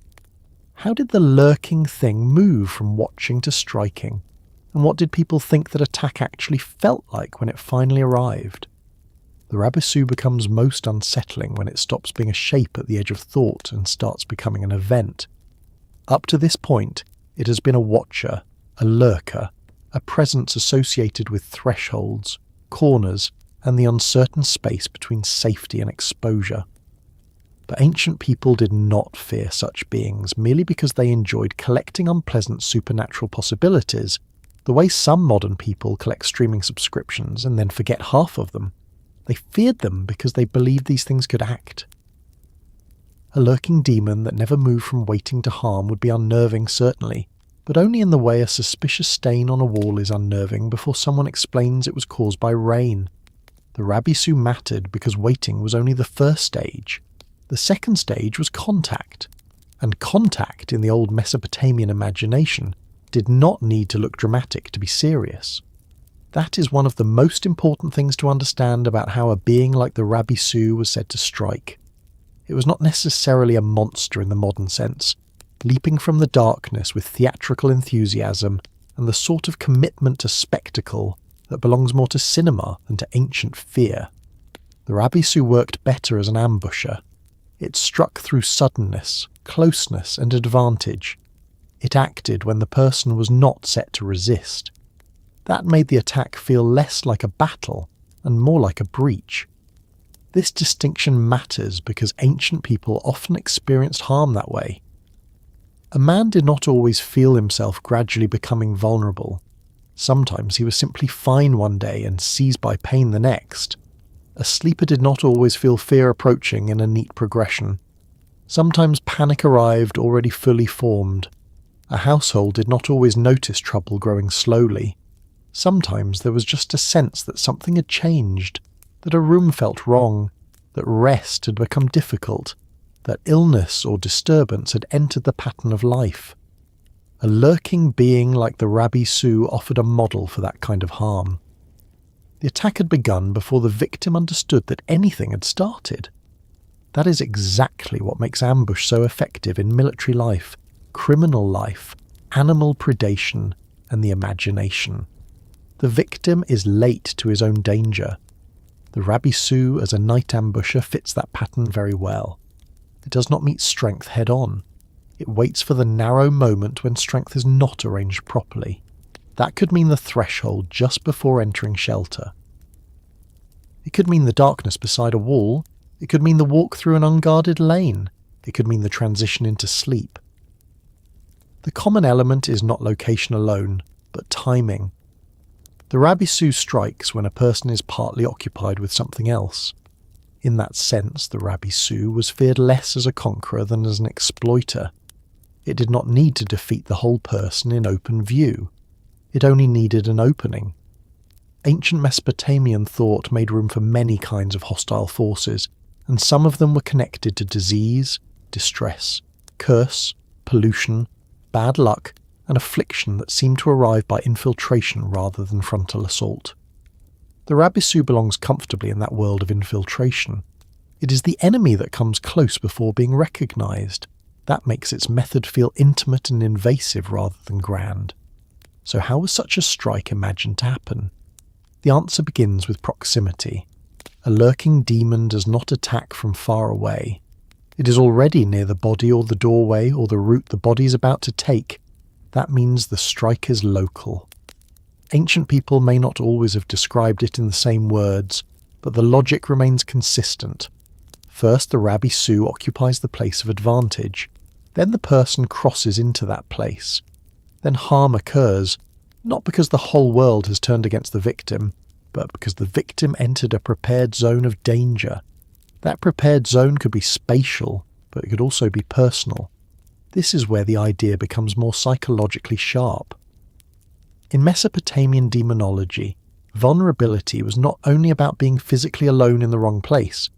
How did the lurking thing move from watching to striking? And what did people think that attack actually felt like when it finally arrived? The Rabisu becomes most unsettling when it stops being a shape at the edge of thought and starts becoming an event. Up to this point, it has been a watcher, a lurker, a presence associated with thresholds, corners, and the uncertain space between safety and exposure. But ancient people did not fear such beings merely because they enjoyed collecting unpleasant supernatural possibilities, the way some modern people collect streaming subscriptions and then forget half of them. They feared them because they believed these things could act. A lurking demon that never moved from waiting to harm would be unnerving, certainly, but only in the way a suspicious stain on a wall is unnerving before someone explains it was caused by rain. The Rabisu mattered because waiting was only the first stage. The second stage was contact, and contact in the old Mesopotamian imagination did not need to look dramatic to be serious. That is one of the most important things to understand about how a being like the Rabisu was said to strike. It was not necessarily a monster in the modern sense, leaping from the darkness with theatrical enthusiasm and the sort of commitment to spectacle that belongs more to cinema than to ancient fear. The Rabisu worked better as an ambusher. It struck through suddenness, closeness, and advantage. It acted when the person was not set to resist. That made the attack feel less like a battle and more like a breach. This distinction matters because ancient people often experienced harm that way. A man did not always feel himself gradually becoming vulnerable. Sometimes he was simply fine one day and seized by pain the next. A sleeper did not always feel fear approaching in a neat progression. Sometimes panic arrived already fully formed. A household did not always notice trouble growing slowly. Sometimes there was just a sense that something had changed, that a room felt wrong, that rest had become difficult, that illness or disturbance had entered the pattern of life. A lurking being like the Rabisu offered a model for that kind of harm. The attack had begun before the victim understood that anything had started. That is exactly what makes ambush so effective in military life, criminal life, animal predation, and the imagination. The victim is late to his own danger. The Rabisu as a night ambusher fits that pattern very well. It does not meet strength head-on. It waits for the narrow moment when strength is not arranged properly. That could mean the threshold just before entering shelter. It could mean the darkness beside a wall. It could mean the walk through an unguarded lane. It could mean the transition into sleep. The common element is not location alone, but timing. The Rabisu strikes when a person is partly occupied with something else. In that sense, the Rabisu was feared less as a conqueror than as an exploiter. It did not need to defeat the whole person in open view. It only needed an opening. Ancient Mesopotamian thought made room for many kinds of hostile forces, and some of them were connected to disease, distress, curse, pollution, bad luck, and affliction that seemed to arrive by infiltration rather than frontal assault. The Rabisu belongs comfortably in that world of infiltration. It is the enemy that comes close before being recognised. That makes its method feel intimate and invasive rather than grand. So how was such a strike imagined to happen? The answer begins with proximity. A lurking demon does not attack from far away. It is already near the body or the doorway or the route the body is about to take. That means the strike is local. Ancient people may not always have described it in the same words, but the logic remains consistent. First, the Rabisu occupies the place of advantage. Then the person crosses into that place. Then harm occurs, not because the whole world has turned against the victim, but because the victim entered a prepared zone of danger. That prepared zone could be spatial, but it could also be personal. This is where the idea becomes more psychologically sharp. In Mesopotamian demonology, vulnerability was not only about being physically alone in the wrong place.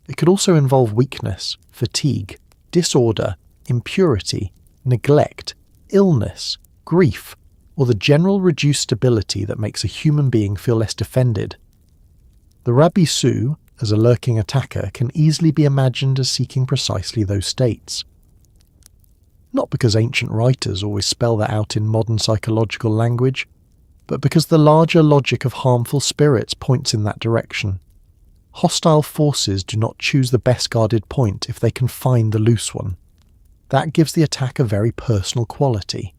It could also involve weakness, fatigue, disorder, impurity, neglect, illness, grief, or the general reduced stability that makes a human being feel less defended. The Rabisu, as a lurking attacker, can easily be imagined as seeking precisely those states. Not because ancient writers always spell that out in modern psychological language, but because the larger logic of harmful spirits points in that direction. Hostile forces do not choose the best guarded point if they can find the loose one. That gives the attack a very personal quality.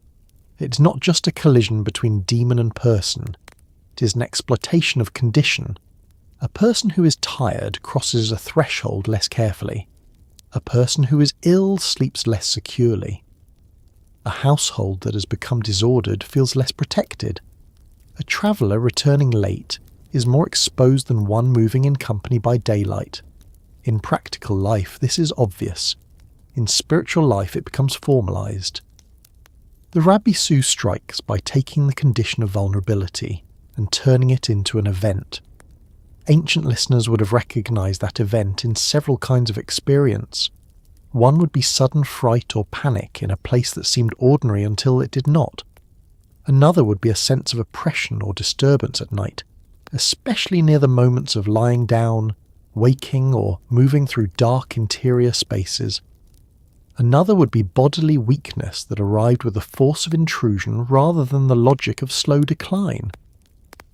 It's not just a collision between demon and person. It is an exploitation of condition. A person who is tired crosses a threshold less carefully. A person who is ill sleeps less securely. A household that has become disordered feels less protected. A traveller returning late is more exposed than one moving in company by daylight. In practical life, this is obvious. In spiritual life, it becomes formalised. The Rabisu strikes by taking the condition of vulnerability and turning it into an event. Ancient listeners would have recognized that event in several kinds of experience. One would be sudden fright or panic in a place that seemed ordinary until it did not. Another would be a sense of oppression or disturbance at night, especially near the moments of lying down, waking, or moving through dark interior spaces. Another would be bodily weakness that arrived with the force of intrusion rather than the logic of slow decline.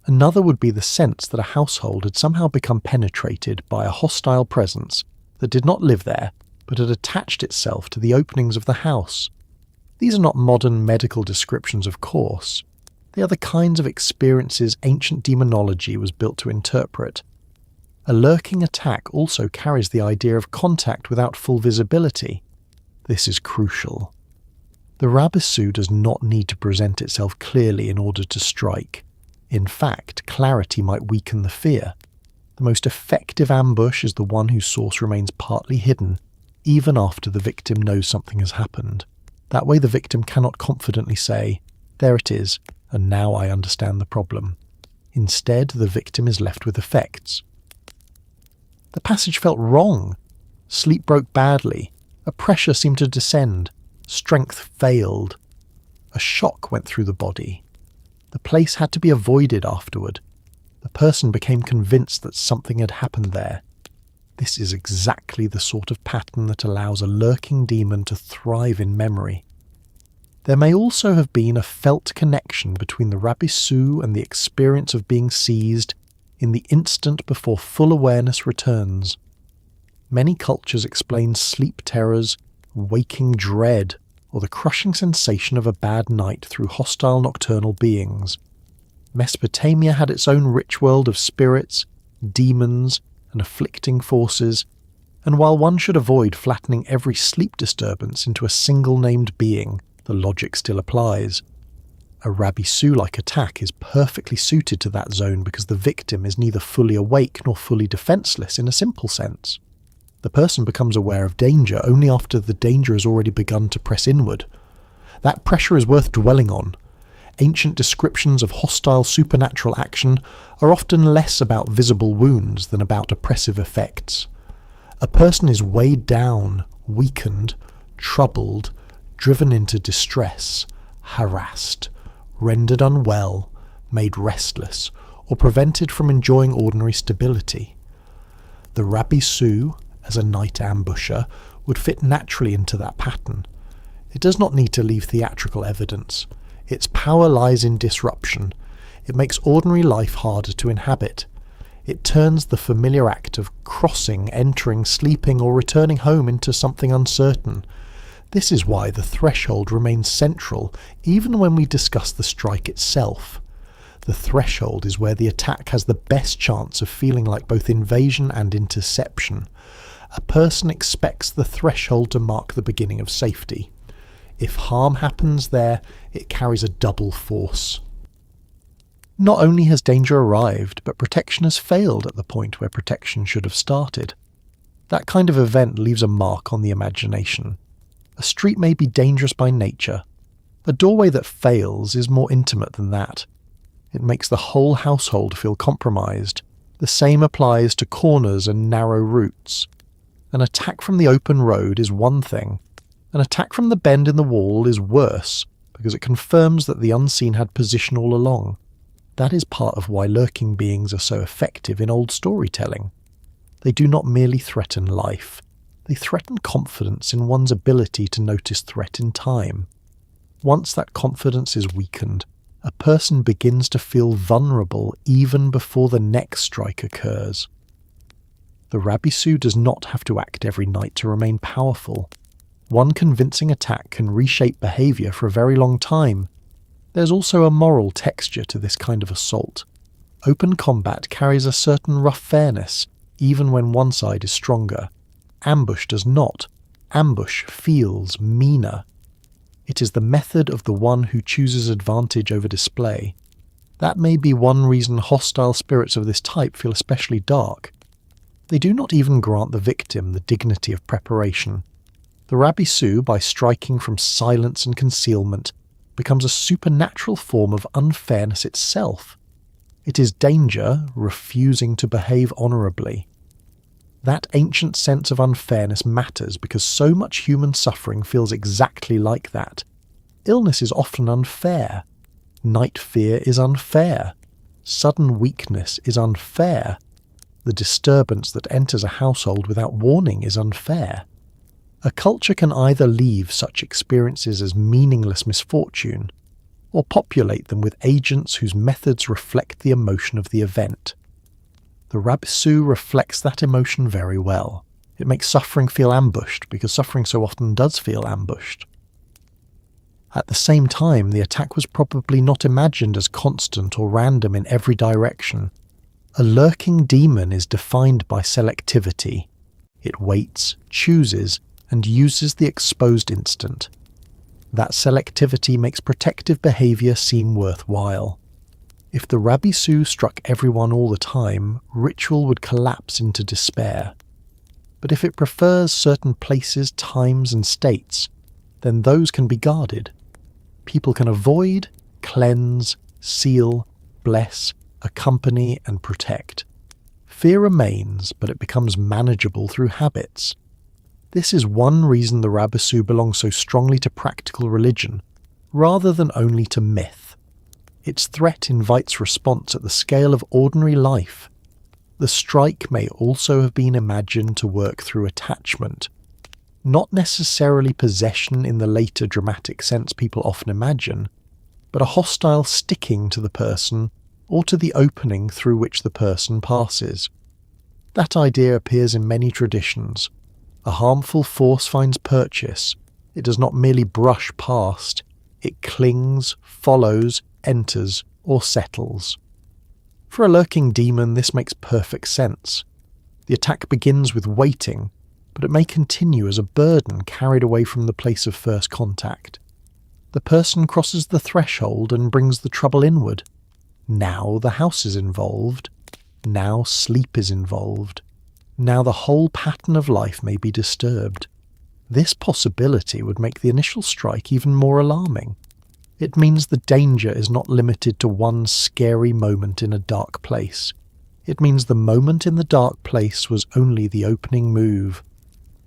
Another would be the sense that a household had somehow become penetrated by a hostile presence that did not live there, but had attached itself to the openings of the house. These are not modern medical descriptions, of course. They are the kinds of experiences ancient demonology was built to interpret. A lurking attack also carries the idea of contact without full visibility. This is crucial. The Rabisu does not need to present itself clearly in order to strike. In fact, clarity might weaken the fear. The most effective ambush is the one whose source remains partly hidden, even after the victim knows something has happened. That way the victim cannot confidently say, "There it is, and now I understand the problem." Instead, the victim is left with effects. The passage felt wrong. Sleep broke badly. A pressure seemed to descend. Strength failed. A shock went through the body. The place had to be avoided afterward. The person became convinced that something had happened there. This is exactly the sort of pattern that allows a lurking demon to thrive in memory. There may also have been a felt connection between the Rabisu and the experience of being seized in the instant before full awareness returns. Many cultures explain sleep terrors, waking dread, or the crushing sensation of a bad night through hostile nocturnal beings. Mesopotamia had its own rich world of spirits, demons, and afflicting forces, and while one should avoid flattening every sleep disturbance into a single named being, the logic still applies. A Rabisu-like attack is perfectly suited to that zone because the victim is neither fully awake nor fully defenseless in a simple sense. The person becomes aware of danger only after the danger has already begun to press inward. That pressure is worth dwelling on. Ancient descriptions of hostile supernatural action are often less about visible wounds than about oppressive effects. A person is weighed down, weakened, troubled, driven into distress, harassed, rendered unwell, made restless, or prevented from enjoying ordinary stability. The Rabisu, as a night ambusher, would fit naturally into that pattern. It does not need to leave theatrical evidence. Its power lies in disruption. It makes ordinary life harder to inhabit. It turns the familiar act of crossing, entering, sleeping, or returning home into something uncertain. This is why the threshold remains central even when we discuss the strike itself. The threshold is where the attack has the best chance of feeling like both invasion and interception. A person expects the threshold to mark the beginning of safety. If harm happens there, it carries a double force. Not only has danger arrived, but protection has failed at the point where protection should have started. That kind of event leaves a mark on the imagination. A street may be dangerous by nature. A doorway that fails is more intimate than that. It makes the whole household feel compromised. The same applies to corners and narrow routes. An attack from the open road is one thing. An attack from the bend in the wall is worse, because it confirms that the unseen had position all along. That is part of why lurking beings are so effective in old storytelling. They do not merely threaten life. They threaten confidence in one's ability to notice threat in time. Once that confidence is weakened, a person begins to feel vulnerable even before the next strike occurs. The Rabisu does not have to act every night to remain powerful. One convincing attack can reshape behaviour for a very long time. There's also a moral texture to this kind of assault. Open combat carries a certain rough fairness, even when one side is stronger. Ambush does not. Ambush feels meaner. It is the method of the one who chooses advantage over display. That may be one reason hostile spirits of this type feel especially dark. They do not even grant the victim the dignity of preparation. The Rabisu, by striking from silence and concealment, becomes a supernatural form of unfairness itself. It is danger refusing to behave honourably. That ancient sense of unfairness matters because so much human suffering feels exactly like that. Illness is often unfair. Night fear is unfair. Sudden weakness is unfair. The disturbance that enters a household without warning is unfair. A culture can either leave such experiences as meaningless misfortune, or populate them with agents whose methods reflect the emotion of the event. The Rabisu reflects that emotion very well. It makes suffering feel ambushed, because suffering so often does feel ambushed. At the same time, the attack was probably not imagined as constant or random in every direction. A lurking demon is defined by selectivity. It waits, chooses, and uses the exposed instant. That selectivity makes protective behaviour seem worthwhile. If the Rabisu struck everyone all the time, ritual would collapse into despair. But if it prefers certain places, times, and states, then those can be guarded. People can avoid, cleanse, seal, bless, accompany, and protect. Fear remains, but it becomes manageable through habits. This is one reason the Rabisu belongs so strongly to practical religion, rather than only to myth. Its threat invites response at the scale of ordinary life. The strike may also have been imagined to work through attachment, not necessarily possession in the later dramatic sense people often imagine, but a hostile sticking to the person or to the opening through which the person passes. That idea appears in many traditions. A harmful force finds purchase. It does not merely brush past, it clings, follows, enters, or settles. For a lurking demon, this makes perfect sense. The attack begins with waiting, but it may continue as a burden carried away from the place of first contact. The person crosses the threshold and brings the trouble inward. Now the house is involved. Now sleep is involved. Now the whole pattern of life may be disturbed. This possibility would make the initial strike even more alarming. It means the danger is not limited to one scary moment in a dark place. It means the moment in the dark place was only the opening move.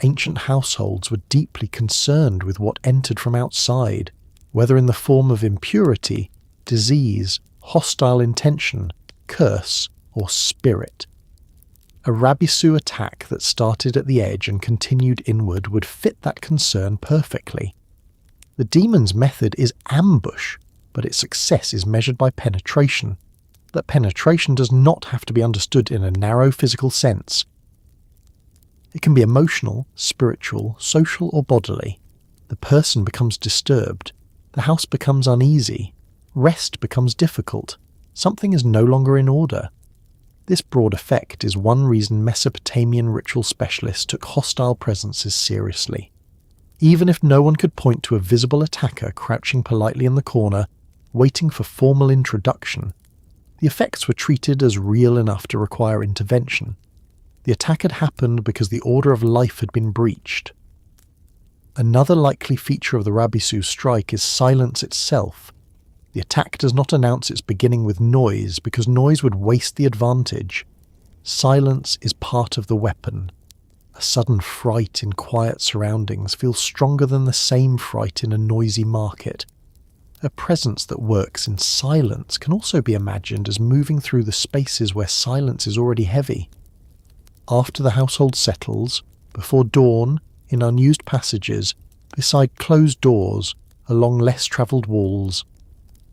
Ancient households were deeply concerned with what entered from outside, whether in the form of impurity, disease, hostile intention, curse, or spirit. A Rabisu attack that started at the edge and continued inward would fit that concern perfectly. The demon's method is ambush, but its success is measured by penetration. That penetration does not have to be understood in a narrow physical sense. It can be emotional, spiritual, social, or bodily. The person becomes disturbed. The house becomes uneasy. Rest becomes difficult. Something is no longer in order. This broad effect is one reason Mesopotamian ritual specialists took hostile presences seriously. Even if no one could point to a visible attacker crouching politely in the corner, waiting for formal introduction, the effects were treated as real enough to require intervention. The attack had happened because the order of life had been breached. Another likely feature of the Rabisu strike is silence itself. The attack does not announce its beginning with noise, because noise would waste the advantage. Silence is part of the weapon. A sudden fright in quiet surroundings feels stronger than the same fright in a noisy market. A presence that works in silence can also be imagined as moving through the spaces where silence is already heavy. After the household settles, before dawn, in unused passages, beside closed doors, along less travelled walls.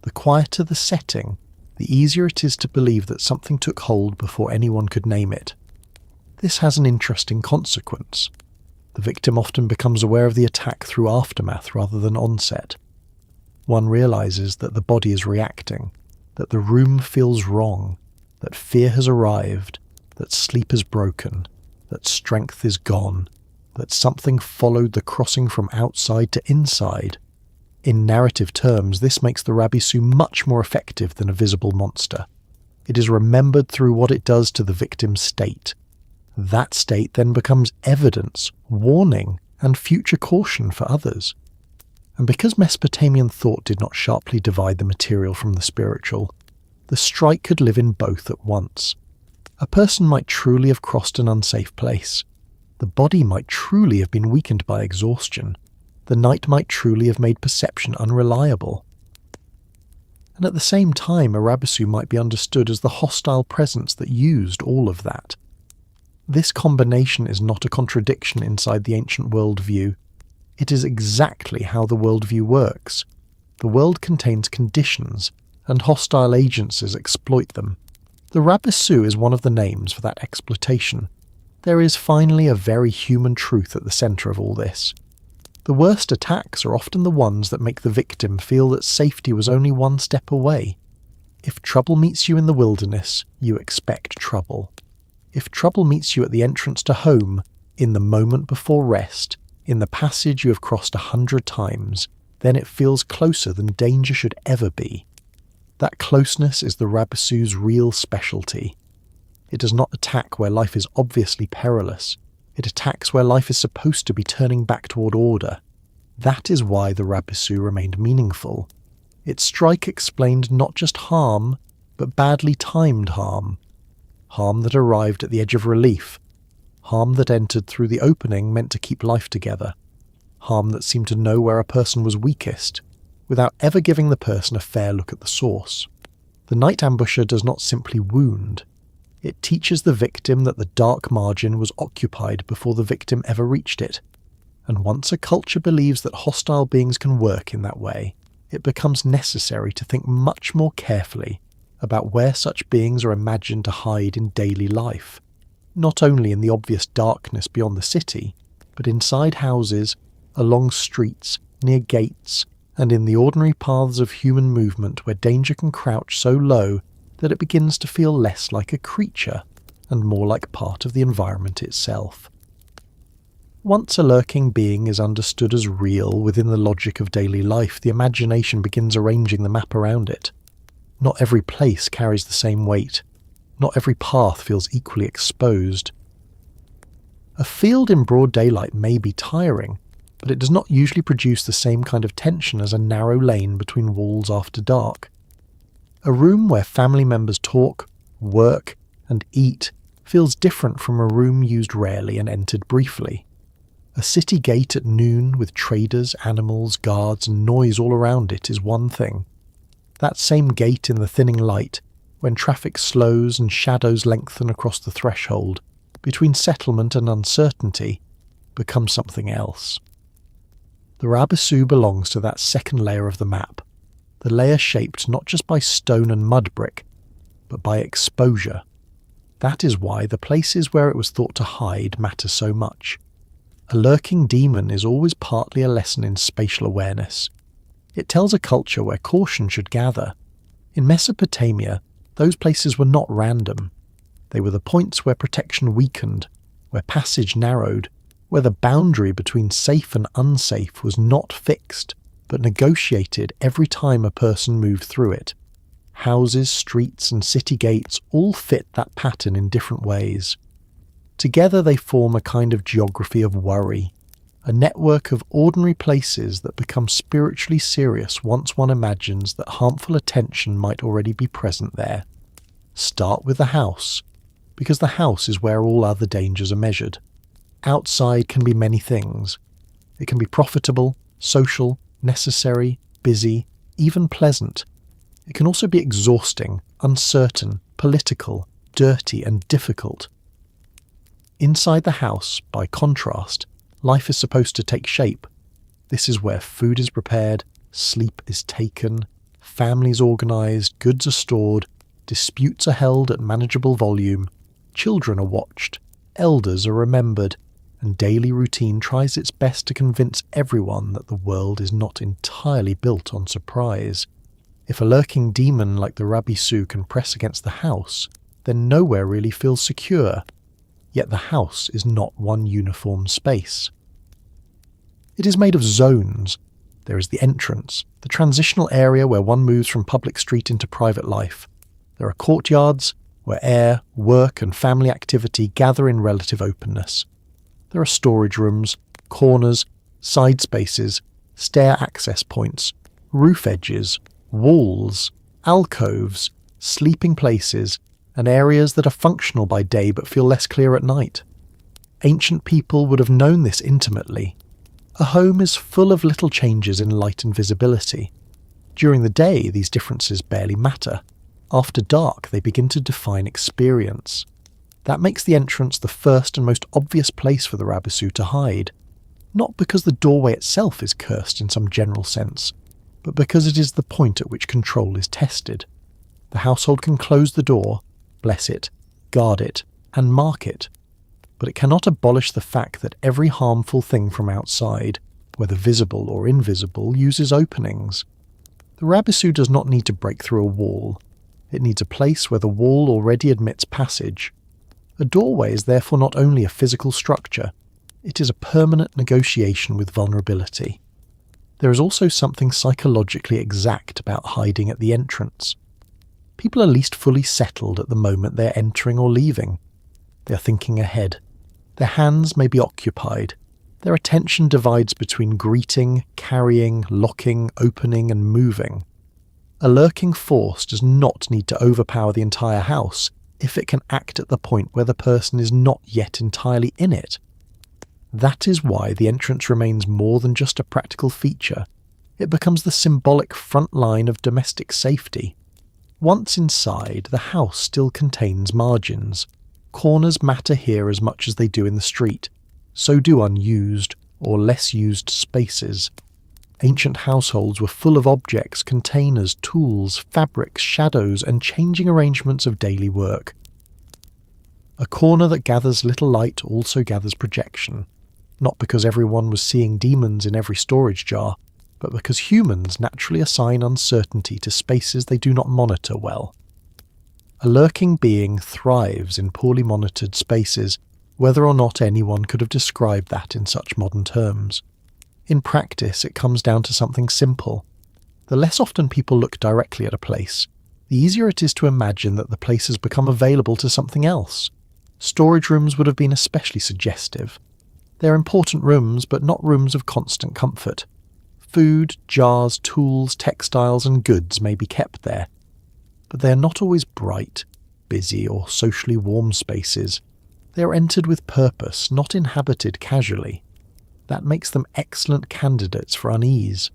The quieter the setting, the easier it is to believe that something took hold before anyone could name it. This has an interesting consequence. The victim often becomes aware of the attack through aftermath rather than onset. One realizes that the body is reacting, that the room feels wrong, that fear has arrived, that sleep is broken, that strength is gone, that something followed the crossing from outside to inside. In narrative terms, this makes the Rabisu much more effective than a visible monster. It is remembered through what it does to the victim's state. That state then becomes evidence, warning, and future caution for others. And because Mesopotamian thought did not sharply divide the material from the spiritual, the The strike could live in both at once. A person might truly have crossed an unsafe place. The body might truly have been weakened by exhaustion. The night might truly have made perception unreliable. And at the same time, a Rabisu might be understood as the hostile presence that used all of that. This combination is not a contradiction inside the ancient worldview. It is exactly how the worldview works. The world contains conditions, and hostile agencies exploit them. The Rabisu is one of the names for that exploitation. There is finally a very human truth at the centre of all this. The worst attacks are often the ones that make the victim feel that safety was only one step away. If trouble meets you in the wilderness, you expect trouble. If trouble meets you at the entrance to home, in the moment before rest, in the passage you have crossed 100 times, then it feels closer than danger should ever be. That closeness is the Rabisu's real specialty. It does not attack where life is obviously perilous. It attacks where life is supposed to be turning back toward order. That is why the Rabisu remained meaningful. Its strike explained not just harm, but badly timed harm. Harm that arrived at the edge of relief. Harm that entered through the opening meant to keep life together. Harm that seemed to know where a person was weakest, without ever giving the person a fair look at the source. The night ambusher does not simply wound. It teaches the victim that the dark margin was occupied before the victim ever reached it. And once a culture believes that hostile beings can work in that way, it becomes necessary to think much more carefully about where such beings are imagined to hide in daily life, not only in the obvious darkness beyond the city, but inside houses, along streets, near gates, and in the ordinary paths of human movement where danger can crouch so low that it begins to feel less like a creature and more like part of the environment itself. Once a lurking being is understood as real within the logic of daily life, the imagination begins arranging the map around it. Not every place carries the same weight. Not every path feels equally exposed. A field in broad daylight may be tiring, but it does not usually produce the same kind of tension as a narrow lane between walls after dark. A room where family members talk, work, and eat feels different from a room used rarely and entered briefly. A city gate at noon with traders, animals, guards, and noise all around it is one thing. That same gate in the thinning light, when traffic slows and shadows lengthen across the threshold, between settlement and uncertainty, becomes something else. The Rabisu belongs to that second layer of the map, the layer shaped not just by stone and mud brick, but by exposure. That is why the places where it was thought to hide matter so much. A lurking demon is always partly a lesson in spatial awareness. It tells a culture where caution should gather. In Mesopotamia, those places were not random. They were the points where protection weakened, where passage narrowed, where the boundary between safe and unsafe was not fixed, but negotiated every time a person moved through it. Houses, streets, and city gates all fit that pattern in different ways. Together they form a kind of geography of worry, a network of ordinary places that become spiritually serious once one imagines that harmful attention might already be present there. Start with the house, because the house is where all other dangers are measured. Outside can be many things. It can be profitable, social, necessary, busy, even pleasant. It can also be exhausting, uncertain, political, dirty, and difficult. Inside the house, by contrast, life is supposed to take shape. This is where food is prepared, sleep is taken, families organised, goods are stored, disputes are held at manageable volume, children are watched, elders are remembered, and daily routine tries its best to convince everyone that the world is not entirely built on surprise. If a lurking demon like the Rabisu can press against the house, then nowhere really feels secure. Yet the house is not one uniform space. It is made of zones. There is the entrance, the transitional area where one moves from public street into private life. There are courtyards, where air, work, and family activity gather in relative openness. There are storage rooms, corners, side spaces, stair access points, roof edges, walls, alcoves, sleeping places, and areas that are functional by day but feel less clear at night. Ancient people would have known this intimately. A home is full of little changes in light and visibility. During the day, these differences barely matter. After dark, they begin to define experience. That makes the entrance the first and most obvious place for the Rabisu to hide, not because the doorway itself is cursed in some general sense, but because it is the point at which control is tested. The household can close the door, bless it, guard it, and mark it, but it cannot abolish the fact that every harmful thing from outside, whether visible or invisible, uses openings. The Rabisu does not need to break through a wall. It needs a place where the wall already admits passage. A doorway is therefore not only a physical structure, it is a permanent negotiation with vulnerability. There is also something psychologically exact about hiding at the entrance. People are least fully settled at the moment they are entering or leaving. They are thinking ahead. Their hands may be occupied. Their attention divides between greeting, carrying, locking, opening, and moving. A lurking force does not need to overpower the entire house if it can act at the point where the person is not yet entirely in it. That is why the entrance remains more than just a practical feature. It becomes the symbolic front line of domestic safety. Once inside, the house still contains margins. Corners matter here as much as they do in the street. So do unused or less used spaces. Ancient households were full of objects, containers, tools, fabrics, shadows, and changing arrangements of daily work. A corner that gathers little light also gathers projection. Not because everyone was seeing demons in every storage jar, but because humans naturally assign uncertainty to spaces they do not monitor well. A lurking being thrives in poorly monitored spaces, whether or not anyone could have described that in such modern terms. In practice, it comes down to something simple. The less often people look directly at a place, the easier it is to imagine that the place has become available to something else. Storage rooms would have been especially suggestive. They are important rooms, but not rooms of constant comfort. Food, jars, tools, textiles, and goods may be kept there, but they are not always bright, busy, or socially warm spaces. They are entered with purpose, not inhabited casually. That makes them excellent candidates for unease.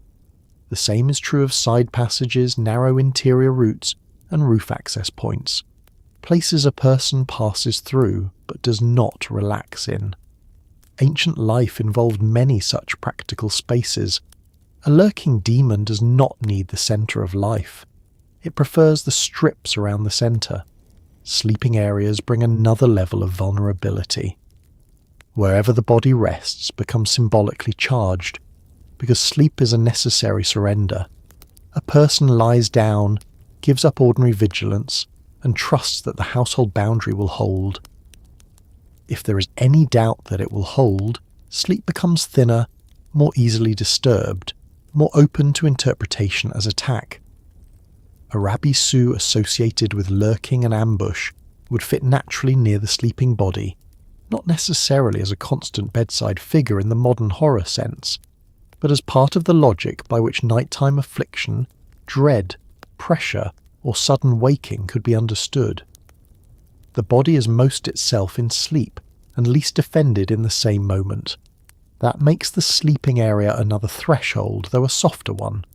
The same is true of side passages, narrow interior routes, and roof access points. Places a person passes through, but does not relax in. Ancient life involved many such practical spaces. A lurking demon does not need the centre of life. It prefers the strips around the centre. Sleeping areas bring another level of vulnerability. Wherever the body rests becomes symbolically charged, because sleep is a necessary surrender. A person lies down, gives up ordinary vigilance, and trusts that the household boundary will hold. If there is any doubt that it will hold, sleep becomes thinner, more easily disturbed, more open to interpretation as attack. A Rabisu associated with lurking and ambush would fit naturally near the sleeping body, not necessarily as a constant bedside figure in the modern horror sense, but as part of the logic by which nighttime affliction, dread, pressure, or sudden waking could be understood. The body is most itself in sleep, and least defended in the same moment. That makes the sleeping area another threshold, though a softer one.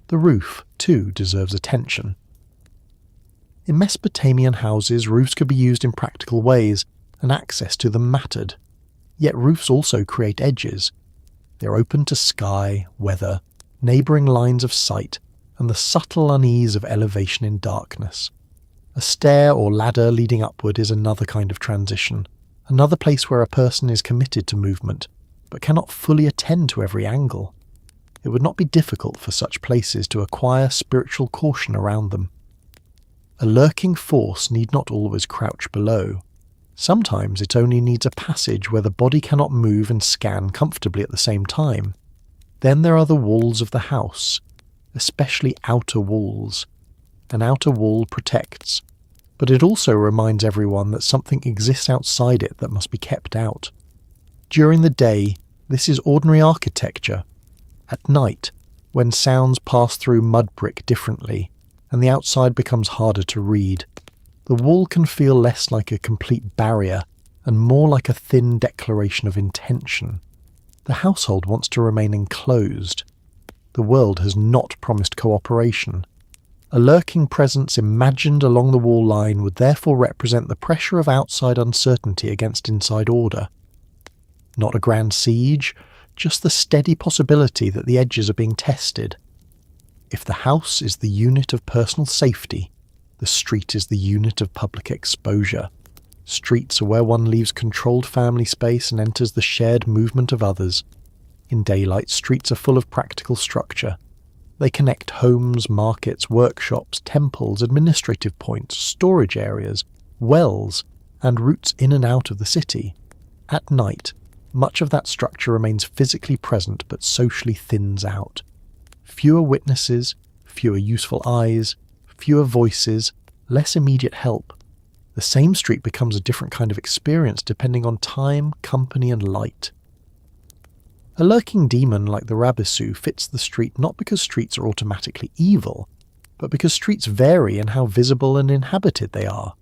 The roof, too, deserves attention. In Mesopotamian houses, roofs could be used in practical ways, and access to them mattered. Yet roofs also create edges. They are open to sky, weather, neighbouring lines of sight, and the subtle unease of elevation in darkness. A stair or ladder leading upward is another kind of transition, another place where a person is committed to movement, but cannot fully attend to every angle. It would not be difficult for such places to acquire spiritual caution around them. A lurking force need not always crouch below. Sometimes it only needs a passage where the body cannot move and scan comfortably at the same time. Then there are the walls of the house, especially outer walls. An outer wall protects, but it also reminds everyone that something exists outside it that must be kept out. During the day, this is ordinary architecture. At night, when sounds pass through mud brick differently, and the outside becomes harder to read. The wall can feel less like a complete barrier and more like a thin declaration of intention. The household wants to remain enclosed. The world has not promised cooperation. A lurking presence imagined along the wall line would therefore represent the pressure of outside uncertainty against inside order. Not a grand siege, just the steady possibility that the edges are being tested. If the house is the unit of personal safety, the street is the unit of public exposure. Streets are where one leaves controlled family space and enters the shared movement of others. In daylight, streets are full of practical structure. They connect homes, markets, workshops, temples, administrative points, storage areas, wells, and routes in and out of the city. At night, much of that structure remains physically present but socially thins out. Fewer witnesses, fewer useful eyes, fewer voices, less immediate help. The same street becomes a different kind of experience depending on time, company, and light. A lurking demon like the Rabisu fits the street not because streets are automatically evil, but because streets vary in how visible and inhabited they are.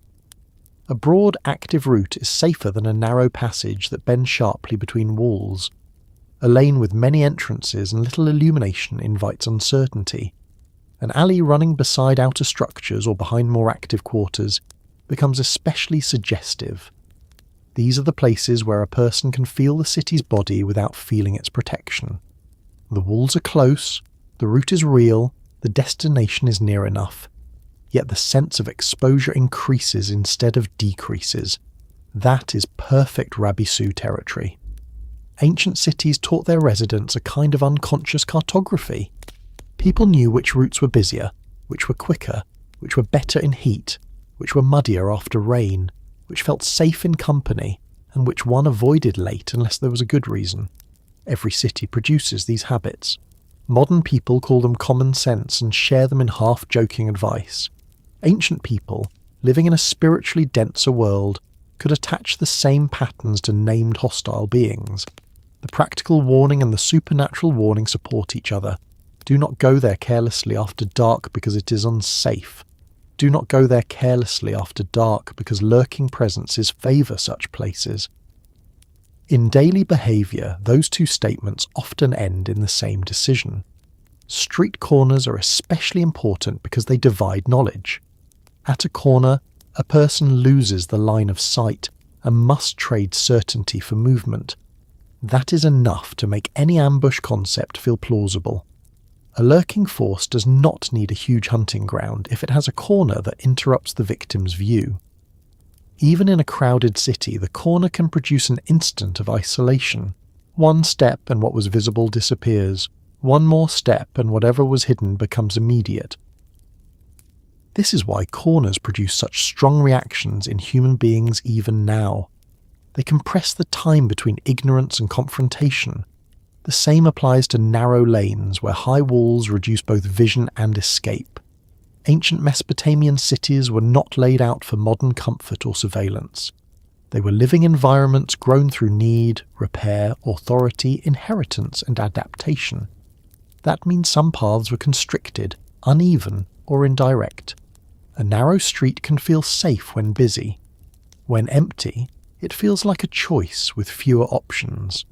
A broad, active route is safer than a narrow passage that bends sharply between walls. A lane with many entrances and little illumination invites uncertainty. An alley running beside outer structures or behind more active quarters becomes especially suggestive. These are the places where a person can feel the city's body without feeling its protection. The walls are close, the route is real, the destination is near enough. Yet the sense of exposure increases instead of decreases. That is perfect Rabisu territory. Ancient cities taught their residents a kind of unconscious cartography. People knew which routes were busier, which were quicker, which were better in heat, which were muddier after rain, which felt safe in company, and which one avoided late unless there was a good reason. Every city produces these habits. Modern people call them common sense and share them in half-joking advice. Ancient people, living in a spiritually denser world, could attach the same patterns to named hostile beings. The practical warning and the supernatural warning support each other. Do not go there carelessly after dark because it is unsafe. Do not go there carelessly after dark because lurking presences favour such places. In daily behaviour, those two statements often end in the same decision. Street corners are especially important because they divide knowledge. At a corner, a person loses the line of sight and must trade certainty for movement. That is enough to make any ambush concept feel plausible. A lurking force does not need a huge hunting ground if it has a corner that interrupts the victim's view. Even in a crowded city, the corner can produce an instant of isolation. One step and what was visible disappears. One more step and whatever was hidden becomes immediate. This is why corners produce such strong reactions in human beings even now. They compress the time between ignorance and confrontation. The same applies to narrow lanes where high walls reduce both vision and escape. Ancient Mesopotamian cities were not laid out for modern comfort or surveillance. They were living environments grown through need, repair, authority, inheritance, and adaptation. That means some paths were constricted, uneven, or indirect. A narrow street can feel safe when busy. When empty, it feels like a choice with fewer options.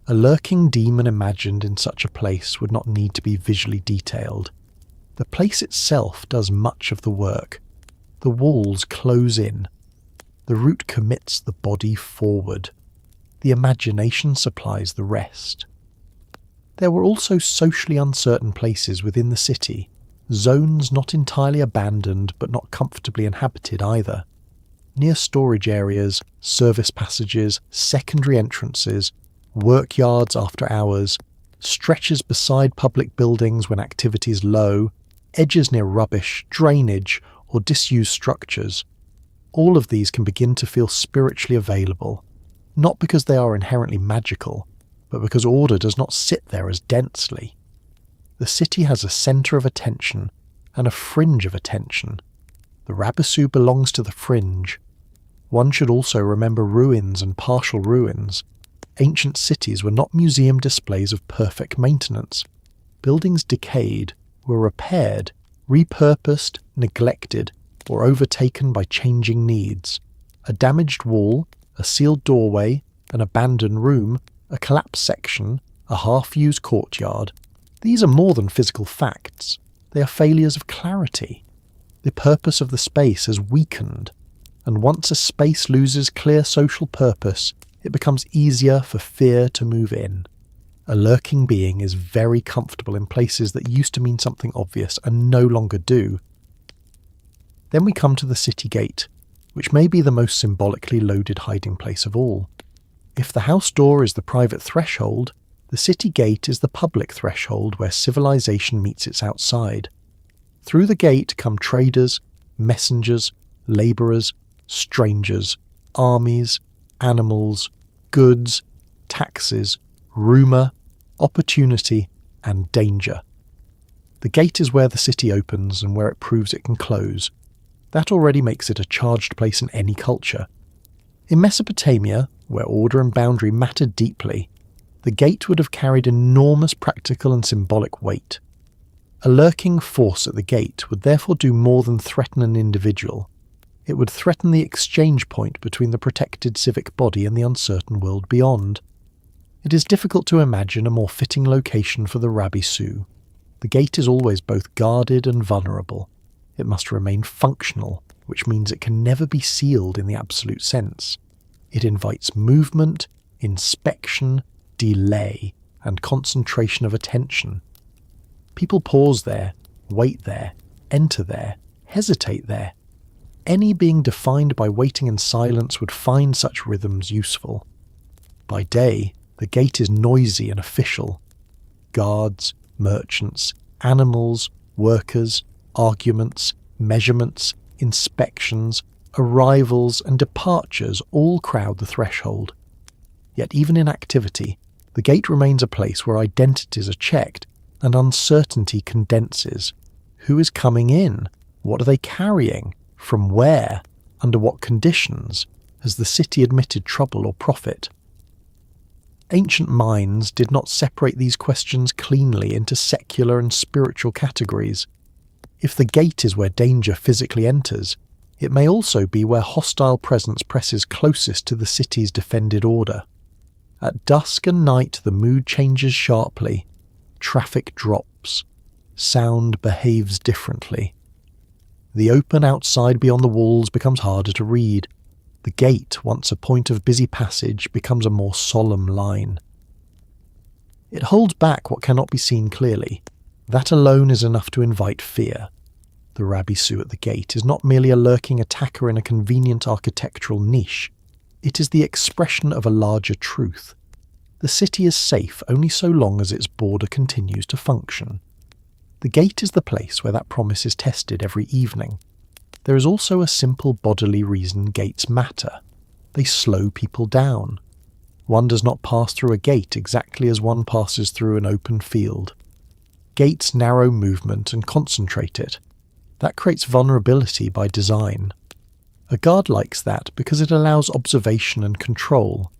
A lurking demon imagined in such a place would not need to be visually detailed. The place itself does much of the work. The walls close in. The route commits the body forward. The imagination supplies the rest. There were also socially uncertain places within the city, zones not entirely abandoned but not comfortably inhabited either. Near storage areas, service passages, secondary entrances, work yards after hours, stretches beside public buildings when activity is low, edges near rubbish, drainage, or disused structures. All of these can begin to feel spiritually available, not because they are inherently magical, but because order does not sit there as densely. The city has a centre of attention and a fringe of attention. The Rabisu belongs to the fringe. One should also remember ruins and partial ruins. Ancient cities were not museum displays of perfect maintenance. Buildings decayed, were repaired, repurposed, neglected, or overtaken by changing needs. A damaged wall, a sealed doorway, an abandoned room, a collapsed section, a half-used courtyard. These are more than physical facts. They are failures of clarity. The purpose of the space has weakened, and once a space loses clear social purpose, it becomes easier for fear to move in. A lurking being is very comfortable in places that used to mean something obvious and no longer do. Then we come to the city gate, which may be the most symbolically loaded hiding place of all. If the house door is the private threshold, the city gate is the public threshold where civilization meets its outside. Through the gate come traders, messengers, labourers, strangers, armies, animals, goods, taxes, rumour, opportunity, and danger. The gate is where the city opens and where it proves it can close. That already makes it a charged place in any culture. In Mesopotamia, where order and boundary mattered deeply, the gate would have carried enormous practical and symbolic weight. A lurking force at the gate would therefore do more than threaten an individual. It would threaten the exchange point between the protected civic body and the uncertain world beyond. It is difficult to imagine a more fitting location for the Rabisu. The gate is always both guarded and vulnerable. It must remain functional, which means it can never be sealed in the absolute sense. It invites movement, inspection, delay, and concentration of attention. People pause there, wait there, enter there, hesitate there. Any being defined by waiting in silence would find such rhythms useful. By day, the gate is noisy and official. Guards, merchants, animals, workers, arguments, measurements, inspections, arrivals and departures all crowd the threshold. Yet even in activity, the gate remains a place where identities are checked and uncertainty condenses. Who is coming in? What are they carrying? From where? Under what conditions? Has the city admitted trouble or profit? Ancient minds did not separate these questions cleanly into secular and spiritual categories. If the gate is where danger physically enters, it may also be where hostile presence presses closest to the city's defended order. At dusk and night the mood changes sharply. Traffic drops. Sound behaves differently. The open outside beyond the walls becomes harder to read. The gate, once a point of busy passage, becomes a more solemn line. It holds back what cannot be seen clearly. That alone is enough to invite fear. The Rabisu at the gate is not merely a lurking attacker in a convenient architectural niche. It is the expression of a larger truth. The city is safe only so long as its border continues to function. The gate is the place where that promise is tested every evening. There is also a simple bodily reason gates matter. They slow people down. One does not pass through a gate exactly as one passes through an open field. Gates narrow movement and concentrate it. That creates vulnerability by design. A guard likes that because it allows observation and control.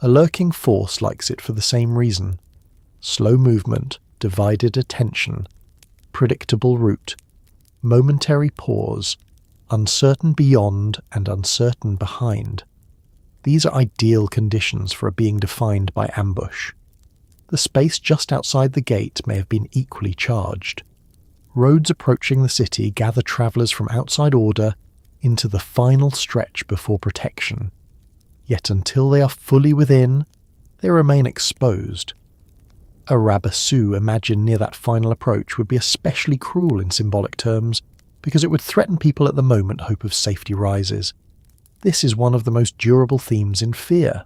A lurking force likes it for the same reason. Slow movement, divided attention, predictable route, momentary pause, uncertain beyond and uncertain behind. These are ideal conditions for a being defined by ambush. The space just outside the gate may have been equally charged. Roads approaching the city gather travellers from outside order into the final stretch before protection. Yet until they are fully within, they remain exposed. A Rabisu imagined near that final approach would be especially cruel in symbolic terms, because it would threaten people at the moment hope of safety rises. This is one of the most durable themes in fear.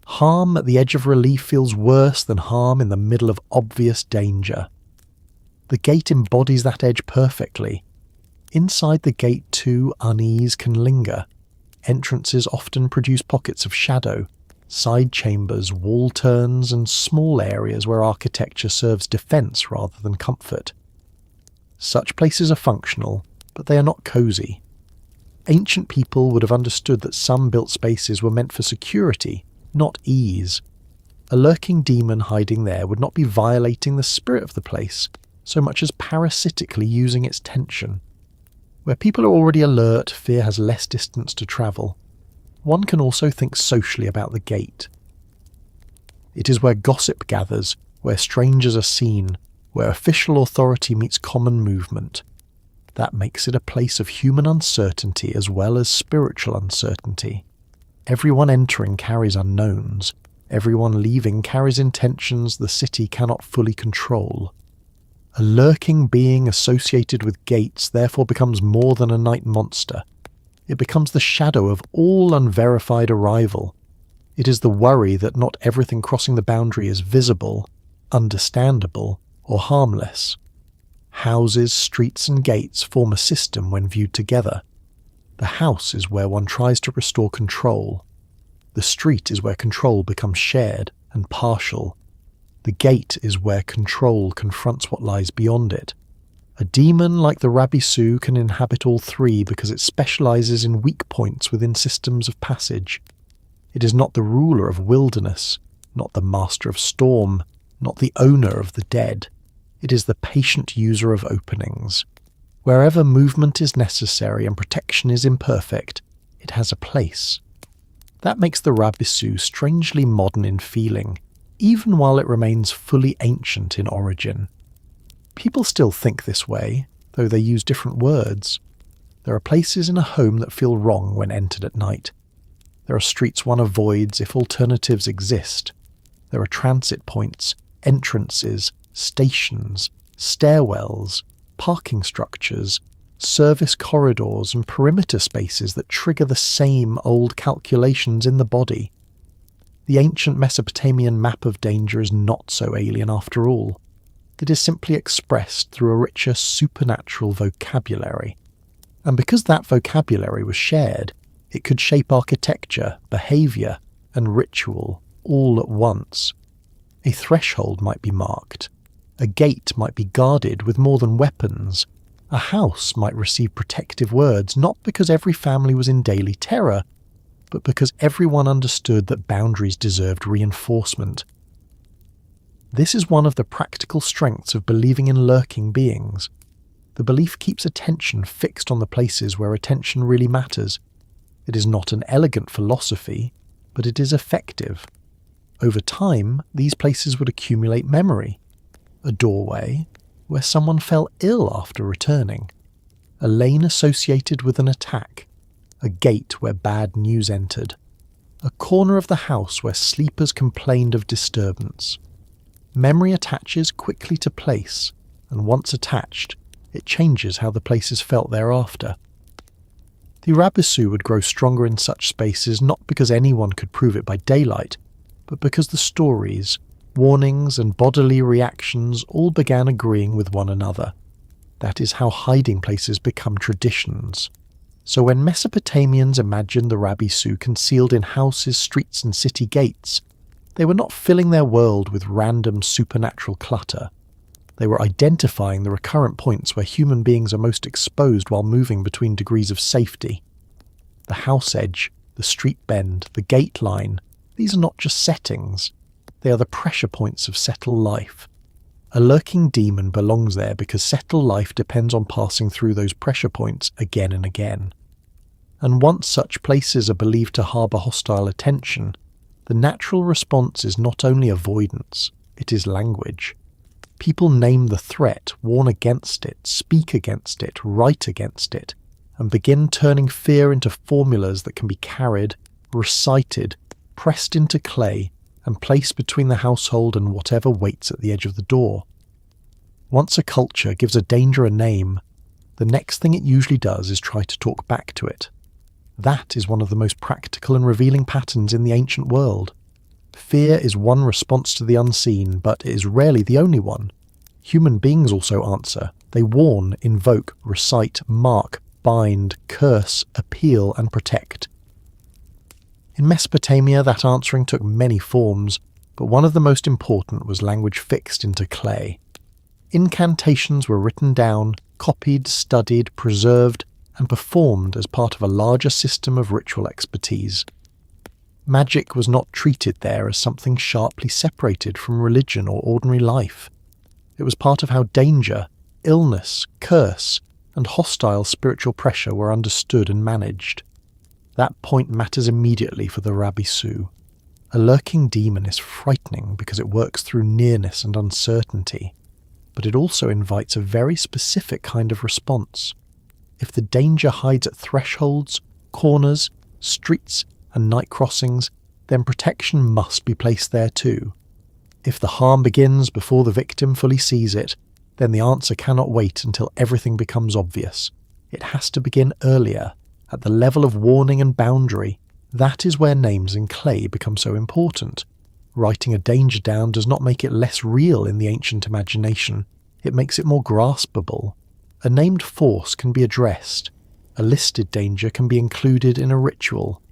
Harm at the edge of relief feels worse than harm in the middle of obvious danger. The gate embodies that edge perfectly. Inside the gate too, unease can linger. Entrances often produce pockets of shadow, side chambers, wall turns, and small areas where architecture serves defence rather than comfort. Such places are functional, but they are not cosy. Ancient people would have understood that some built spaces were meant for security, not ease. A lurking demon hiding there would not be violating the spirit of the place, so much as parasitically using its tension. Where people are already alert, fear has less distance to travel. One can also think socially about the gate. It is where gossip gathers, where strangers are seen, where official authority meets common movement. That makes it a place of human uncertainty as well as spiritual uncertainty. Everyone entering carries unknowns. Everyone leaving carries intentions the city cannot fully control. A lurking being associated with gates therefore becomes more than a night monster. It becomes the shadow of all unverified arrival. It is the worry that not everything crossing the boundary is visible, understandable, or harmless. Houses, streets, and gates form a system when viewed together. The house is where one tries to restore control. The street is where control becomes shared and partial. The gate is where control confronts what lies beyond it. A demon like the Rabisu can inhabit all three because it specializes in weak points within systems of passage. It is not the ruler of wilderness, not the master of storm, not the owner of the dead. It is the patient user of openings. Wherever movement is necessary and protection is imperfect, it has a place. That makes the Rabisu strangely modern in feeling, even while it remains fully ancient in origin. People still think this way, though they use different words. There are places in a home that feel wrong when entered at night. There are streets one avoids if alternatives exist. There are transit points, entrances, stations, stairwells, parking structures, service corridors and perimeter spaces that trigger the same old calculations in the body. The ancient Mesopotamian map of danger is not so alien after all. It is simply expressed through a richer supernatural vocabulary. And because that vocabulary was shared, it could shape architecture, behaviour, and ritual all at once. A threshold might be marked. A gate might be guarded with more than weapons. A house might receive protective words, not because every family was in daily terror, but because everyone understood that boundaries deserved reinforcement. This is one of the practical strengths of believing in lurking beings. The belief keeps attention fixed on the places where attention really matters. It is not an elegant philosophy, but it is effective. Over time, these places would accumulate memory. A doorway, where someone fell ill after returning. A lane associated with an attack. A gate where bad news entered. A corner of the house where sleepers complained of disturbance. Memory attaches quickly to place, and once attached, it changes how the places felt thereafter. The Rabisu would grow stronger in such spaces not because anyone could prove it by daylight, but because the stories, warnings and bodily reactions all began agreeing with one another. That is how hiding places become traditions. So when Mesopotamians imagined the Rabisu concealed in houses, streets and city gates, they were not filling their world with random supernatural clutter. They were identifying the recurrent points where human beings are most exposed while moving between degrees of safety. The house edge, the street bend, the gate line, these are not just settings. They are the pressure points of settled life. A lurking demon belongs there because settled life depends on passing through those pressure points again and again. And once such places are believed to harbour hostile attention, the natural response is not only avoidance, it is language. People name the threat, warn against it, speak against it, write against it, and begin turning fear into formulas that can be carried, recited, pressed into clay, and placed between the household and whatever waits at the edge of the door. Once a culture gives a danger a name, the next thing it usually does is try to talk back to it. That is one of the most practical and revealing patterns in the ancient world. Fear is one response to the unseen, but it is rarely the only one. Human beings also answer. They warn, invoke, recite, mark, bind, curse, appeal, and protect. In Mesopotamia, that answering took many forms, but one of the most important was language fixed into clay. Incantations were written down, copied, studied, preserved, and performed as part of a larger system of ritual expertise. Magic was not treated there as something sharply separated from religion or ordinary life. It was part of how danger, illness, curse, and hostile spiritual pressure were understood and managed. That point matters immediately for the Rabisu. A lurking demon is frightening because it works through nearness and uncertainty, but it also invites a very specific kind of response. If the danger hides at thresholds, corners, streets, and night crossings, then protection must be placed there too. If the harm begins before the victim fully sees it, then the answer cannot wait until everything becomes obvious. It has to begin earlier, at the level of warning and boundary. That is where names in clay become so important. Writing a danger down does not make it less real in the ancient imagination. It makes it more graspable. A named force can be addressed. A listed danger can be included in a ritual.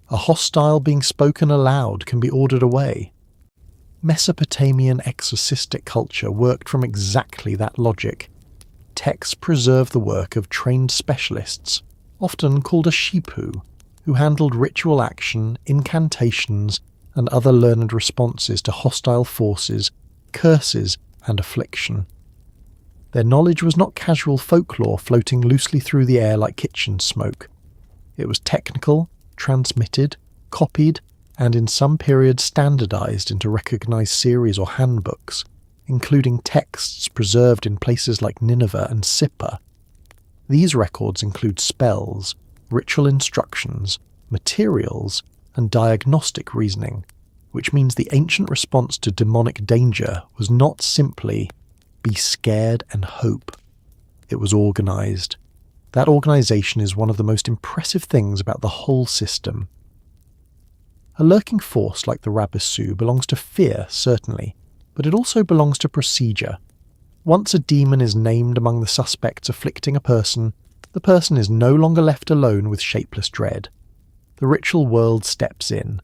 A hostile being spoken aloud can be ordered away. Mesopotamian exorcistic culture worked from exactly that logic. Texts preserve the work of trained specialists, often called a shipu, who handled ritual action, incantations, and other learned responses to hostile forces, curses, and affliction. Their knowledge was not casual folklore floating loosely through the air like kitchen smoke. It was technical, transmitted, copied, and in some periods standardized into recognized series or handbooks, including texts preserved in places like Nineveh and Sippar. These records include spells, ritual instructions, materials, and diagnostic reasoning, which means the ancient response to demonic danger was not simply be scared and hope. It was organized. That organization is one of the most impressive things about the whole system. A lurking force like the Rabisu belongs to fear, certainly, but it also belongs to procedure. Once a demon is named among the suspects afflicting a person, the person is no longer left alone with shapeless dread. The ritual world steps in.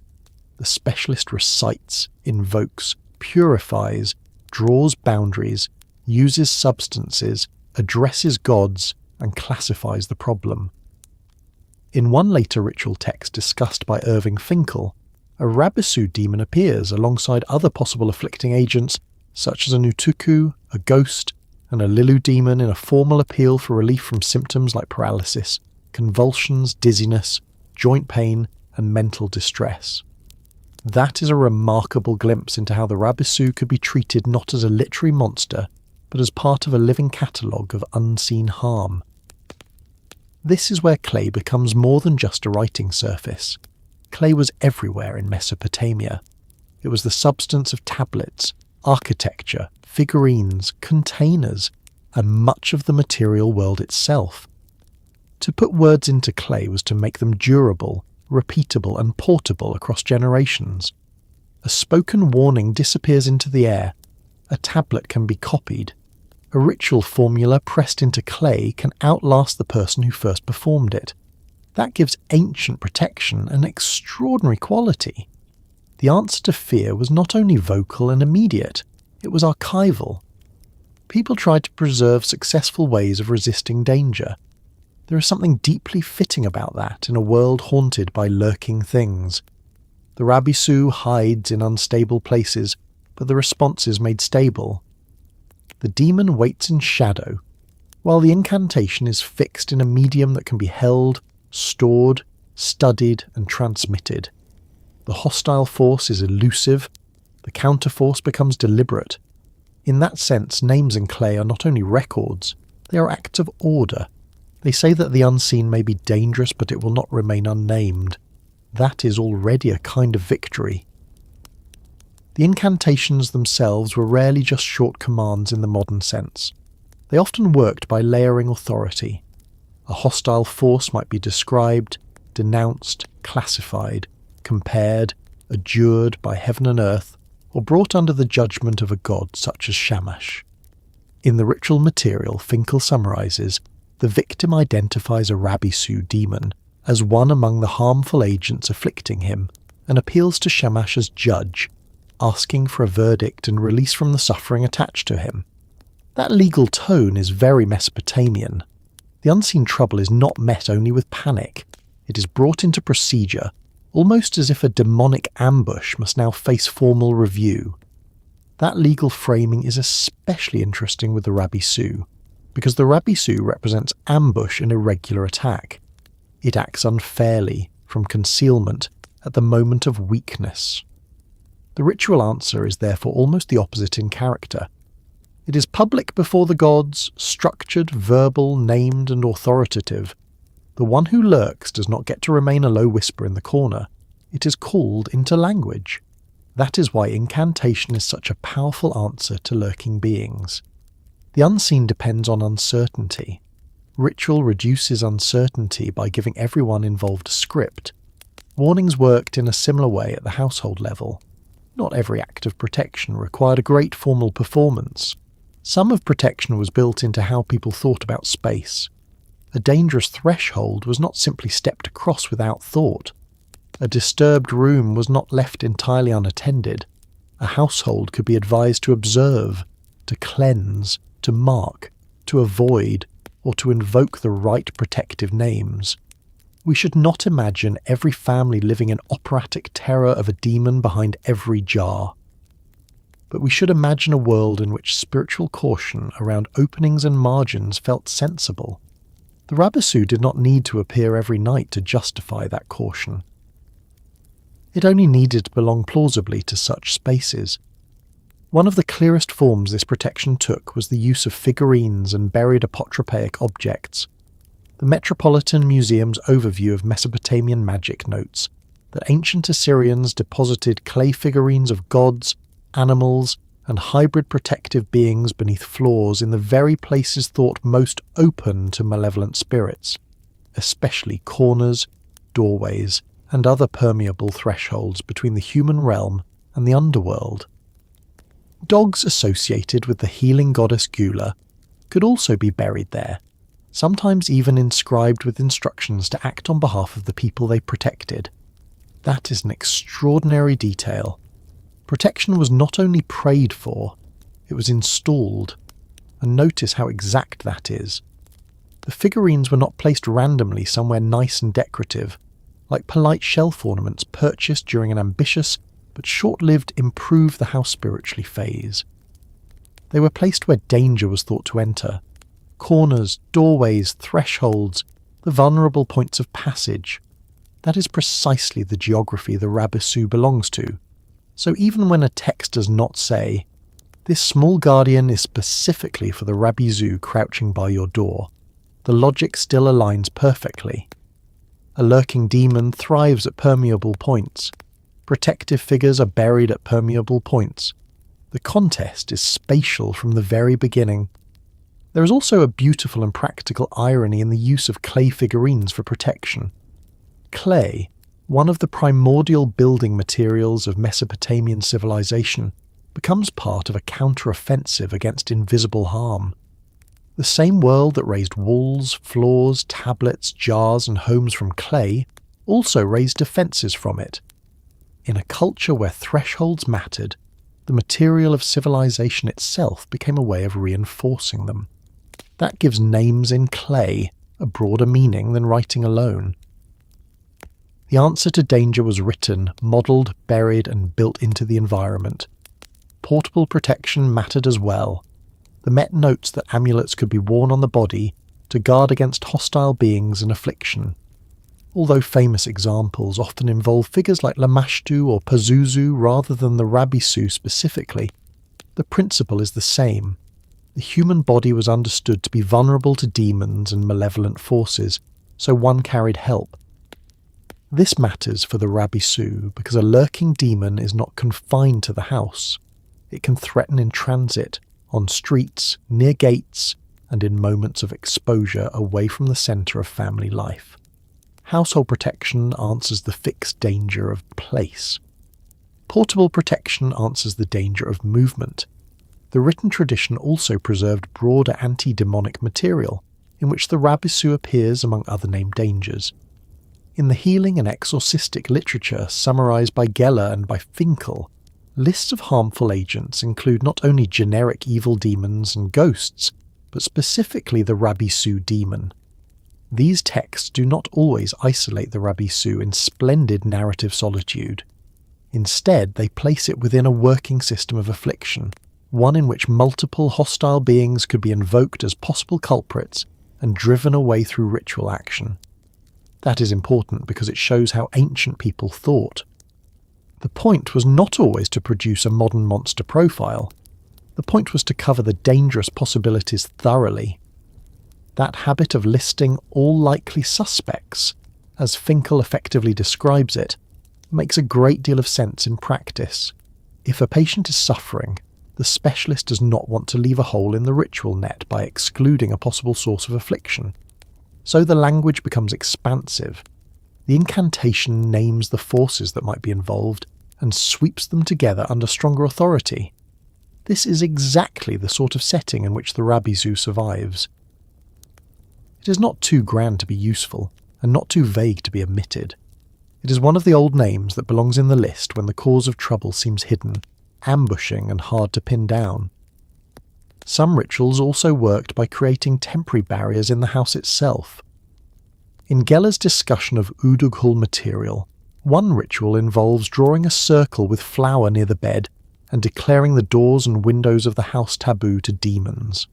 The specialist recites, invokes, purifies, draws boundaries, uses substances, addresses gods, and classifies the problem. In one later ritual text discussed by Irving Finkel, a Rabisu demon appears alongside other possible afflicting agents such as an Utuku, a ghost, and a Lilu demon in a formal appeal for relief from symptoms like paralysis, convulsions, dizziness, joint pain, and mental distress. That is a remarkable glimpse into how the Rabisu could be treated not as a literary monster, but as part of a living catalogue of unseen harm. This is where clay becomes more than just a writing surface. Clay was everywhere in Mesopotamia. It was the substance of tablets, architecture, figurines, containers, and much of the material world itself. To put words into clay was to make them durable, repeatable, and portable across generations. A spoken warning disappears into the air. A tablet can be copied. A ritual formula pressed into clay can outlast the person who first performed it. That gives ancient protection an extraordinary quality. The answer to fear was not only vocal and immediate, it was archival. People tried to preserve successful ways of resisting danger. There is something deeply fitting about that in a world haunted by lurking things. The Rabisu hides in unstable places, but the response is made stable. The demon waits in shadow, while the incantation is fixed in a medium that can be held, stored, studied, and transmitted. The hostile force is elusive, the counterforce becomes deliberate. In that sense, names in clay are not only records, they are acts of order. They say that the unseen may be dangerous, but it will not remain unnamed. That is already a kind of victory. The incantations themselves were rarely just short commands in the modern sense. They often worked by layering authority. A hostile force might be described, denounced, classified, compared, adjured by heaven and earth, or brought under the judgment of a god such as Shamash. In the ritual material, Finkel summarizes, the victim identifies a Rabisu demon as one among the harmful agents afflicting him and appeals to Shamash as judge, asking for a verdict and release from the suffering attached to him. That legal tone is very Mesopotamian. The unseen trouble is not met only with panic. It is brought into procedure, almost as if a demonic ambush must now face formal review. That legal framing is especially interesting with the Rabisu, because the Rabisu represents ambush and irregular attack. It acts unfairly, from concealment, at the moment of weakness. The ritual answer is therefore almost the opposite in character. It is public before the gods, structured, verbal, named, and authoritative. The one who lurks does not get to remain a low whisper in the corner. It is called into language. That is why incantation is such a powerful answer to lurking beings. The unseen depends on uncertainty. Ritual reduces uncertainty by giving everyone involved a script. Warnings worked in a similar way at the household level. Not every act of protection required a great formal performance. Some of protection was built into how people thought about space. A dangerous threshold was not simply stepped across without thought. A disturbed room was not left entirely unattended. A household could be advised to observe, to cleanse, to mark, to avoid, or to invoke the right protective names. We should not imagine every family living in operatic terror of a demon behind every jar. But we should imagine a world in which spiritual caution around openings and margins felt sensible. The Rabisu did not need to appear every night to justify that caution. It only needed to belong plausibly to such spaces. One of the clearest forms this protection took was the use of figurines and buried apotropaic objects. The Metropolitan Museum's overview of Mesopotamian magic notes that ancient Assyrians deposited clay figurines of gods, animals, and hybrid protective beings beneath floors in the very places thought most open to malevolent spirits, especially corners, doorways, and other permeable thresholds between the human realm and the underworld. Dogs associated with the healing goddess Gula could also be buried there, sometimes even inscribed with instructions to act on behalf of the people they protected. That is an extraordinary detail. Protection was not only prayed for, it was installed, and notice how exact that is. The figurines were not placed randomly somewhere nice and decorative, like polite shelf ornaments purchased during an ambitious but short-lived improve the house spiritually phase. They were placed where danger was thought to enter. Corners, doorways, thresholds, the vulnerable points of passage. That is precisely the geography the Rabisu belongs to. So even when a text does not say, "This small guardian is specifically for the Rabisu crouching by your door," the logic still aligns perfectly. A lurking demon thrives at permeable points. Protective figures are buried at permeable points. The contest is spatial from the very beginning. There is also a beautiful and practical irony in the use of clay figurines for protection. Clay, one of the primordial building materials of Mesopotamian civilization, becomes part of a counter-offensive against invisible harm. The same world that raised walls, floors, tablets, jars, and homes from clay also raised defences from it. In a culture where thresholds mattered, the material of civilization itself became a way of reinforcing them. That gives names in clay a broader meaning than writing alone. The answer to danger was written, modelled, buried, and built into the environment. Portable protection mattered as well. The Met notes that amulets could be worn on the body to guard against hostile beings and affliction. Although famous examples often involve figures like Lamashtu or Pazuzu rather than the Rabisu specifically, the principle is the same. The human body was understood to be vulnerable to demons and malevolent forces, so one carried help. This matters for the Rabisu because a lurking demon is not confined to the house. It can threaten in transit, on streets, near gates, and in moments of exposure away from the centre of family life. Household protection answers the fixed danger of place. Portable protection answers the danger of movement. The written tradition also preserved broader anti-demonic material, in which the Rabisu appears among other named dangers. In the healing and exorcistic literature summarised by Geller and by Finkel, lists of harmful agents include not only generic evil demons and ghosts, but specifically the Rabisu demon. These texts do not always isolate the Rabisu in splendid narrative solitude. Instead, they place it within a working system of affliction, one in which multiple hostile beings could be invoked as possible culprits and driven away through ritual action. That is important because it shows how ancient people thought. The point was not always to produce a modern monster profile. The point was to cover the dangerous possibilities thoroughly. That habit of listing all likely suspects, as Finkel effectively describes it, makes a great deal of sense in practice. If a patient is suffering, the specialist does not want to leave a hole in the ritual net by excluding a possible source of affliction. So the language becomes expansive. The incantation names the forces that might be involved and sweeps them together under stronger authority. This is exactly the sort of setting in which the Rabisu survives. It is not too grand to be useful, and not too vague to be omitted. It is one of the old names that belongs in the list when the cause of trouble seems hidden, ambushing and hard to pin down. Some rituals also worked by creating temporary barriers in the house itself. In Geller's discussion of Udughul material, one ritual involves drawing a circle with flour near the bed and declaring the doors and windows of the house taboo to demons.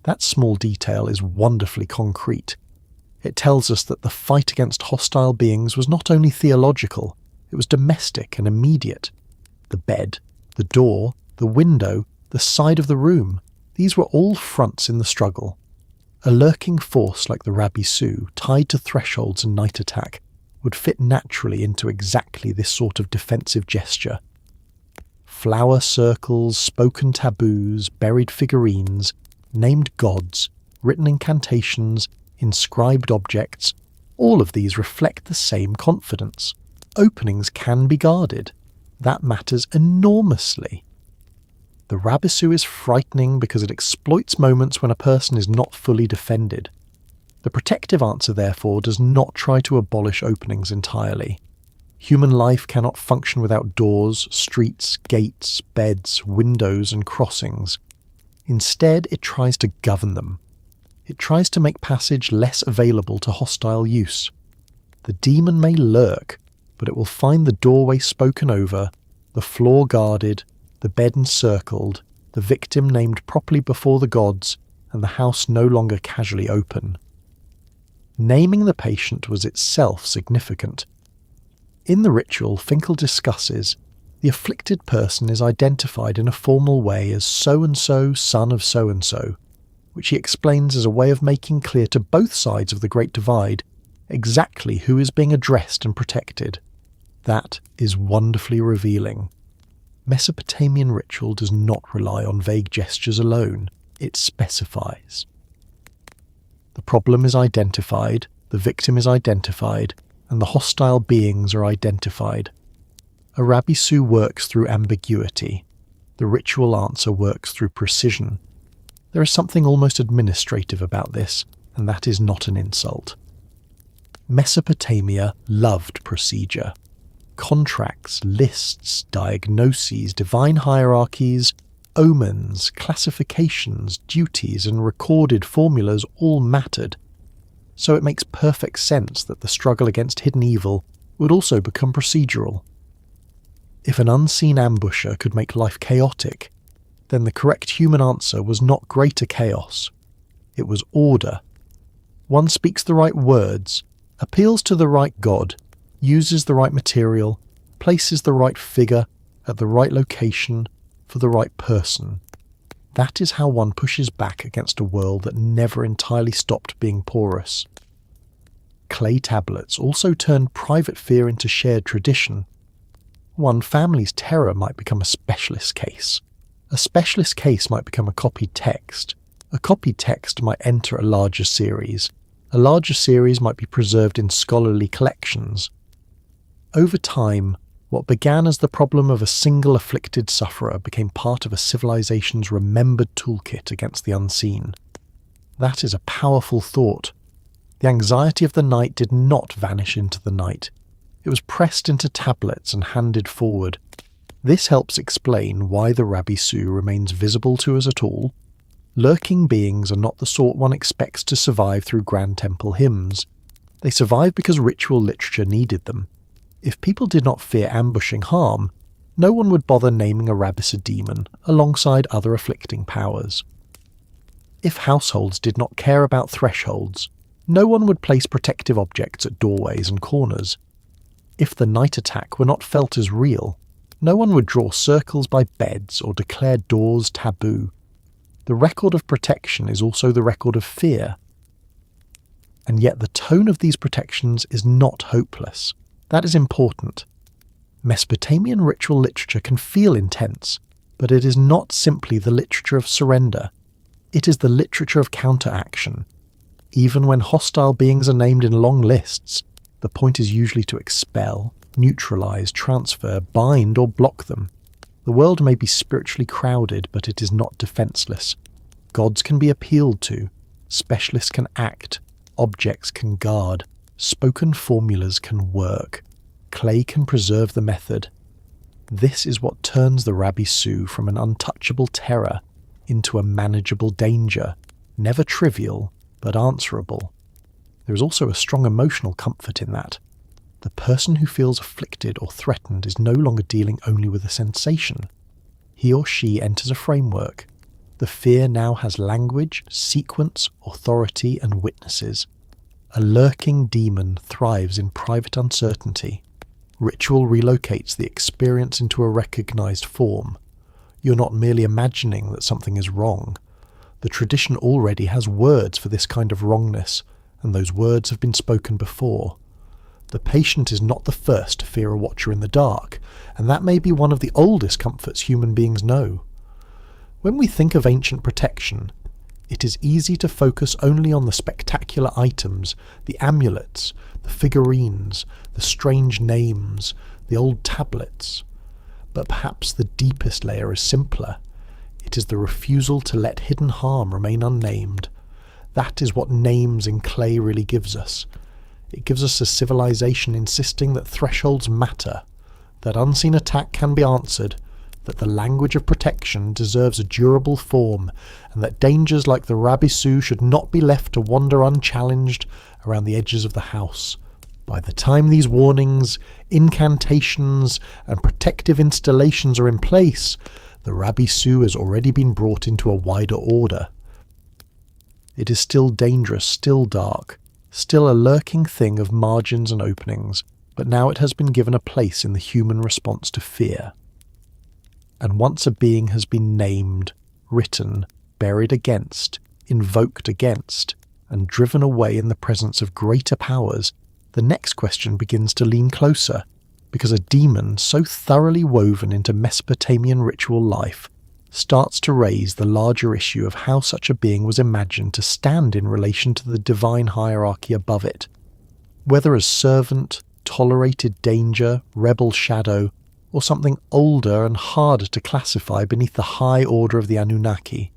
That small detail is wonderfully concrete. It tells us that the fight against hostile beings was not only theological, it was domestic and immediate. The bed, the door, the window, the side of the room, these were all fronts in the struggle. A lurking force like the Rabisu, tied to thresholds and night attack, would fit naturally into exactly this sort of defensive gesture. Flower circles, spoken taboos, buried figurines, named gods, written incantations, inscribed objects, all of these reflect the same confidence. Openings can be guarded. That matters enormously. The Rabisu is frightening because it exploits moments when a person is not fully defended. The protective answer, therefore, does not try to abolish openings entirely. Human life cannot function without doors, streets, gates, beds, windows, and crossings. Instead, it tries to govern them. It tries to make passage less available to hostile use. The demon may lurk, but it will find the doorway spoken over, the floor guarded, the bed encircled, the victim named properly before the gods, and the house no longer casually open. Naming the patient was itself significant. In the ritual, Finkel discusses, the afflicted person is identified in a formal way as so-and-so, son of so-and-so, which he explains as a way of making clear to both sides of the Great Divide exactly who is being addressed and protected. That is wonderfully revealing. Mesopotamian ritual does not rely on vague gestures alone, it specifies. The problem is identified, the victim is identified, and the hostile beings are identified. A Rabisu works through ambiguity. The ritual answer works through precision. There is something almost administrative about this, and that is not an insult. Mesopotamia loved procedure. Contracts, lists, diagnoses, divine hierarchies, omens, classifications, duties, and recorded formulas all mattered. So it makes perfect sense that the struggle against hidden evil would also become procedural. If an unseen ambusher could make life chaotic, then the correct human answer was not greater chaos. It was order. One speaks the right words, appeals to the right god, uses the right material, places the right figure at the right location for the right person. That is how one pushes back against a world that never entirely stopped being porous. Clay tablets also turned private fear into shared tradition. One family's terror might become a specialist case. A specialist case might become a copied text. A copied text might enter a larger series. A larger series might be preserved in scholarly collections. Over time, what began as the problem of a single afflicted sufferer became part of a civilization's remembered toolkit against the unseen. That is a powerful thought. The anxiety of the night did not vanish into the night. It was pressed into tablets and handed forward. This helps explain why the Rabisu remains visible to us at all. Lurking beings are not the sort one expects to survive through Grand Temple hymns. They survive because ritual literature needed them. If people did not fear ambushing harm, no one would bother naming a Rabisu demon alongside other afflicting powers. If households did not care about thresholds, no one would place protective objects at doorways and corners. If the night attack were not felt as real, no one would draw circles by beds or declare doors taboo. The record of protection is also the record of fear. And yet the tone of these protections is not hopeless. That is important. Mesopotamian ritual literature can feel intense, but it is not simply the literature of surrender. It is the literature of counteraction. Even when hostile beings are named in long lists, the point is usually to expel, neutralize, transfer, bind, or block them. The world may be spiritually crowded, but it is not defenseless. Gods can be appealed to, specialists can act, objects can guard, spoken formulas can work, clay can preserve the method. This is what turns the Rabisu from an untouchable terror into a manageable danger, never trivial, but answerable. There is also a strong emotional comfort in that. The person who feels afflicted or threatened is no longer dealing only with a sensation. He or she enters a framework. The fear now has language, sequence, authority, and witnesses. A lurking demon thrives in private uncertainty. Ritual relocates the experience into a recognized form. You're not merely imagining that something is wrong. The tradition already has words for this kind of wrongness, and those words have been spoken before. The patient is not the first to fear a watcher in the dark, and that may be one of the oldest comforts human beings know. When we think of ancient protection, it is easy to focus only on the spectacular items, the amulets, the figurines, the strange names, the old tablets. But perhaps the deepest layer is simpler. It is the refusal to let hidden harm remain unnamed. That is what names in clay really gives us. It gives us a civilization insisting that thresholds matter, that unseen attack can be answered, that the language of protection deserves a durable form, and that dangers like the Rabisu should not be left to wander unchallenged around the edges of the house. By the time these warnings, incantations, and protective installations are in place, the Rabisu has already been brought into a wider order. It is still dangerous, still dark, still a lurking thing of margins and openings, but now it has been given a place in the human response to fear. And once a being has been named, written, buried against, invoked against, and driven away in the presence of greater powers, the next question begins to lean closer, because a demon so thoroughly woven into Mesopotamian ritual life starts to raise the larger issue of how such a being was imagined to stand in relation to the divine hierarchy above it, whether as servant, tolerated danger, rebel shadow, or something older and harder to classify beneath the high order of the Anunnaki.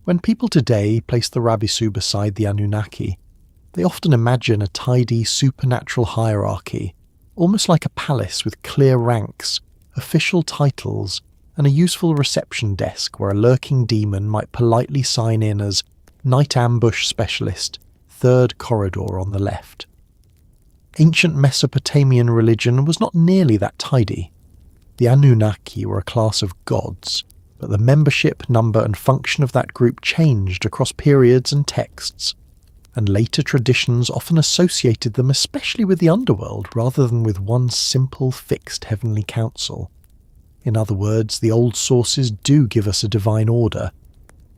When people today place the Rabisu beside the Anunnaki, they often imagine a tidy supernatural hierarchy, almost like a palace with clear ranks, official titles, and a useful reception desk where a lurking demon might politely sign in as Night Ambush Specialist, 3rd Corridor on the left. Ancient Mesopotamian religion was not nearly that tidy. The Anunnaki were a class of gods, but the membership, number, and function of that group changed across periods and texts, and later traditions often associated them especially with the underworld rather than with one simple, fixed heavenly council. In other words, the old sources do give us a divine order,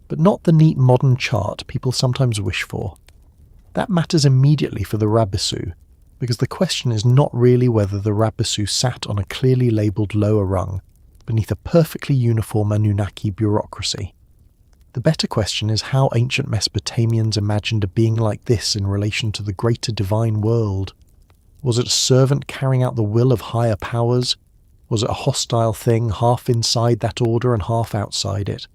but not the neat modern chart people sometimes wish for. That matters immediately for the Rabisu, because the question is not really whether the Rabisu sat on a clearly labelled lower rung beneath a perfectly uniform Anunnaki bureaucracy. The better question is how ancient Mesopotamians imagined a being like this in relation to the greater divine world. Was it a servant carrying out the will of higher powers? Was it a hostile thing, half inside that order and half outside it?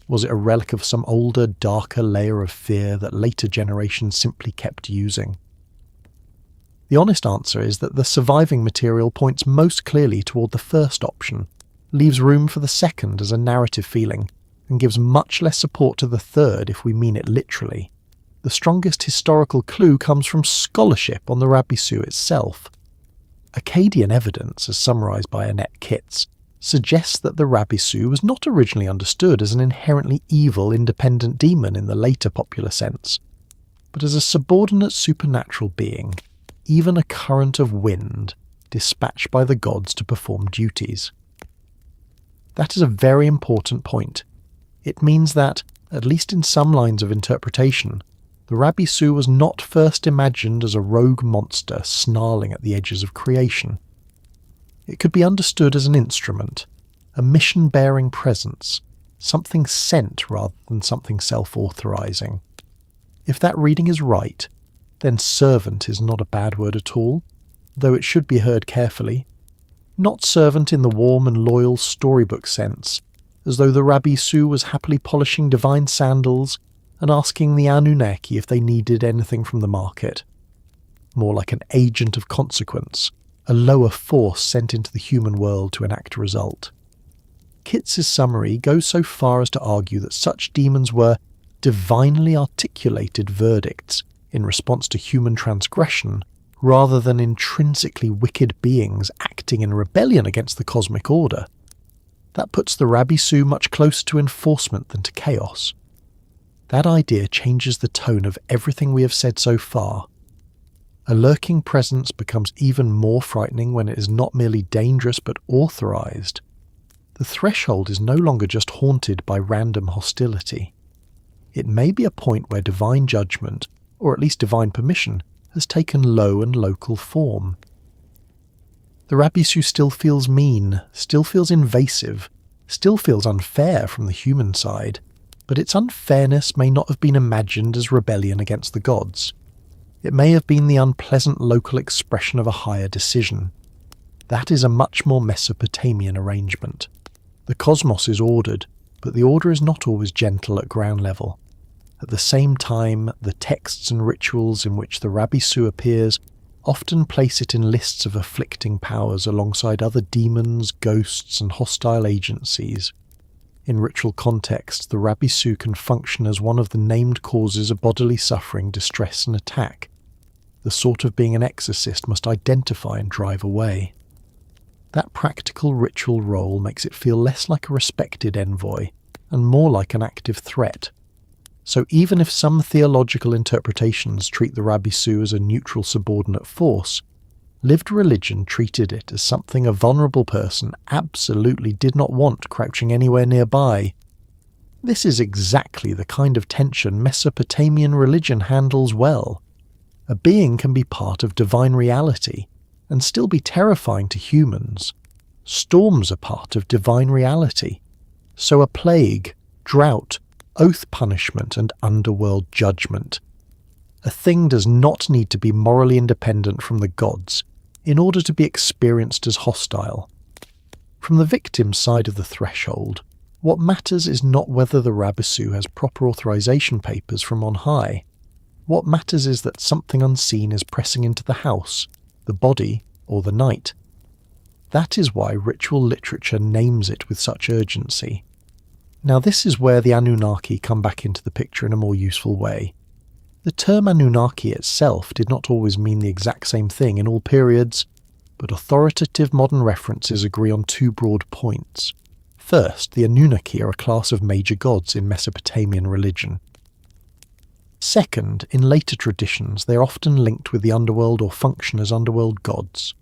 Was it a relic of some older, darker layer of fear that later generations simply kept using? The honest answer is that the surviving material points most clearly toward the first option, leaves room for the second as a narrative feeling, and gives much less support to the third if we mean it literally. The strongest historical clue comes from scholarship on the Rabisu itself. Akkadian evidence, as summarised by Annette Kitts, suggests that the Rabisu was not originally understood as an inherently evil independent demon in the later popular sense, but as a subordinate supernatural being, even a current of wind, dispatched by the gods to perform duties. That is a very important point. It means that, at least in some lines of interpretation, the Rabisu was not first imagined as a rogue monster snarling at the edges of creation. It could be understood as an instrument, a mission-bearing presence, something sent rather than something self-authorizing. If that reading is right, then servant is not a bad word at all, though it should be heard carefully. Not servant in the warm and loyal storybook sense, as though the Rabisu was happily polishing divine sandals and asking the Anunnaki if they needed anything from the market. More like an agent of consequence, a lower force sent into the human world to enact a result. Kitts' summary goes so far as to argue that such demons were divinely articulated verdicts in response to human transgression, rather than intrinsically wicked beings acting in rebellion against the cosmic order. That puts the Rabisu much closer to enforcement than to chaos. That idea changes the tone of everything we have said so far. A lurking presence becomes even more frightening when it is not merely dangerous but authorized. The threshold is no longer just haunted by random hostility. It may be a point where divine judgment, or at least divine permission, has taken low and local form. The Rabisu still feels mean, still feels invasive, still feels unfair from the human side, but its unfairness may not have been imagined as rebellion against the gods. It may have been the unpleasant local expression of a higher decision. That is a much more Mesopotamian arrangement. The cosmos is ordered, but the order is not always gentle at ground level. At the same time, the texts and rituals in which the Rabisu appears often place it in lists of afflicting powers alongside other demons, ghosts, and hostile agencies. In ritual context, the Rabisu can function as one of the named causes of bodily suffering, distress, and attack, the sort of being an exorcist must identify and drive away. That practical ritual role makes it feel less like a respected envoy, and more like an active threat. So even if some theological interpretations treat the Rabisu as a neutral subordinate force, lived religion treated it as something a vulnerable person absolutely did not want crouching anywhere nearby. This is exactly the kind of tension Mesopotamian religion handles well. A being can be part of divine reality and still be terrifying to humans. Storms are part of divine reality. So are plague, drought, oath punishment, and underworld judgment. A thing does not need to be morally independent from the gods in order to be experienced as hostile. From the victim's side of the threshold, what matters is not whether the Rabisu has proper authorization papers from on high. What matters is that something unseen is pressing into the house, the body, or the night. That is why ritual literature names it with such urgency. Now this is where the Anunnaki come back into the picture in a more useful way. The term Anunnaki itself did not always mean the exact same thing in all periods, but authoritative modern references agree on two broad points. First, the Anunnaki are a class of major gods in Mesopotamian religion. Second, in later traditions they are often linked with the underworld or function as underworld gods.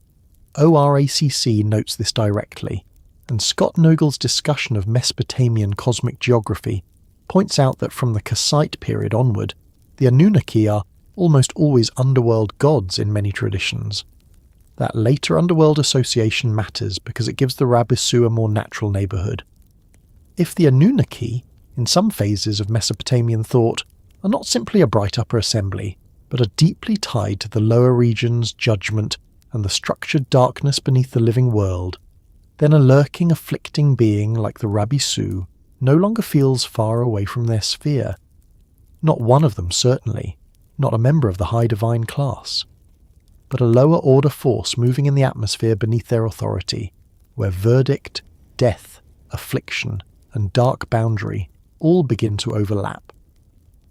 ORACC notes this directly, and Scott Nogal's discussion of Mesopotamian cosmic geography points out that from the Kassite period onward, the Anunnaki are almost always underworld gods in many traditions. That later underworld association matters because it gives the Rabisu a more natural neighbourhood. If the Anunnaki, in some phases of Mesopotamian thought, are not simply a bright upper assembly, but are deeply tied to the lower regions, judgment, and the structured darkness beneath the living world, then a lurking, afflicting being like the Rabisu no longer feels far away from their sphere. Not one of them, certainly, not a member of the high divine class, but a lower order force moving in the atmosphere beneath their authority, where verdict, death, affliction, and dark boundary all begin to overlap.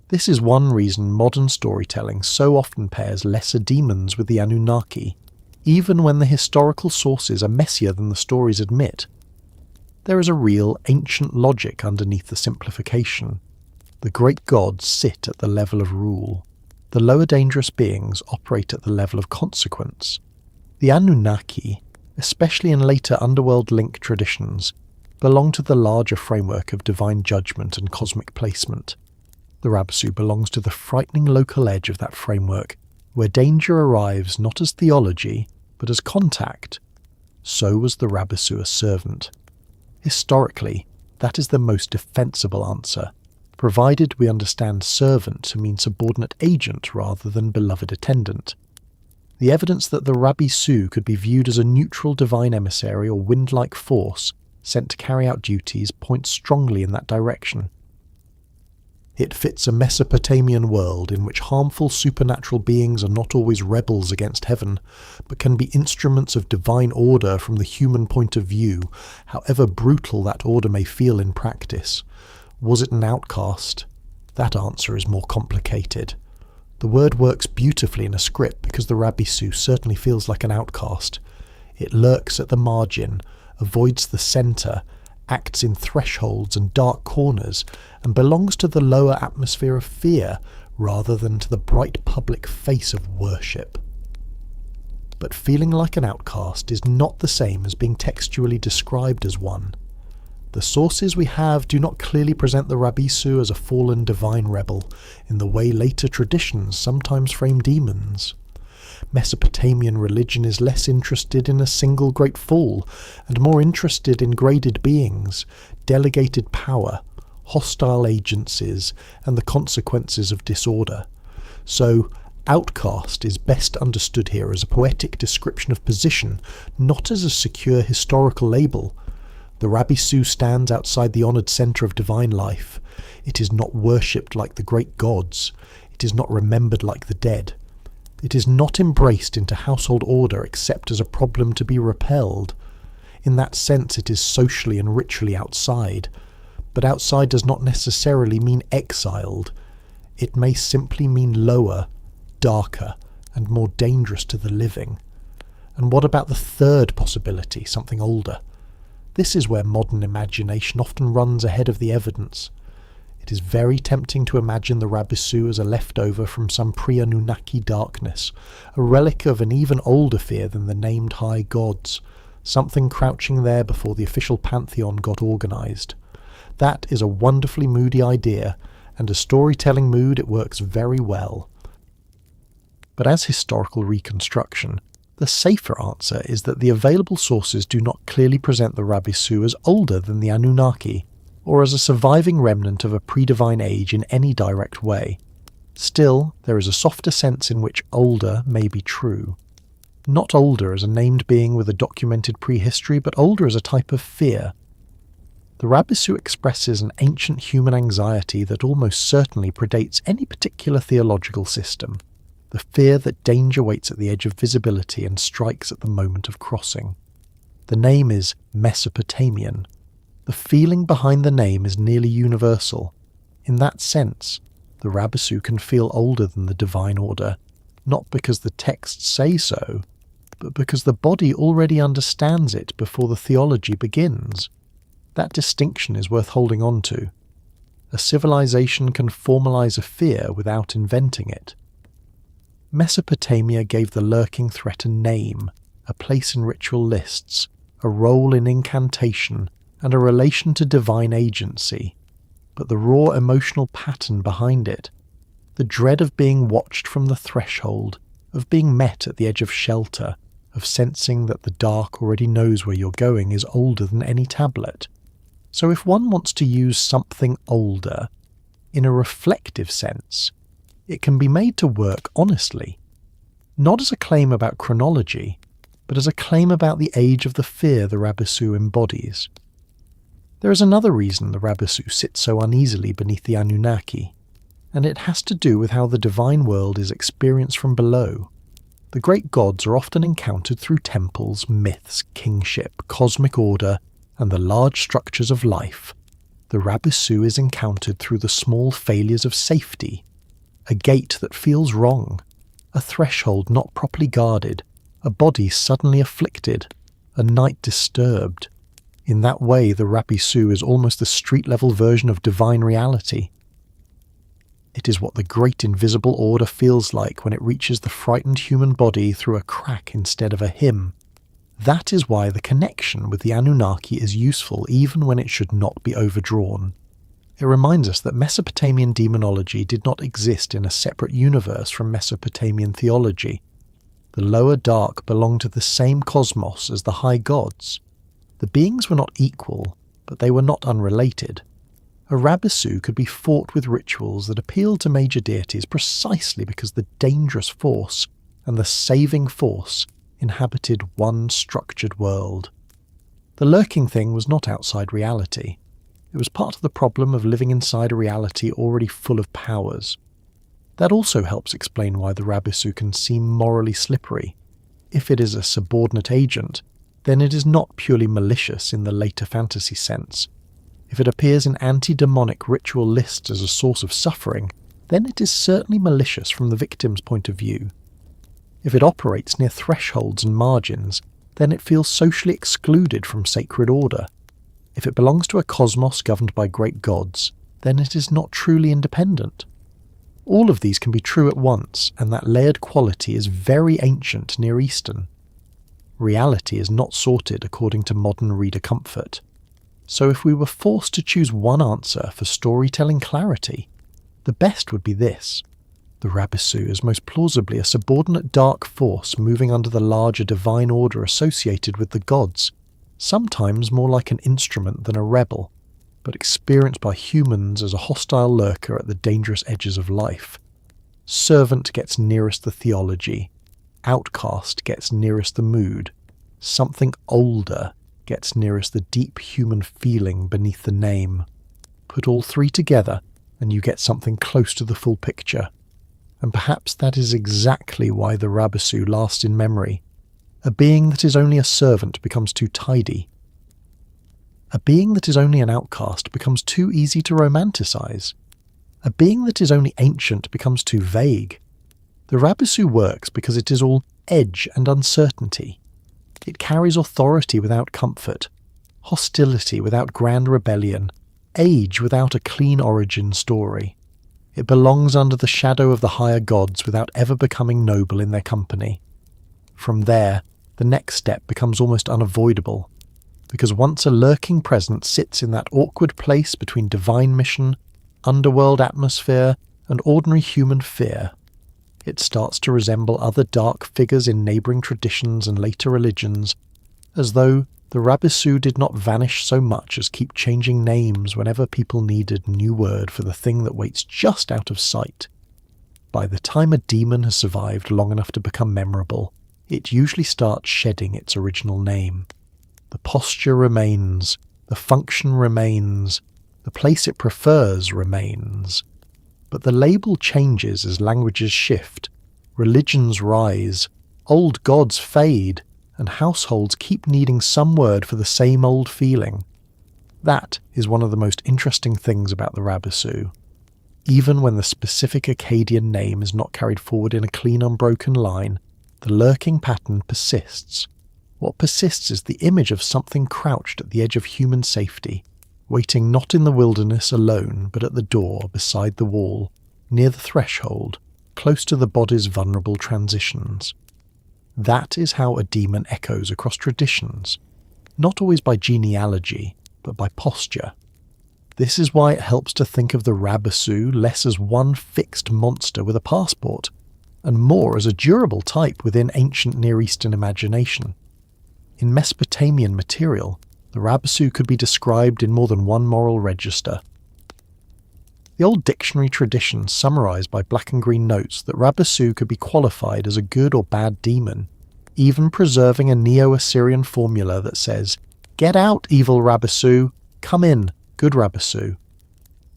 This is one reason modern storytelling so often pairs lesser demons with the Anunnaki, even when the historical sources are messier than the stories admit. There is a real ancient logic underneath the simplification. The great gods sit at the level of rule. The lower dangerous beings operate at the level of consequence. The Anunnaki, especially in later underworld link traditions, belong to the larger framework of divine judgment and cosmic placement. The Rabisu belongs to the frightening local edge of that framework, where danger arrives not as theology, but as contact. So was the Rabisu a servant. Historically, that is the most defensible answer, provided we understand servant to mean subordinate agent rather than beloved attendant. The evidence that the Rabisu could be viewed as a neutral divine emissary or wind-like force sent to carry out duties points strongly in that direction. It fits a Mesopotamian world in which harmful supernatural beings are not always rebels against heaven, but can be instruments of divine order from the human point of view, however brutal that order may feel in practice. Was it an outcast? That answer is more complicated. The word works beautifully in a script because the Rabisu certainly feels like an outcast. It lurks at the margin, avoids the centre, acts in thresholds and dark corners, and belongs to the lower atmosphere of fear rather than to the bright public face of worship. But feeling like an outcast is not the same as being textually described as one. The sources we have do not clearly present the Rabisu as a fallen divine rebel, in the way later traditions sometimes frame demons. Mesopotamian religion is less interested in a single great fall, and more interested in graded beings, delegated power, hostile agencies, and the consequences of disorder. So, outcast is best understood here as a poetic description of position, not as a secure historical label. The Rabisu stands outside the honoured centre of divine life. It is not worshipped like the great gods. It is not remembered like the dead. It is not embraced into household order except as a problem to be repelled. In that sense it is socially and ritually outside. But outside does not necessarily mean exiled. It may simply mean lower, darker, and more dangerous to the living. And what about the third possibility, something older? This is where modern imagination often runs ahead of the evidence. It is very tempting to imagine the Rabisu as a leftover from some pre-Anunnaki darkness, a relic of an even older fear than the named high gods, something crouching there before the official pantheon got organised. That is a wonderfully moody idea, and as storytelling mood it works very well. But as historical reconstruction, the safer answer is that the available sources do not clearly present the Rabisu as older than the Anunnaki, or as a surviving remnant of a pre-divine age in any direct way. Still, there is a softer sense in which older may be true. Not older as a named being with a documented prehistory, but older as a type of fear. The Rabisu expresses an ancient human anxiety that almost certainly predates any particular theological system. The fear that danger waits at the edge of visibility and strikes at the moment of crossing. The name is Mesopotamian. The feeling behind the name is nearly universal. In that sense, the Rabisu can feel older than the divine order, not because the texts say so, but because the body already understands it before the theology begins. That distinction is worth holding on to. A civilization can formalize a fear without inventing it. Mesopotamia gave the lurking threat a name, a place in ritual lists, a role in incantation, and a relation to divine agency. But the raw emotional pattern behind it, the dread of being watched from the threshold, of being met at the edge of shelter, of sensing that the dark already knows where you're going, is older than any tablet. So if one wants to use something older, in a reflective sense, it can be made to work honestly, not as a claim about chronology, but as a claim about the age of the fear the Rabisu embodies. There is another reason the Rabisu sits so uneasily beneath the Anunnaki, and it has to do with how the divine world is experienced from below. The great gods are often encountered through temples, myths, kingship, cosmic order, and the large structures of life. The Rabisu is encountered through the small failures of safety, a gate that feels wrong, a threshold not properly guarded, a body suddenly afflicted, a night disturbed. In that way, the Rabisu is almost the street-level version of divine reality. It is what the great invisible order feels like when it reaches the frightened human body through a crack instead of a hymn. That is why the connection with the Anunnaki is useful even when it should not be overdrawn. It reminds us that Mesopotamian demonology did not exist in a separate universe from Mesopotamian theology. The lower dark belonged to the same cosmos as the high gods. The beings were not equal, but they were not unrelated. A Rabisu could be fought with rituals that appealed to major deities precisely because the dangerous force and the saving force inhabited one structured world. The lurking thing was not outside reality. It was part of the problem of living inside a reality already full of powers. That also helps explain why the Rabisu can seem morally slippery. If it is a subordinate agent, then it is not purely malicious in the later fantasy sense. If it appears in anti-demonic ritual lists as a source of suffering, then it is certainly malicious from the victim's point of view. If it operates near thresholds and margins, then it feels socially excluded from sacred order. If it belongs to a cosmos governed by great gods, then it is not truly independent. All of these can be true at once, and that layered quality is very ancient Near Eastern. Reality is not sorted according to modern reader comfort. So if we were forced to choose one answer for storytelling clarity, the best would be this. The Rabisu is most plausibly a subordinate dark force moving under the larger divine order associated with the gods, sometimes more like an instrument than a rebel, but experienced by humans as a hostile lurker at the dangerous edges of life. Servant gets nearest the theology, outcast gets nearest the mood, something older gets nearest the deep human feeling beneath the name. Put all three together and you get something close to the full picture. And perhaps that is exactly why the Rabisu lasts in memory. A being that is only a servant becomes too tidy. A being that is only an outcast becomes too easy to romanticize. A being that is only ancient becomes too vague. The Rabisu works because it is all edge and uncertainty. It carries authority without comfort, hostility without grand rebellion, age without a clean origin story. It belongs under the shadow of the higher gods without ever becoming noble in their company. From there, the next step becomes almost unavoidable, because once a lurking presence sits in that awkward place between divine mission, underworld atmosphere, and ordinary human fear, it starts to resemble other dark figures in neighbouring traditions and later religions, as though the Rabisu did not vanish so much as keep changing names whenever people needed a new word for the thing that waits just out of sight. By the time a demon has survived long enough to become memorable, it usually starts shedding its original name. The posture remains, the function remains, the place it prefers remains. But the label changes as languages shift, religions rise, old gods fade, and households keep needing some word for the same old feeling. That is one of the most interesting things about the Rabisu. Even when the specific Akkadian name is not carried forward in a clean, unbroken line, the lurking pattern persists. What persists is the image of something crouched at the edge of human safety, waiting not in the wilderness alone, but at the door, beside the wall, near the threshold, close to the body's vulnerable transitions. That is how a demon echoes across traditions, not always by genealogy, but by posture. This is why it helps to think of the Rabisu less as one fixed monster with a passport, and more as a durable type within ancient Near Eastern imagination. In Mesopotamian material, the Rabisu could be described in more than one moral register. The old dictionary tradition summarized by black and green notes that Rabisu could be qualified as a good or bad demon, even preserving a Neo-Assyrian formula that says, "Get out, evil Rabisu, come in, good Rabisu."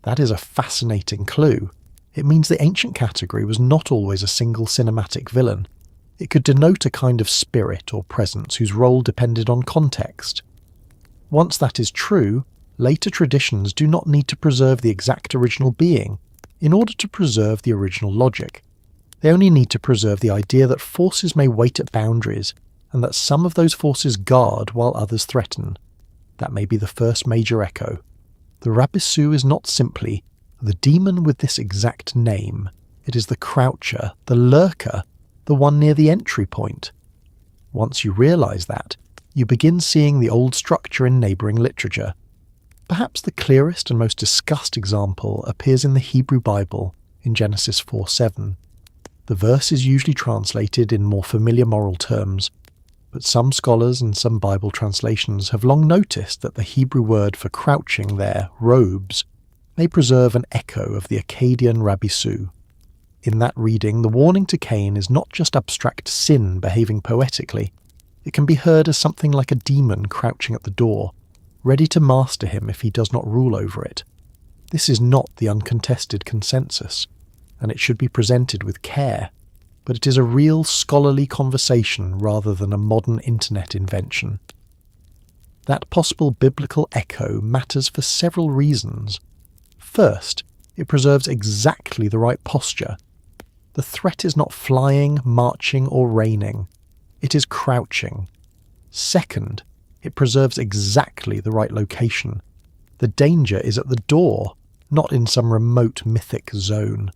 That is a fascinating clue. It means the ancient category was not always a single cinematic villain. It could denote a kind of spirit or presence whose role depended on context. Once that is true, later traditions do not need to preserve the exact original being in order to preserve the original logic. They only need to preserve the idea that forces may wait at boundaries, and that some of those forces guard while others threaten. That may be the first major echo. The Rabisu is not simply the demon with this exact name. It is the croucher, the lurker, the one near the entry point. Once you realise that, you begin seeing the old structure in neighbouring literature. Perhaps the clearest and most discussed example appears in the Hebrew Bible in Genesis 4:7. The verse is usually translated in more familiar moral terms, but some scholars and some Bible translations have long noticed that the Hebrew word for crouching there, robes, may preserve an echo of the Akkadian Rabisu. In that reading, the warning to Cain is not just abstract sin behaving poetically. It can be heard as something like a demon crouching at the door, ready to master him if he does not rule over it. This is not the uncontested consensus, and it should be presented with care, but it is a real scholarly conversation rather than a modern internet invention. That possible biblical echo matters for several reasons. First, it preserves exactly the right posture. The threat is not flying, marching, or reigning. It is crouching. Second, it preserves exactly the right location. The danger is at the door, not in some remote mythic zone.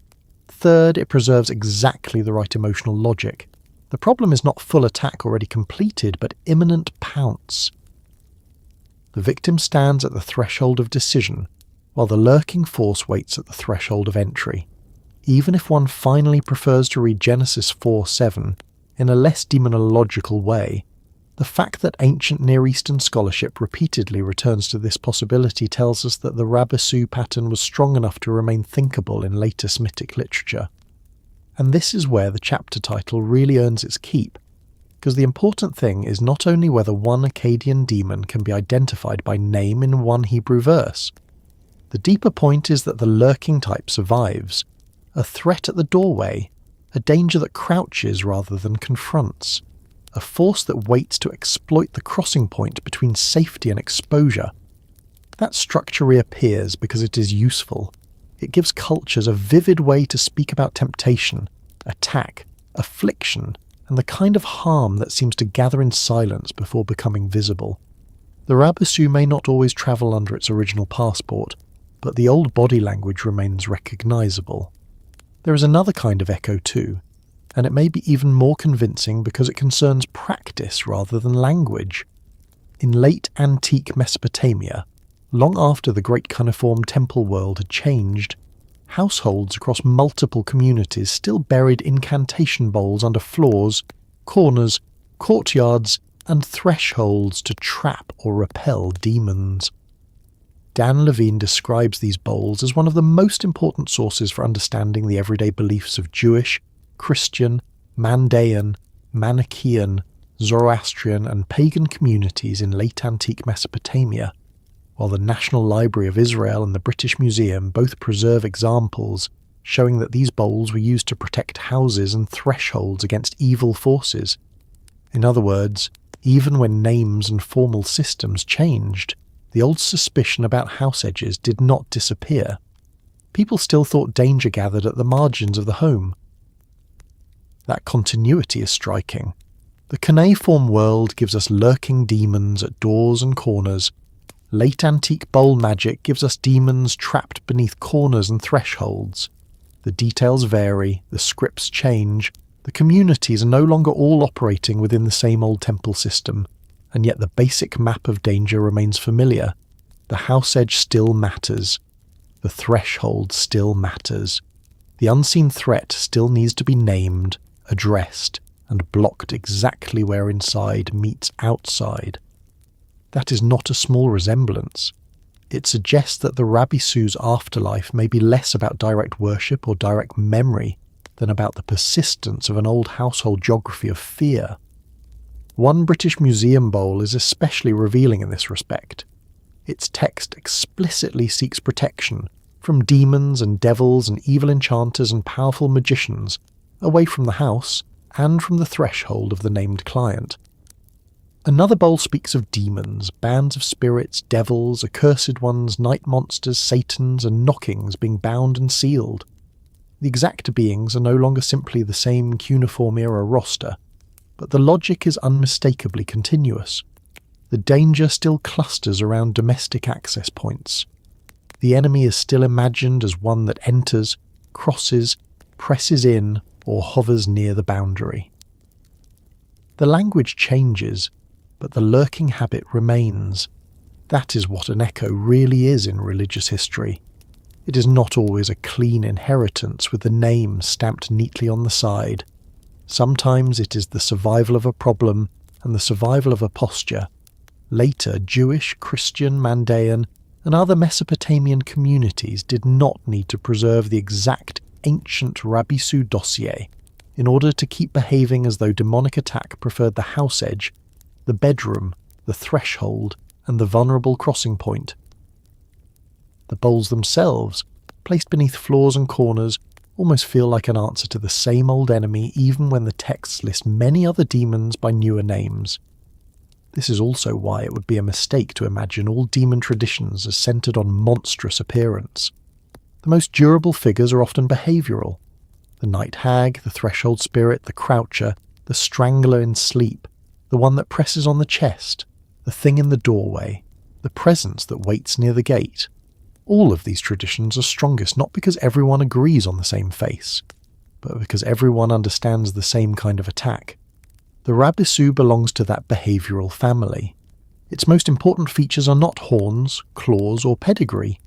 Third, it preserves exactly the right emotional logic. The problem is not full attack already completed, but imminent pounce. The victim stands at the threshold of decision, while the lurking force waits at the threshold of entry. Even if one finally prefers to read Genesis 4:7 in a less demonological way, the fact that ancient Near Eastern scholarship repeatedly returns to this possibility tells us that the Rabisu pattern was strong enough to remain thinkable in later Semitic literature. And this is where the chapter title really earns its keep, because the important thing is not only whether one Akkadian demon can be identified by name in one Hebrew verse. The deeper point is that the lurking type survives, a threat at the doorway, a danger that crouches rather than confronts, a force that waits to exploit the crossing point between safety and exposure. That structure reappears because it is useful. It gives cultures a vivid way to speak about temptation, attack, affliction, and the kind of harm that seems to gather in silence before becoming visible. The Rabisu may not always travel under its original passport, but the old body language remains recognisable. There is another kind of echo too, and it may be even more convincing because it concerns practice rather than language. In late antique Mesopotamia, long after the great cuneiform temple world had changed, households across multiple communities still buried incantation bowls under floors, corners, courtyards, and thresholds to trap or repel demons. Dan Levine describes these bowls as one of the most important sources for understanding the everyday beliefs of Jewish, Christian, Mandaean, Manichaean, Zoroastrian and pagan communities in late antique Mesopotamia, while the National Library of Israel and the British Museum both preserve examples showing that these bowls were used to protect houses and thresholds against evil forces. In other words, even when names and formal systems changed, the old suspicion about house edges did not disappear. People still thought danger gathered at the margins of the home. That continuity is striking. The cuneiform world gives us lurking demons at doors and corners. Late antique bowl magic gives us demons trapped beneath corners and thresholds. The details vary, the scripts change, the communities are no longer all operating within the same old temple system, and yet the basic map of danger remains familiar. The house edge still matters. The threshold still matters. The unseen threat still needs to be named, addressed, and blocked exactly where inside meets outside. That is not a small resemblance. It suggests that the Rabisu's afterlife may be less about direct worship or direct memory than about the persistence of an old household geography of fear. One British Museum bowl is especially revealing in this respect. Its text explicitly seeks protection from demons and devils and evil enchanters and powerful magicians, away from the house and from the threshold of the named client. Another bowl speaks of demons, bands of spirits, devils, accursed ones, night monsters, satans, and knockings being bound and sealed. The exact beings are no longer simply the same cuneiform era roster, but the logic is unmistakably continuous. The danger still clusters around domestic access points. The enemy is still imagined as one that enters, crosses, presses in, or hovers near the boundary. The language changes, but the lurking habit remains. That is what an echo really is in religious history. It is not always a clean inheritance with the name stamped neatly on the side. Sometimes it is the survival of a problem and the survival of a posture. Later, Jewish, Christian, Mandaean, and other Mesopotamian communities did not need to preserve the exact ancient Rabisu dossier in order to keep behaving as though demonic attack preferred the house edge, the bedroom, the threshold, and the vulnerable crossing point. The bowls themselves, placed beneath floors and corners, almost feel like an answer to the same old enemy even when the texts list many other demons by newer names. This is also why it would be a mistake to imagine all demon traditions as centered on monstrous appearance. The most durable figures are often behavioral. The night hag, the threshold spirit, the croucher, the strangler in sleep, the one that presses on the chest, the thing in the doorway, the presence that waits near the gate. All of these traditions are strongest not because everyone agrees on the same face, but because everyone understands the same kind of attack. The Rabisu belongs to that behavioral family. Its most important features are not horns, claws, or pedigree.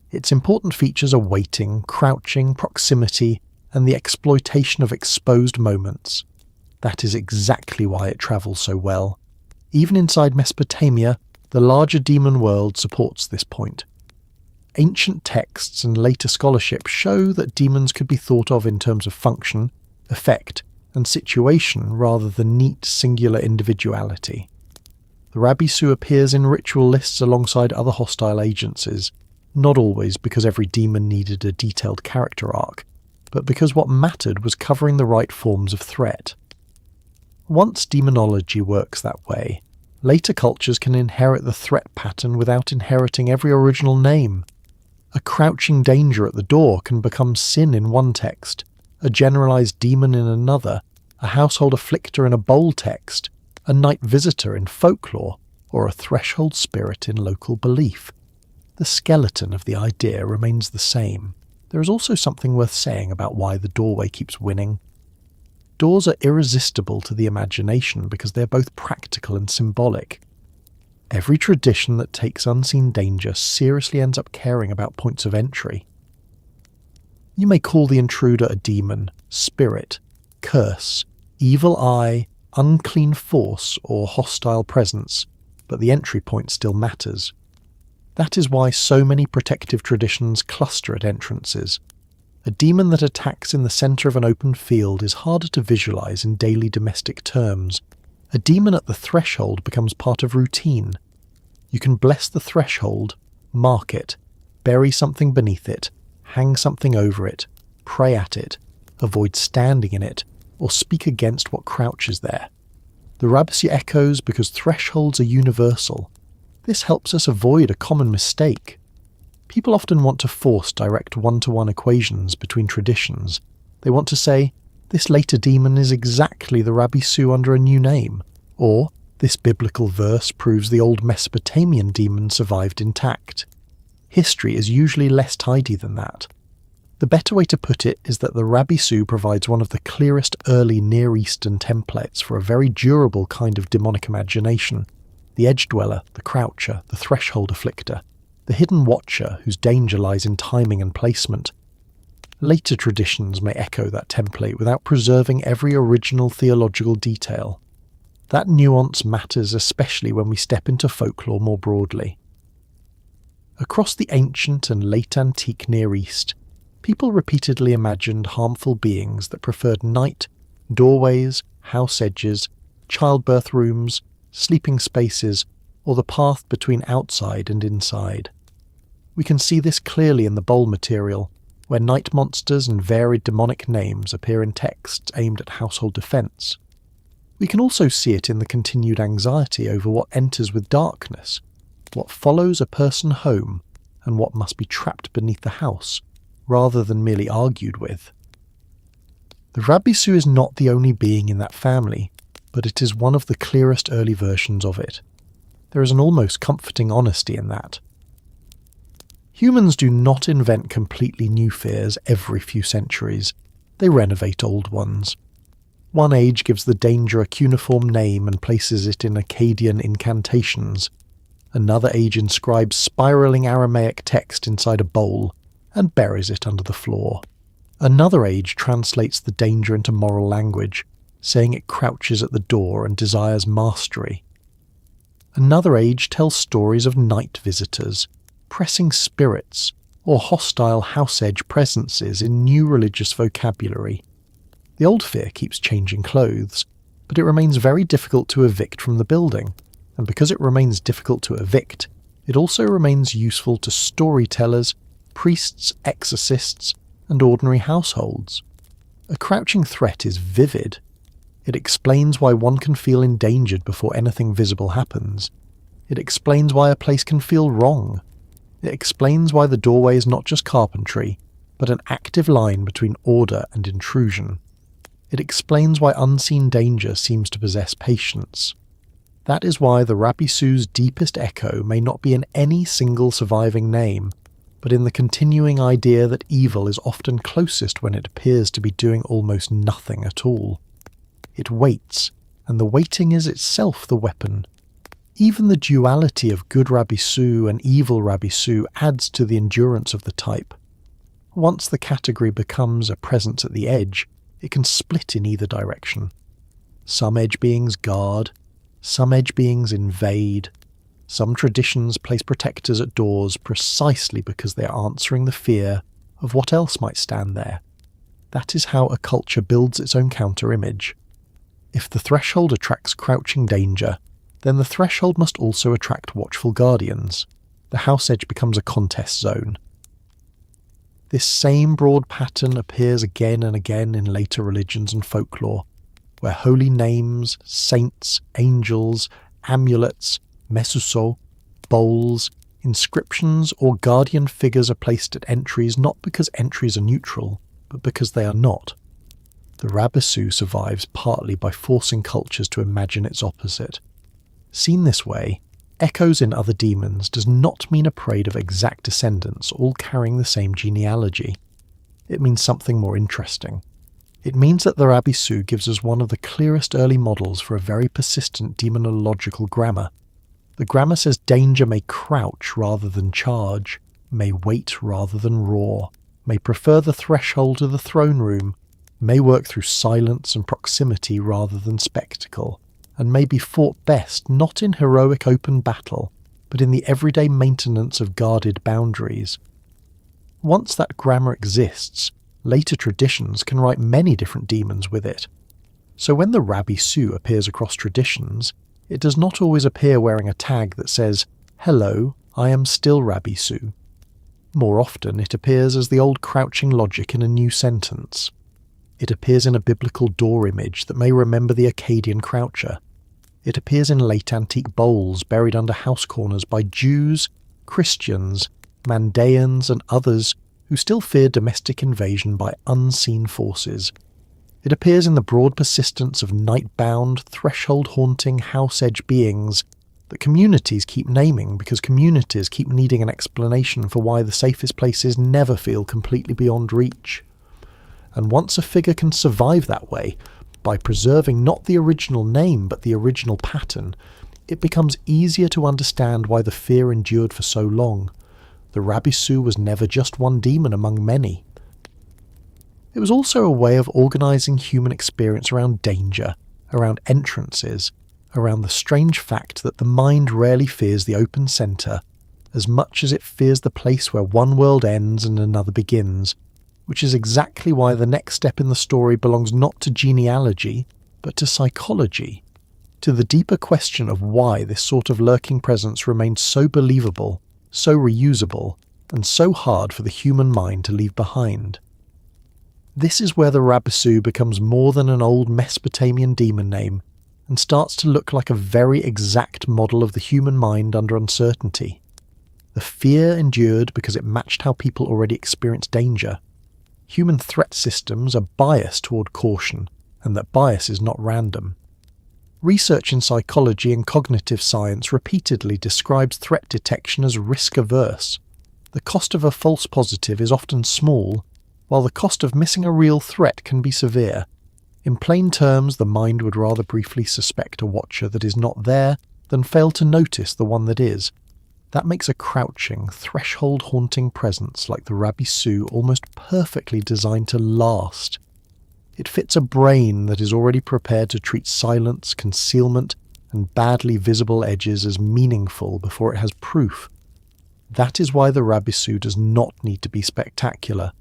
Its important features are waiting, crouching, proximity, and the exploitation of exposed moments. That is exactly why it travels so well. Even inside Mesopotamia, the larger demon world supports this point. Ancient texts and later scholarship show that demons could be thought of in terms of function, effect, and situation rather than neat singular individuality. The Rabisu appears in ritual lists alongside other hostile agencies, not always because every demon needed a detailed character arc, but because what mattered was covering the right forms of threat. Once demonology works that way, later cultures can inherit the threat pattern without inheriting every original name. A crouching danger at the door can become sin in one text, a generalized demon in another, a household afflictor in a bowl text, a night visitor in folklore, or a threshold spirit in local belief. The skeleton of the idea remains the same. There is also something worth saying about why the doorway keeps winning. Doors are irresistible to the imagination because they are both practical and symbolic. Every tradition that takes unseen danger seriously ends up caring about points of entry. You may call the intruder a demon, spirit, curse, evil eye, unclean force, or hostile presence, but the entry point still matters. That is why so many protective traditions cluster at entrances. A demon that attacks in the centre of an open field is harder to visualize in daily domestic terms. A demon at the threshold becomes part of routine. You can bless the threshold, mark it, bury something beneath it, hang something over it, pray at it, avoid standing in it, or speak against what crouches there. The Rabisu echoes because thresholds are universal. This helps us avoid a common mistake. People often want to force direct one-to-one equations between traditions. They want to say, this later demon is exactly the Rabisu under a new name, or this biblical verse proves the old Mesopotamian demon survived intact. History is usually less tidy than that. The better way to put it is that the Rabisu provides one of the clearest early Near Eastern templates for a very durable kind of demonic imagination. The edge dweller, the croucher, the threshold afflictor, the hidden watcher whose danger lies in timing and placement. Later traditions may echo that template without preserving every original theological detail. That nuance matters especially when we step into folklore more broadly. Across the ancient and late antique Near East, people repeatedly imagined harmful beings that preferred night, doorways, house edges, childbirth rooms, sleeping spaces, or the path between outside and inside. We can see this clearly in the bowl material, where night monsters and varied demonic names appear in texts aimed at household defense. We can also see it in the continued anxiety over what enters with darkness, what follows a person home, and what must be trapped beneath the house, rather than merely argued with. The Rabisu is not the only being in that family, but it is one of the clearest early versions of it. There is an almost comforting honesty in that. Humans do not invent completely new fears every few centuries. They renovate old ones. One age gives the danger a cuneiform name and places it in Akkadian incantations. Another age inscribes spiraling Aramaic text inside a bowl and buries it under the floor. Another age translates the danger into moral language, saying it crouches at the door and desires mastery. Another age tells stories of night visitors, pressing spirits, or hostile house-edge presences in new religious vocabulary. The old fear keeps changing clothes, but it remains very difficult to evict from the building, and because it remains difficult to evict, it also remains useful to storytellers, priests, exorcists, and ordinary households. A crouching threat is vivid. It explains why one can feel endangered before anything visible happens. It explains why a place can feel wrong. It explains why the doorway is not just carpentry, but an active line between order and intrusion. It explains why unseen danger seems to possess patience. That is why the Rabisu's deepest echo may not be in any single surviving name, but in the continuing idea that evil is often closest when it appears to be doing almost nothing at all. It waits, and the waiting is itself the weapon. Even the duality of good Rabisu and evil Rabisu adds to the endurance of the type. Once the category becomes a presence at the edge, it can split in either direction. Some edge beings guard, some edge beings invade. Some traditions place protectors at doors precisely because they are answering the fear of what else might stand there. That is how a culture builds its own counter-image. If the threshold attracts crouching danger, then the threshold must also attract watchful guardians. The house edge becomes a contest zone. This same broad pattern appears again and again in later religions and folklore, where holy names, saints, angels, amulets, mesuso, bowls, inscriptions or guardian figures are placed at entries not because entries are neutral, but because they are not. The Rabisu survives partly by forcing cultures to imagine its opposite. Seen this way, echoes in other demons does not mean a parade of exact descendants all carrying the same genealogy. It means something more interesting. It means that the Rabisu gives us one of the clearest early models for a very persistent demonological grammar. The grammar says danger may crouch rather than charge, may wait rather than roar, may prefer the threshold to the throne room, may work through silence and proximity rather than spectacle, and may be fought best not in heroic open battle, but in the everyday maintenance of guarded boundaries. Once that grammar exists, later traditions can write many different demons with it. So when the Rabisu appears across traditions, it does not always appear wearing a tag that says, "Hello, I am still Rabisu." More often it appears as the old crouching logic in a new sentence. It appears in a biblical door image that may remember the Akkadian croucher. It appears in late antique bowls buried under house corners by Jews, Christians, Mandaeans and others who still fear domestic invasion by unseen forces. It appears in the broad persistence of night-bound, threshold-haunting, house-edge beings that communities keep naming because communities keep needing an explanation for why the safest places never feel completely beyond reach. And once a figure can survive that way, by preserving not the original name but the original pattern, it becomes easier to understand why the fear endured for so long. The Rabisu was never just one demon among many. It was also a way of organising human experience around danger, around entrances, around the strange fact that the mind rarely fears the open centre as much as it fears the place where one world ends and another begins, which is exactly why the next step in the story belongs not to genealogy, but to psychology, to the deeper question of why this sort of lurking presence remains so believable, so reusable, and so hard for the human mind to leave behind. This is where the Rabisu becomes more than an old Mesopotamian demon name, and starts to look like a very exact model of the human mind under uncertainty. The fear endured because it matched how people already experienced danger. Human threat systems are biased toward caution, and that bias is not random. Research in psychology and cognitive science repeatedly describes threat detection as risk-averse. The cost of a false positive is often small, while the cost of missing a real threat can be severe. In plain terms, the mind would rather briefly suspect a watcher that is not there than fail to notice the one that is. That makes a crouching, threshold-haunting presence like the Rabisu almost perfectly designed to last. It fits a brain that is already prepared to treat silence, concealment, and badly visible edges as meaningful before it has proof. That is why the Rabisu does not need to be spectacular.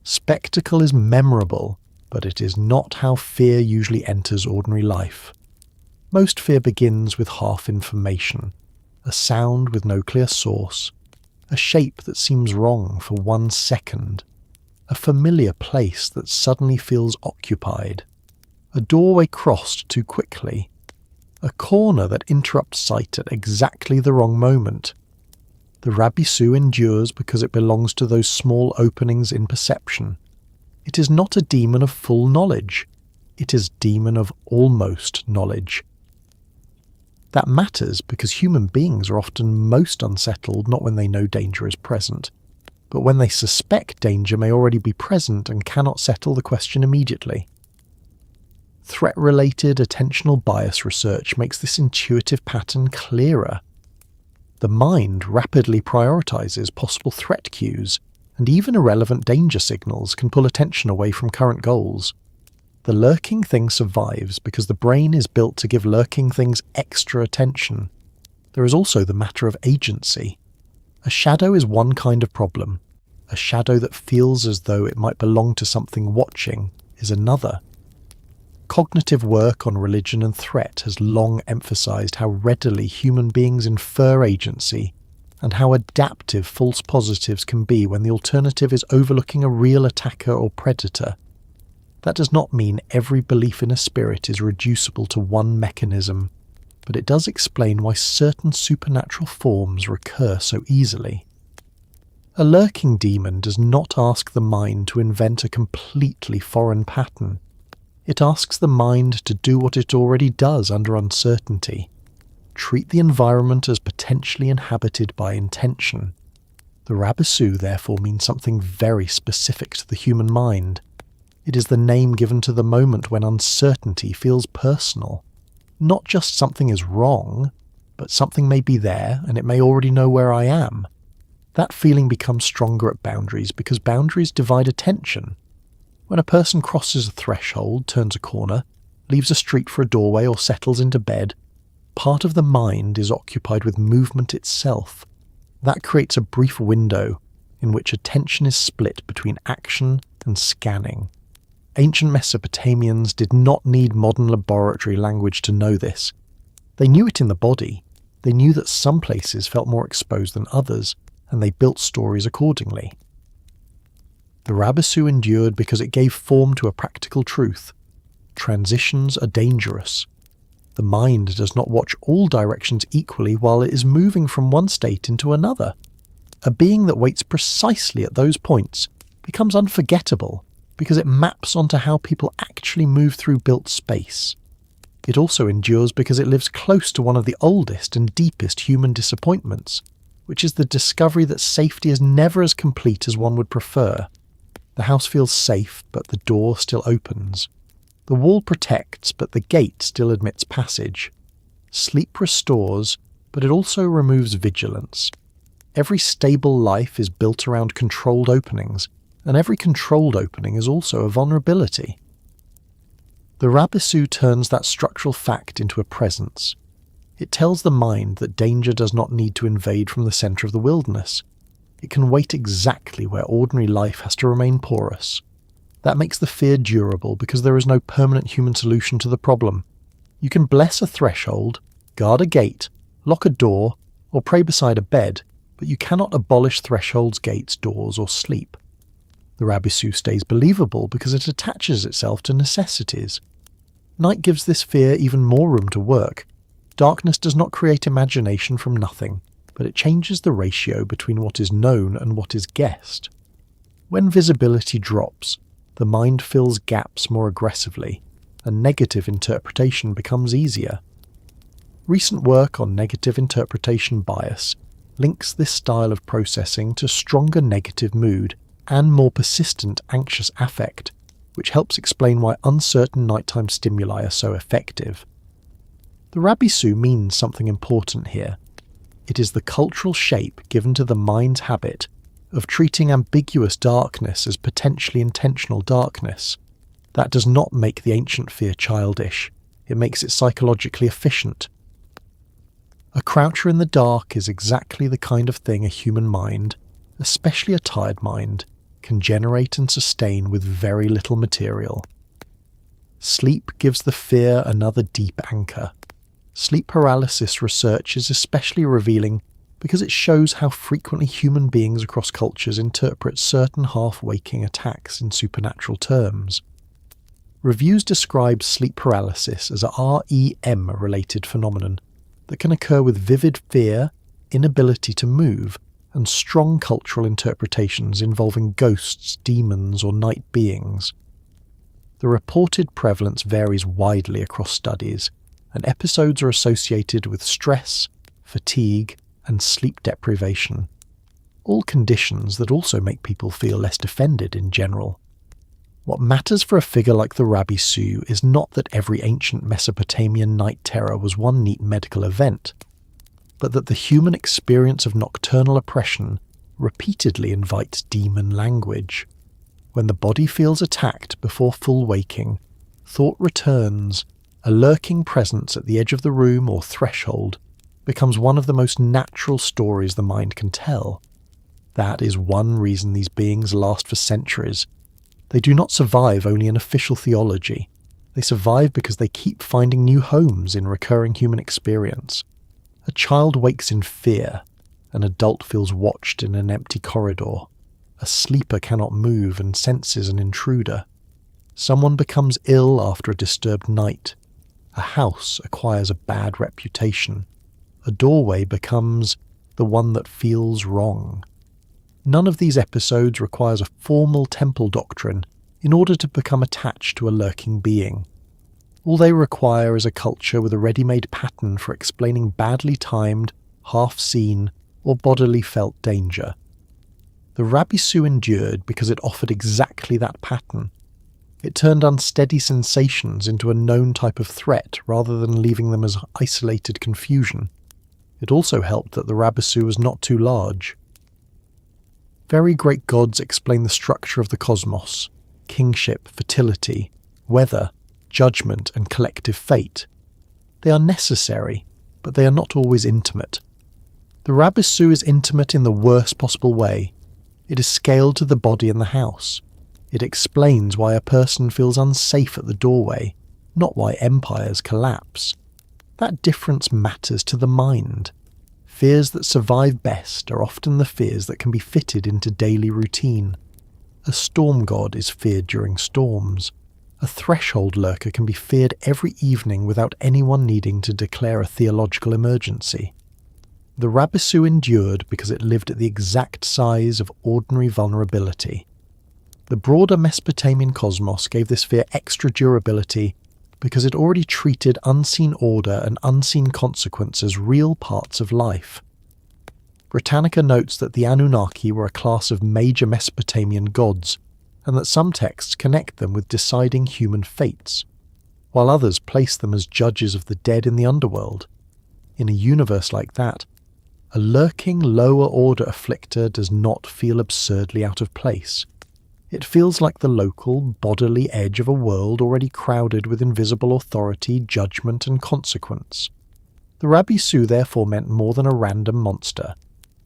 Spectacle is memorable, but it is not how fear usually enters ordinary life. Most fear begins with half information, a sound with no clear source, a shape that seems wrong for 1 second, a familiar place that suddenly feels occupied, a doorway crossed too quickly, a corner that interrupts sight at exactly the wrong moment. The Rabisu endures because it belongs to those small openings in perception. It is not a demon of full knowledge. It is a demon of almost knowledge. That matters because human beings are often most unsettled not when they know danger is present, but when they suspect danger may already be present and cannot settle the question immediately. Threat-related attentional bias research makes this intuitive pattern clearer. The mind rapidly prioritizes possible threat cues, and even irrelevant danger signals can pull attention away from current goals. The lurking thing survives because the brain is built to give lurking things extra attention. There is also the matter of agency. A shadow is one kind of problem. A shadow that feels as though it might belong to something watching is another. Cognitive work on religion and threat has long emphasized how readily human beings infer agency, and how adaptive false positives can be when the alternative is overlooking a real attacker or predator. That does not mean every belief in a spirit is reducible to one mechanism, but it does explain why certain supernatural forms recur so easily. A lurking demon does not ask the mind to invent a completely foreign pattern. It asks the mind to do what it already does under uncertainty. Treat the environment as potentially inhabited by intention. The Rabisu therefore means something very specific to the human mind. It is the name given to the moment when uncertainty feels personal. Not just something is wrong, but something may be there and it may already know where I am. That feeling becomes stronger at boundaries because boundaries divide attention. When a person crosses a threshold, turns a corner, leaves a street for a doorway or settles into bed, part of the mind is occupied with movement itself. That creates a brief window in which attention is split between action and scanning. Ancient Mesopotamians did not need modern laboratory language to know this. They knew it in the body. They knew that some places felt more exposed than others, and they built stories accordingly. The Rabisu endured because it gave form to a practical truth. Transitions are dangerous. The mind does not watch all directions equally while it is moving from one state into another. A being that waits precisely at those points becomes unforgettable because it maps onto how people actually move through built space. It also endures because it lives close to one of the oldest and deepest human disappointments, which is the discovery that safety is never as complete as one would prefer. The house feels safe, but the door still opens. The wall protects, but the gate still admits passage. Sleep restores, but it also removes vigilance. Every stable life is built around controlled openings, and every controlled opening is also a vulnerability. The Rabisu turns that structural fact into a presence. It tells the mind that danger does not need to invade from the centre of the wilderness. It can wait exactly where ordinary life has to remain porous. That makes the fear durable because there is no permanent human solution to the problem. You can bless a threshold, guard a gate, lock a door, or pray beside a bed, but you cannot abolish thresholds, gates, doors, or sleep. The Rabisu stays believable because it attaches itself to necessities. Night gives this fear even more room to work. Darkness does not create imagination from nothing, but it changes the ratio between what is known and what is guessed. When visibility drops, the mind fills gaps more aggressively, and negative interpretation becomes easier. Recent work on negative interpretation bias links this style of processing to stronger negative mood and more persistent anxious affect, which helps explain why uncertain nighttime stimuli are so effective. The Rabisu means something important here. It is the cultural shape given to the mind's habit of treating ambiguous darkness as potentially intentional darkness. That does not make the ancient fear childish. It makes it psychologically efficient. A croucher in the dark is exactly the kind of thing a human mind, especially a tired mind, can generate and sustain with very little material. Sleep gives the fear another deep anchor. Sleep paralysis research is especially revealing because it shows how frequently human beings across cultures interpret certain half-waking attacks in supernatural terms. Reviews describe sleep paralysis as a REM-related phenomenon that can occur with vivid fear, inability to move, and strong cultural interpretations involving ghosts, demons, or night beings. The reported prevalence varies widely across studies, and episodes are associated with stress, fatigue, and sleep deprivation, all conditions that also make people feel less defended in general. What matters for a figure like the Rabisu is not that every ancient Mesopotamian night terror was one neat medical event, but that the human experience of nocturnal oppression repeatedly invites demon language. When the body feels attacked before full waking, thought returns, a lurking presence at the edge of the room or threshold becomes one of the most natural stories the mind can tell. That is one reason these beings last for centuries. They do not survive only in official theology. They survive because they keep finding new homes in recurring human experience. A child wakes in fear. An adult feels watched in an empty corridor. A sleeper cannot move and senses an intruder. Someone becomes ill after a disturbed night. A house acquires a bad reputation. A doorway becomes the one that feels wrong. None of these episodes requires a formal temple doctrine in order to become attached to a lurking being. All they require is a culture with a ready-made pattern for explaining badly timed, half-seen, or bodily felt danger. The Rabisu endured because it offered exactly that pattern. It turned unsteady sensations into a known type of threat rather than leaving them as isolated confusion. It also helped that the Rabisu was not too large. Very great gods explain the structure of the cosmos, kingship, fertility, weather, judgment, and collective fate. They are necessary, but they are not always intimate. The Rabisu is intimate in the worst possible way. It is scaled to the body and the house. It explains why a person feels unsafe at the doorway, not why empires collapse. That difference matters to the mind. Fears that survive best are often the fears that can be fitted into daily routine. A storm god is feared during storms. A threshold lurker can be feared every evening without anyone needing to declare a theological emergency. The Rabisu endured because it lived at the exact size of ordinary vulnerability. The broader Mesopotamian cosmos gave this fear extra durability because it already treated unseen order and unseen consequence as real parts of life. Britannica notes that the Anunnaki were a class of major Mesopotamian gods, and that some texts connect them with deciding human fates, while others place them as judges of the dead in the underworld. In a universe like that, a lurking lower-order afflictor does not feel absurdly out of place. It feels like the local, bodily edge of a world already crowded with invisible authority, judgment, and consequence. The Rabisu therefore meant more than a random monster.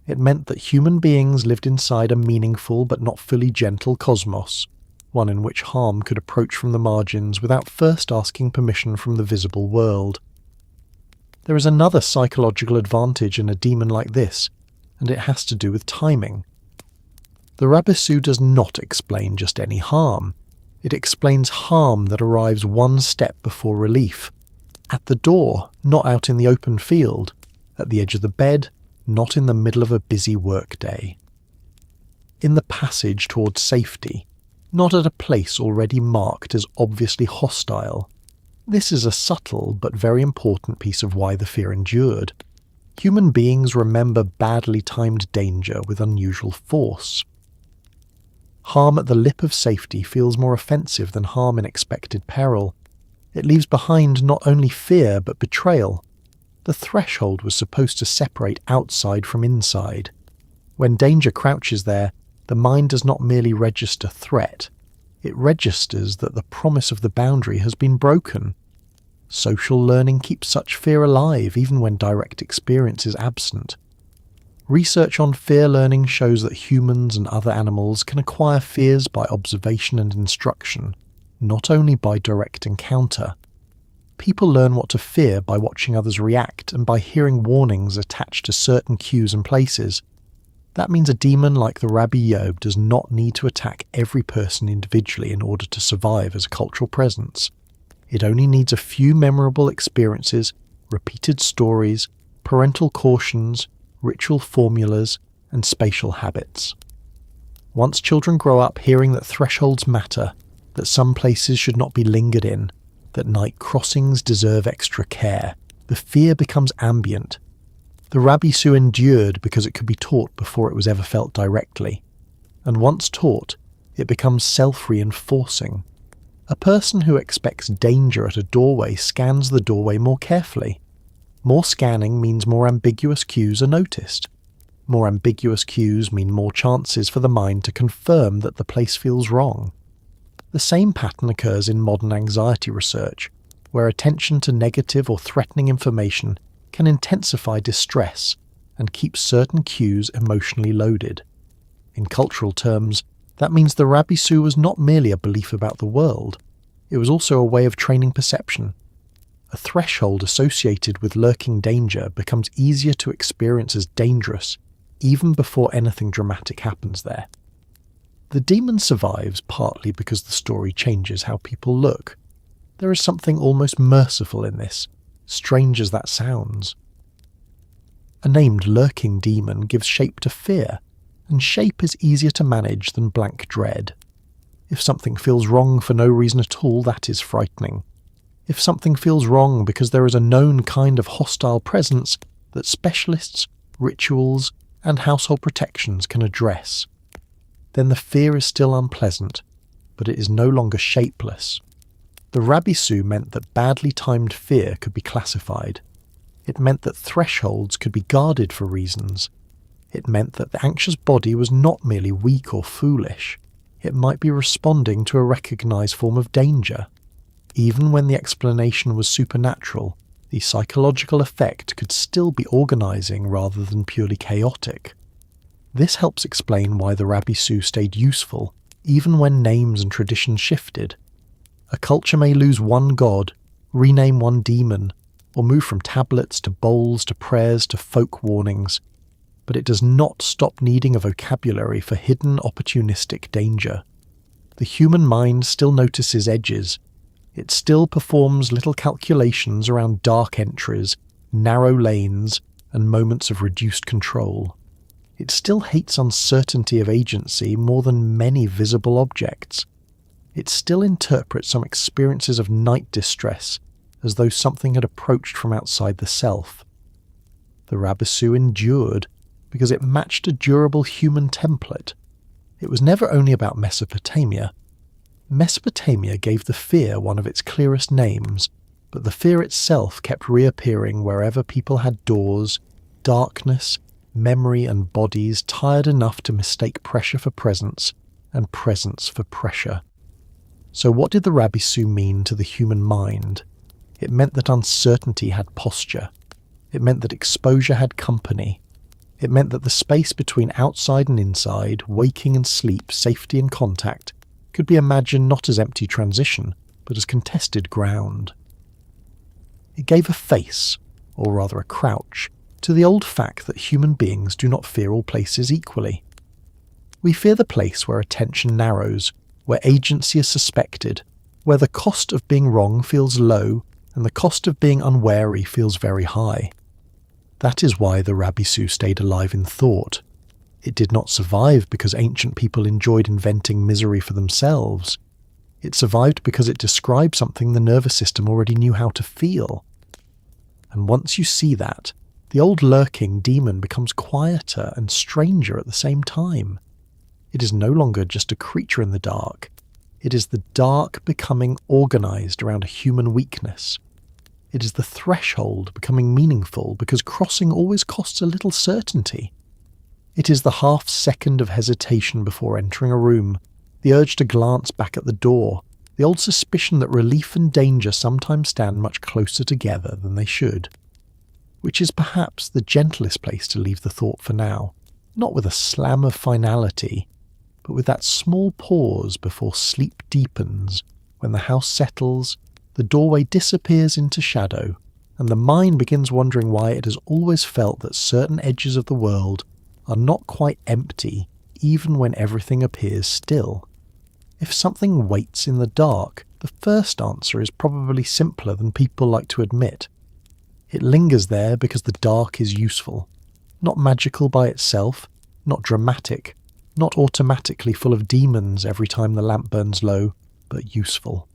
It meant that human beings lived inside a meaningful but not fully gentle cosmos, one in which harm could approach from the margins without first asking permission from the visible world. There is another psychological advantage in a demon like this, and it has to do with timing. The Rabisu does not explain just any harm. It explains harm that arrives one step before relief. At the door, not out in the open field. At the edge of the bed, not in the middle of a busy workday. in the passage towards safety, not at a place already marked as obviously hostile. This is a subtle but very important piece of why the fear endured. Human beings remember badly timed danger with unusual force. Harm at the lip of safety feels more offensive than harm in expected peril. It leaves behind not only fear but betrayal. The threshold was supposed to separate outside from inside. When danger crouches there, the mind does not merely register threat. It registers that the promise of the boundary has been broken. Social learning keeps such fear alive even when direct experience is absent. Research on fear learning shows that humans and other animals can acquire fears by observation and instruction, not only by direct encounter. People learn what to fear by watching others react and by hearing warnings attached to certain cues and places. That means a demon like the Rabisu does not need to attack every person individually in order to survive as a cultural presence. It only needs a few memorable experiences, repeated stories, parental cautions, ritual formulas, and spatial habits. Once children grow up hearing that thresholds matter, that some places should not be lingered in, that night crossings deserve extra care, the fear becomes ambient. The Rabisu endured because it could be taught before it was ever felt directly. And once taught, it becomes self-reinforcing. A person who expects danger at a doorway scans the doorway more carefully. More scanning means more ambiguous cues are noticed. More ambiguous cues mean more chances for the mind to confirm that the place feels wrong. The same pattern occurs in modern anxiety research, where attention to negative or threatening information can intensify distress and keep certain cues emotionally loaded. In cultural terms, that means the Rabisu was not merely a belief about the world, it was also a way of training perception. A threshold associated with lurking danger becomes easier to experience as dangerous, even before anything dramatic happens there. The demon survives partly because the story changes how people look. There is something almost merciful in this, strange as that sounds. A named lurking demon gives shape to fear, and shape is easier to manage than blank dread. If something feels wrong for no reason at all, that is frightening. If something feels wrong because there is a known kind of hostile presence that specialists, rituals, and household protections can address, then the fear is still unpleasant, but it is no longer shapeless. The Rabisu meant that badly timed fear could be classified. It meant that thresholds could be guarded for reasons. It meant that the anxious body was not merely weak or foolish. It might be responding to a recognized form of danger. Even when the explanation was supernatural, the psychological effect could still be organizing rather than purely chaotic. This helps explain why the Rabisu stayed useful, even when names and traditions shifted. A culture may lose one god, rename one demon, or move from tablets to bowls to prayers to folk warnings, but it does not stop needing a vocabulary for hidden opportunistic danger. The human mind still notices edges. It still performs little calculations around dark entries, narrow lanes, and moments of reduced control. It still hates uncertainty of agency more than many visible objects. It still interprets some experiences of night distress as though something had approached from outside the self. The Rabisu endured because it matched a durable human template. It was never only about Mesopotamia. Mesopotamia gave the fear one of its clearest names, but the fear itself kept reappearing wherever people had doors, darkness, memory and bodies tired enough to mistake pressure for presence and presence for pressure. So what did the Rabisu mean to the human mind? It meant that uncertainty had posture. It meant that exposure had company. It meant that the space between outside and inside, waking and sleep, safety and contact, could be imagined not as empty transition, but as contested ground. It gave a face, or rather a crouch, to the old fact that human beings do not fear all places equally. We fear the place where attention narrows, where agency is suspected, where the cost of being wrong feels low and the cost of being unwary feels very high. That is why the Rabisu stayed alive in thought. It did not survive because ancient people enjoyed inventing misery for themselves. It survived because it described something the nervous system already knew how to feel. And once you see that, the old lurking demon becomes quieter and stranger at the same time. It is no longer just a creature in the dark. It is the dark becoming organized around a human weakness. It is the threshold becoming meaningful because crossing always costs a little certainty. It is the half second of hesitation before entering a room, the urge to glance back at the door, the old suspicion that relief and danger sometimes stand much closer together than they should. Which is perhaps the gentlest place to leave the thought for now, not with a slam of finality, but with that small pause before sleep deepens, when the house settles, the doorway disappears into shadow, and the mind begins wondering why it has always felt that certain edges of the world are not quite empty even when everything appears still. If something waits in the dark, the first answer is probably simpler than people like to admit. It lingers there because the dark is useful, not magical by itself, not dramatic, not automatically full of demons every time the lamp burns low, but useful.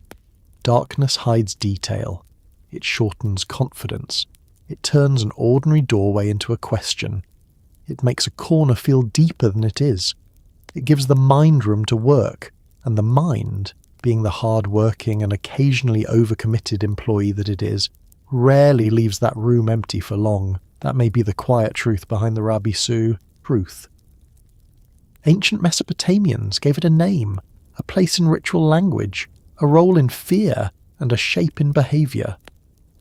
Darkness hides detail. It shortens confidence. It turns an ordinary doorway into a question. It makes a corner feel deeper than it is. It gives the mind room to work, and the mind, being the hard-working and occasionally overcommitted employee that it is, rarely leaves that room empty for long. That may be the quiet truth behind the Rabisu truth. Ancient Mesopotamians gave it a name, a place in ritual language, a role in fear, and a shape in behaviour.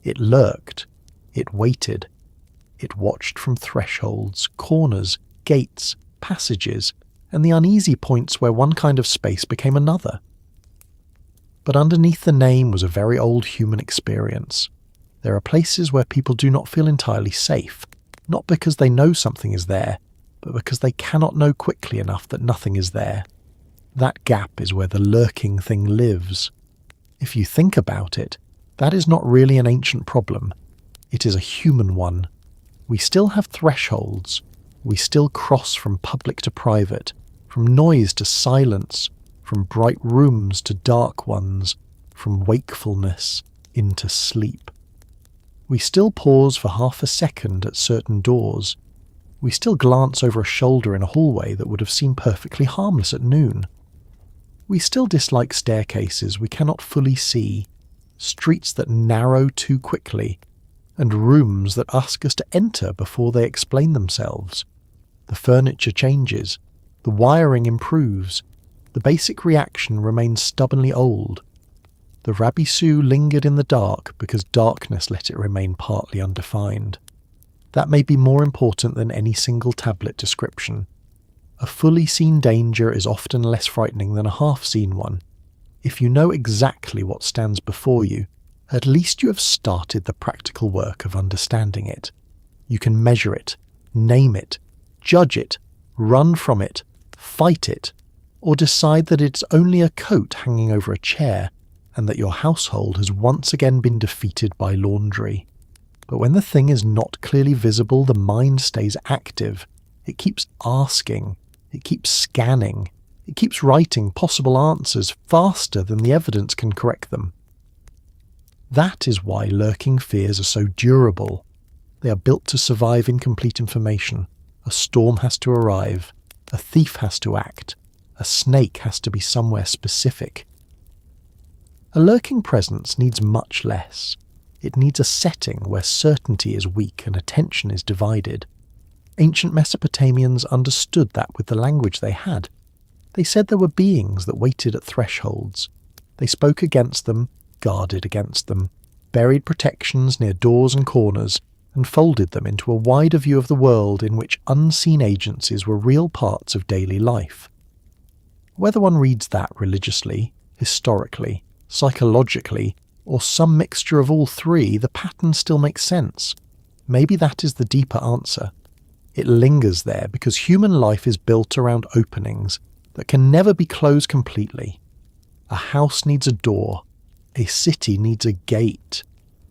It lurked. It waited. It watched from thresholds, corners, gates, passages, and the uneasy points where one kind of space became another. But underneath the name was a very old human experience. There are places where people do not feel entirely safe, not because they know something is there, but because they cannot know quickly enough that nothing is there. That gap is where the lurking thing lives. If you think about it, that is not really an ancient problem. It is a human one. We still have thresholds. We still cross from public to private, from noise to silence, from bright rooms to dark ones, from wakefulness into sleep. We still pause for half a second at certain doors. We still glance over a shoulder in a hallway that would have seemed perfectly harmless at noon. We still dislike staircases we cannot fully see, streets that narrow too quickly, and rooms that ask us to enter before they explain themselves. The furniture changes, the wiring improves, the basic reaction remains stubbornly old. The Rabisu lingered in the dark because darkness let it remain partly undefined. That may be more important than any single tablet description. A fully seen danger is often less frightening than a half-seen one. If you know exactly what stands before you, at least you have started the practical work of understanding it. You can measure it, name it, judge it, run from it, fight it, or decide that it's only a coat hanging over a chair and that your household has once again been defeated by laundry. But when the thing is not clearly visible, the mind stays active. It keeps asking. It keeps scanning. It keeps writing possible answers faster than the evidence can correct them. That is why lurking fears are so durable. They are built to survive incomplete information. A storm has to arrive. A thief has to act. A snake has to be somewhere specific. A lurking presence needs much less. It needs a setting where certainty is weak and attention is divided. Ancient Mesopotamians understood that with the language they had. They said there were beings that waited at thresholds. They spoke against them, guarded against them, buried protections near doors and corners, and folded them into a wider view of the world in which unseen agencies were real parts of daily life. Whether one reads that religiously, historically, psychologically, or some mixture of all three, the pattern still makes sense. Maybe that is the deeper answer. It lingers there because human life is built around openings that can never be closed completely. A house needs a door. A city needs a gate.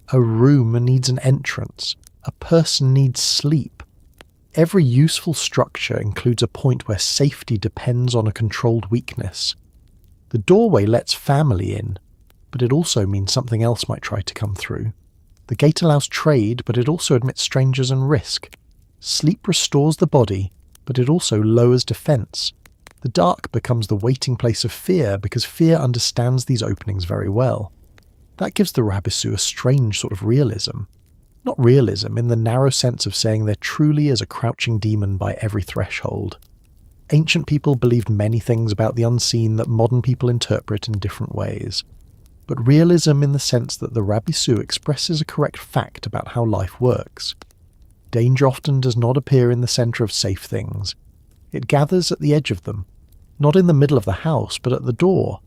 A room needs an entrance. A person needs sleep. Every useful structure includes a point where safety depends on a controlled weakness. The doorway lets family in, but it also means something else might try to come through. The gate allows trade, but it also admits strangers and risk. Sleep restores the body, but it also lowers defense. The dark becomes the waiting place of fear because fear understands these openings very well. That gives the Rabisu a strange sort of realism. Not realism in the narrow sense of saying there truly is a crouching demon by every threshold. Ancient people believed many things about the unseen that modern people interpret in different ways. But realism in the sense that the Rabisu expresses a correct fact about how life works. Danger often does not appear in the centre of safe things. It gathers at the edge of them, not in the middle of the house, but at the door,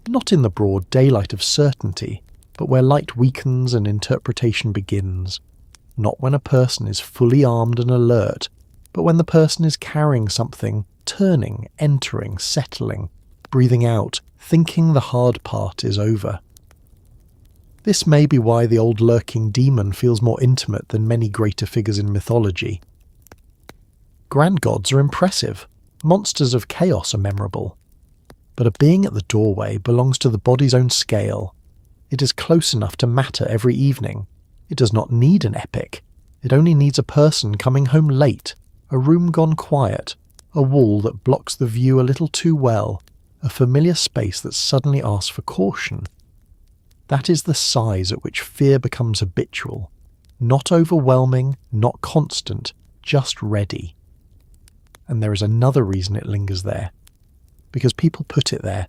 not in the broad daylight of certainty, but where light weakens and interpretation begins. Not when a person is fully armed and alert, but when the person is carrying something, turning, entering, settling, breathing out, thinking the hard part is over. This may be why the old lurking demon feels more intimate than many greater figures in mythology. Grand gods are impressive, monsters of chaos are memorable, but a being at the doorway belongs to the body's own scale. It is close enough to matter every evening. It does not need an epic. It only needs a person coming home late, a room gone quiet, a wall that blocks the view a little too well, a familiar space that suddenly asks for caution. That is the size at which fear becomes habitual, not overwhelming, not constant, just ready. And there is another reason it lingers there, because people put it there,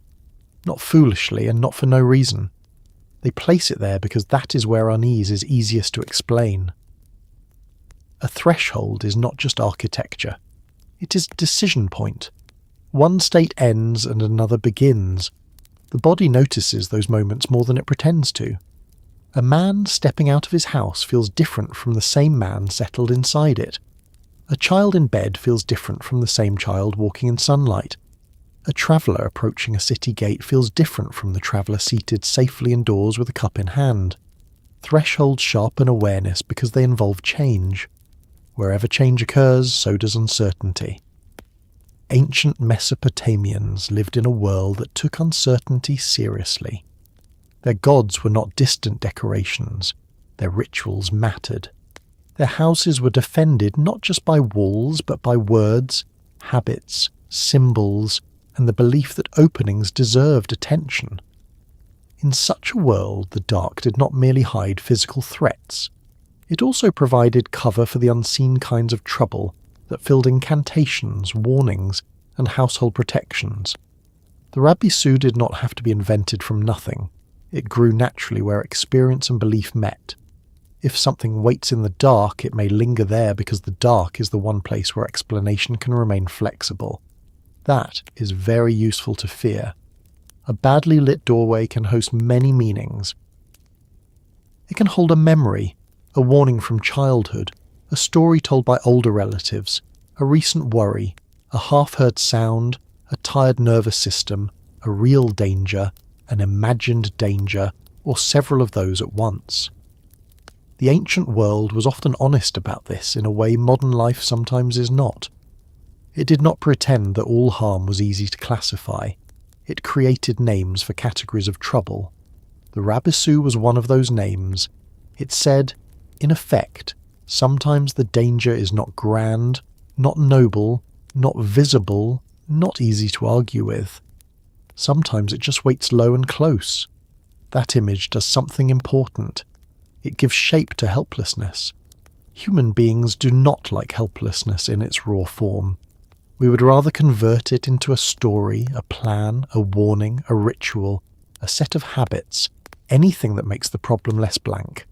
not foolishly and not for no reason. They place it there because that is where unease is easiest to explain. A threshold is not just architecture. It is a decision point. One state ends and another begins. The body notices those moments more than it pretends to. A man stepping out of his house feels different from the same man settled inside it. A child in bed feels different from the same child walking in sunlight. A traveller approaching a city gate feels different from the traveller seated safely indoors with a cup in hand. Thresholds sharpen awareness because they involve change. Wherever change occurs, so does uncertainty. Ancient Mesopotamians lived in a world that took uncertainty seriously. Their gods were not distant decorations. Their rituals mattered. Their houses were defended not just by walls but by words, habits, symbols, and the belief that openings deserved attention. In such a world, the dark did not merely hide physical threats. It also provided cover for the unseen kinds of trouble that filled incantations, warnings, and household protections. The Rabisu did not have to be invented from nothing. It grew naturally where experience and belief met. If something waits in the dark, it may linger there because the dark is the one place where explanation can remain flexible. That is very useful to fear. A badly lit doorway can host many meanings. It can hold a memory, a warning from childhood, a story told by older relatives, a recent worry, a half-heard sound, a tired nervous system, a real danger, an imagined danger, or several of those at once. The ancient world was often honest about this in a way modern life sometimes is not. It did not pretend that all harm was easy to classify. It created names for categories of trouble. The Rabisu was one of those names. It said, in effect, sometimes the danger is not grand, not noble, not visible, not easy to argue with. Sometimes it just waits low and close. That image does something important. It gives shape to helplessness. Human beings do not like helplessness in its raw form. We would rather convert it into a story, a plan, a warning, a ritual, a set of habits, anything that makes the problem less blank.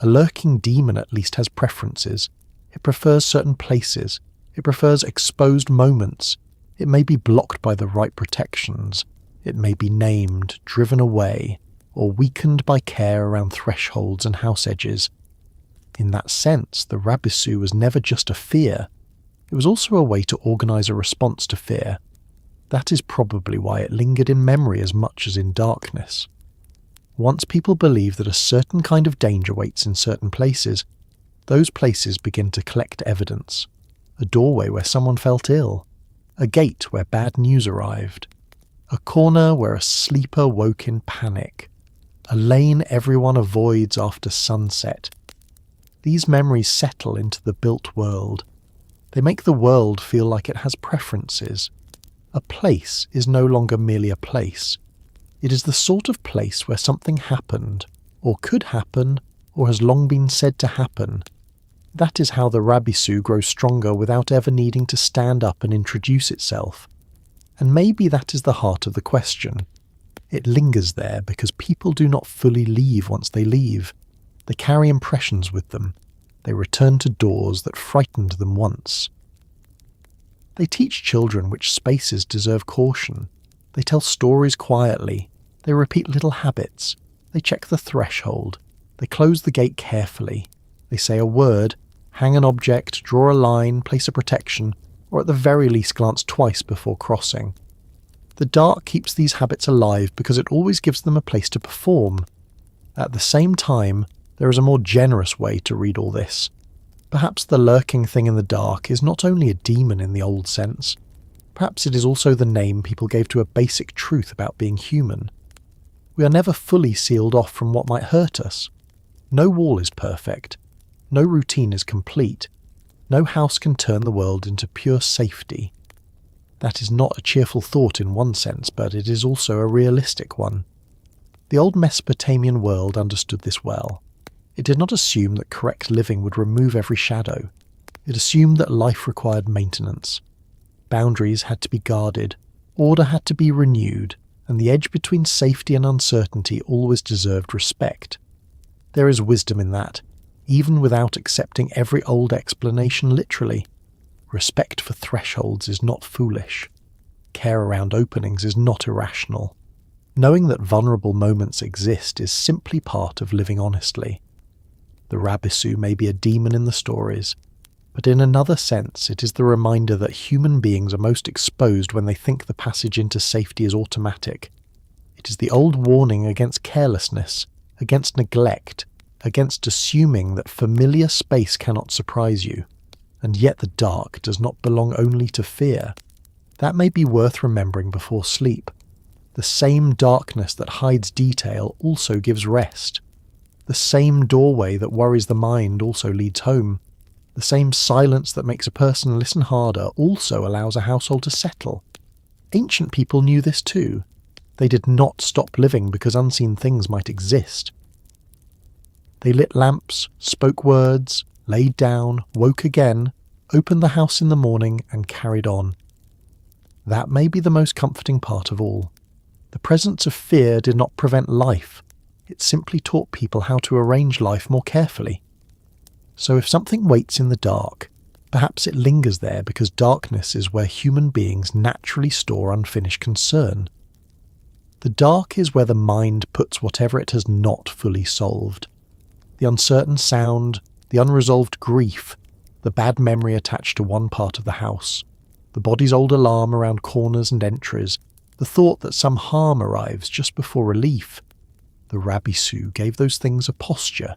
A lurking demon at least has preferences. It prefers certain places. It prefers exposed moments. It may be blocked by the right protections. It may be named, driven away, or weakened by care around thresholds and house edges. In that sense, the Rabisu was never just a fear. It was also a way to organise a response to fear. That is probably why it lingered in memory as much as in darkness. Once people believe that a certain kind of danger waits in certain places, those places begin to collect evidence. a doorway where someone felt ill, a gate where bad news arrived, a corner where a sleeper woke in panic, a lane everyone avoids after sunset. These memories settle into the built world. They make the world feel like it has preferences. A place is no longer merely a place. It is the sort of place where something happened, or could happen, or has long been said to happen. That is how the Rabisu grows stronger without ever needing to stand up and introduce itself. And maybe that is the heart of the question. It lingers there because people do not fully leave once they leave. They carry impressions with them. They return to doors that frightened them once. They teach children which spaces deserve caution. They tell stories quietly. They repeat little habits. They check the threshold. They close the gate carefully. They say a word, hang an object, draw a line, place a protection, or at the very least glance twice before crossing. The dark keeps these habits alive because it always gives them a place to perform. At the same time, there is a more generous way to read all this. Perhaps the lurking thing in the dark is not only a demon in the old sense. Perhaps it is also the name people gave to a basic truth about being human. We are never fully sealed off from what might hurt us. No wall is perfect. No routine is complete. No house can turn the world into pure safety. That is not a cheerful thought in one sense, but it is also a realistic one. The old Mesopotamian world understood this well. It did not assume that correct living would remove every shadow. It assumed that life required maintenance. Boundaries had to be guarded, order had to be renewed, and the edge between safety and uncertainty always deserved respect. There is wisdom in that, even without accepting every old explanation literally. Respect for thresholds is not foolish. Care around openings is not irrational. Knowing that vulnerable moments exist is simply part of living honestly. The Rabisu may be a demon in the stories, but in another sense it is the reminder that human beings are most exposed when they think the passage into safety is automatic. It is the old warning against carelessness, against neglect, against assuming that familiar space cannot surprise you. And yet the dark does not belong only to fear. That may be worth remembering before sleep. The same darkness that hides detail also gives rest. The same doorway that worries the mind also leads home. The same silence that makes a person listen harder also allows a household to settle. Ancient people knew this too. They did not stop living because unseen things might exist. They lit lamps, spoke words, laid down, woke again, opened the house in the morning, and carried on. That may be the most comforting part of all. The presence of fear did not prevent life. It simply taught people how to arrange life more carefully. So if something waits in the dark, perhaps it lingers there because darkness is where human beings naturally store unfinished concern. The dark is where the mind puts whatever it has not fully solved. The uncertain sound, the unresolved grief, the bad memory attached to one part of the house, the body's old alarm around corners and entries, the thought that some harm arrives just before relief. The Rabisu gave those things a posture.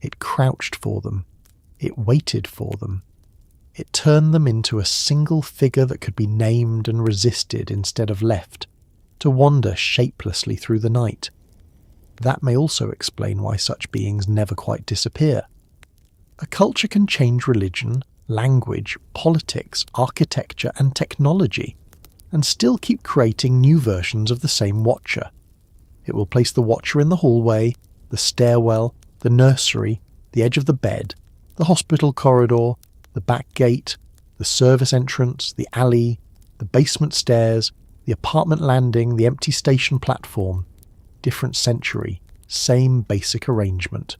It crouched for them. It waited for them. It turned them into a single figure that could be named and resisted instead of left, to wander shapelessly through the night. That may also explain why such beings never quite disappear. A culture can change religion, language, politics, architecture, and technology, and still keep creating new versions of the same watcher. It will place the watcher in the hallway, the stairwell, the nursery, the edge of the bed, the hospital corridor, the back gate, the service entrance, the alley, the basement stairs, the apartment landing, the empty station platform. Different century, same basic arrangement.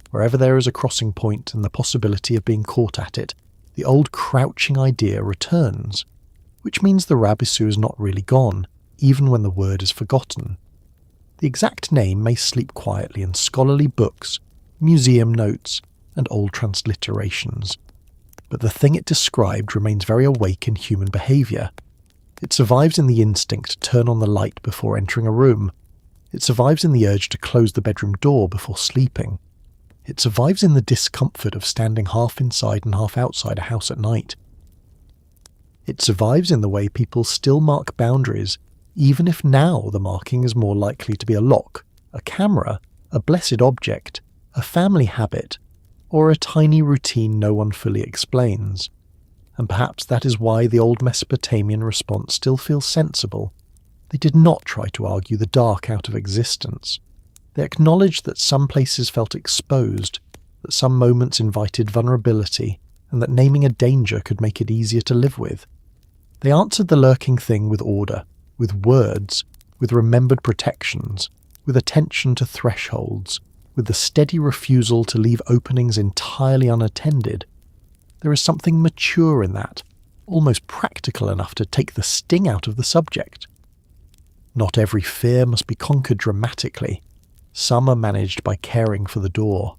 Wherever there is a crossing point and the possibility of being caught at it, the old crouching idea returns, which means the Rabisu is not really gone, even when the word is forgotten. The exact name may sleep quietly in scholarly books, museum notes, and old transliterations, but the thing it described remains very awake in human behaviour. It survives in the instinct to turn on the light before entering a room. It survives in the urge to close the bedroom door before sleeping. It survives in the discomfort of standing half inside and half outside a house at night. It survives in the way people still mark boundaries, even if now the marking is more likely to be a lock, a camera, a blessed object, a family habit, or a tiny routine no one fully explains. And perhaps that is why the old Mesopotamian response still feels sensible. They did not try to argue the dark out of existence. They acknowledged that some places felt exposed, that some moments invited vulnerability, and that naming a danger could make it easier to live with. They answered the lurking thing with order, with words, with remembered protections, with attention to thresholds, with the steady refusal to leave openings entirely unattended. There is something mature in that, almost practical enough to take the sting out of the subject. Not every fear must be conquered dramatically. Some are managed by caring for the door.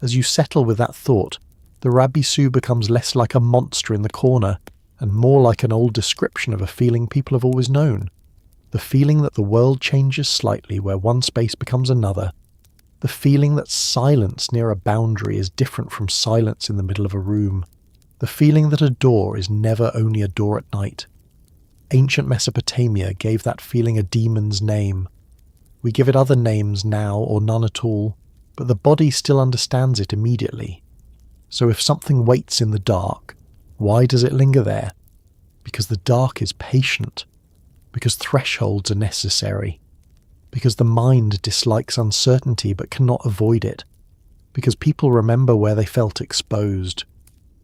As you settle with that thought, the Rabisu becomes less like a monster in the corner and more like an old description of a feeling people have always known. The feeling that the world changes slightly where one space becomes another. The feeling that silence near a boundary is different from silence in the middle of a room. The feeling that a door is never only a door at night. Ancient Mesopotamia gave that feeling a demon's name. We give it other names now or none at all, but the body still understands it immediately. So if something waits in the dark, why does it linger there? Because the dark is patient. Because thresholds are necessary. Because the mind dislikes uncertainty but cannot avoid it. Because people remember where they felt exposed.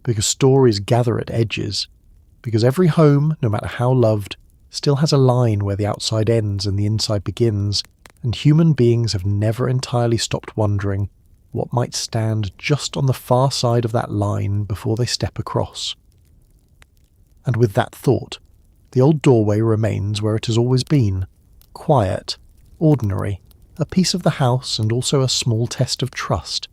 Because stories gather at edges. Because every home, no matter how loved, still has a line where the outside ends and the inside begins, and human beings have never entirely stopped wondering what might stand just on the far side of that line before they step across. And with that thought, the old doorway remains where it has always been, quiet, ordinary, a piece of the house and also a small test of trust,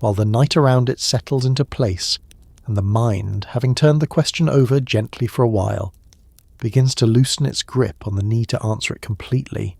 while the night around it settles into place and the mind, having turned the question over gently for a while, begins to loosen its grip on the need to answer it completely.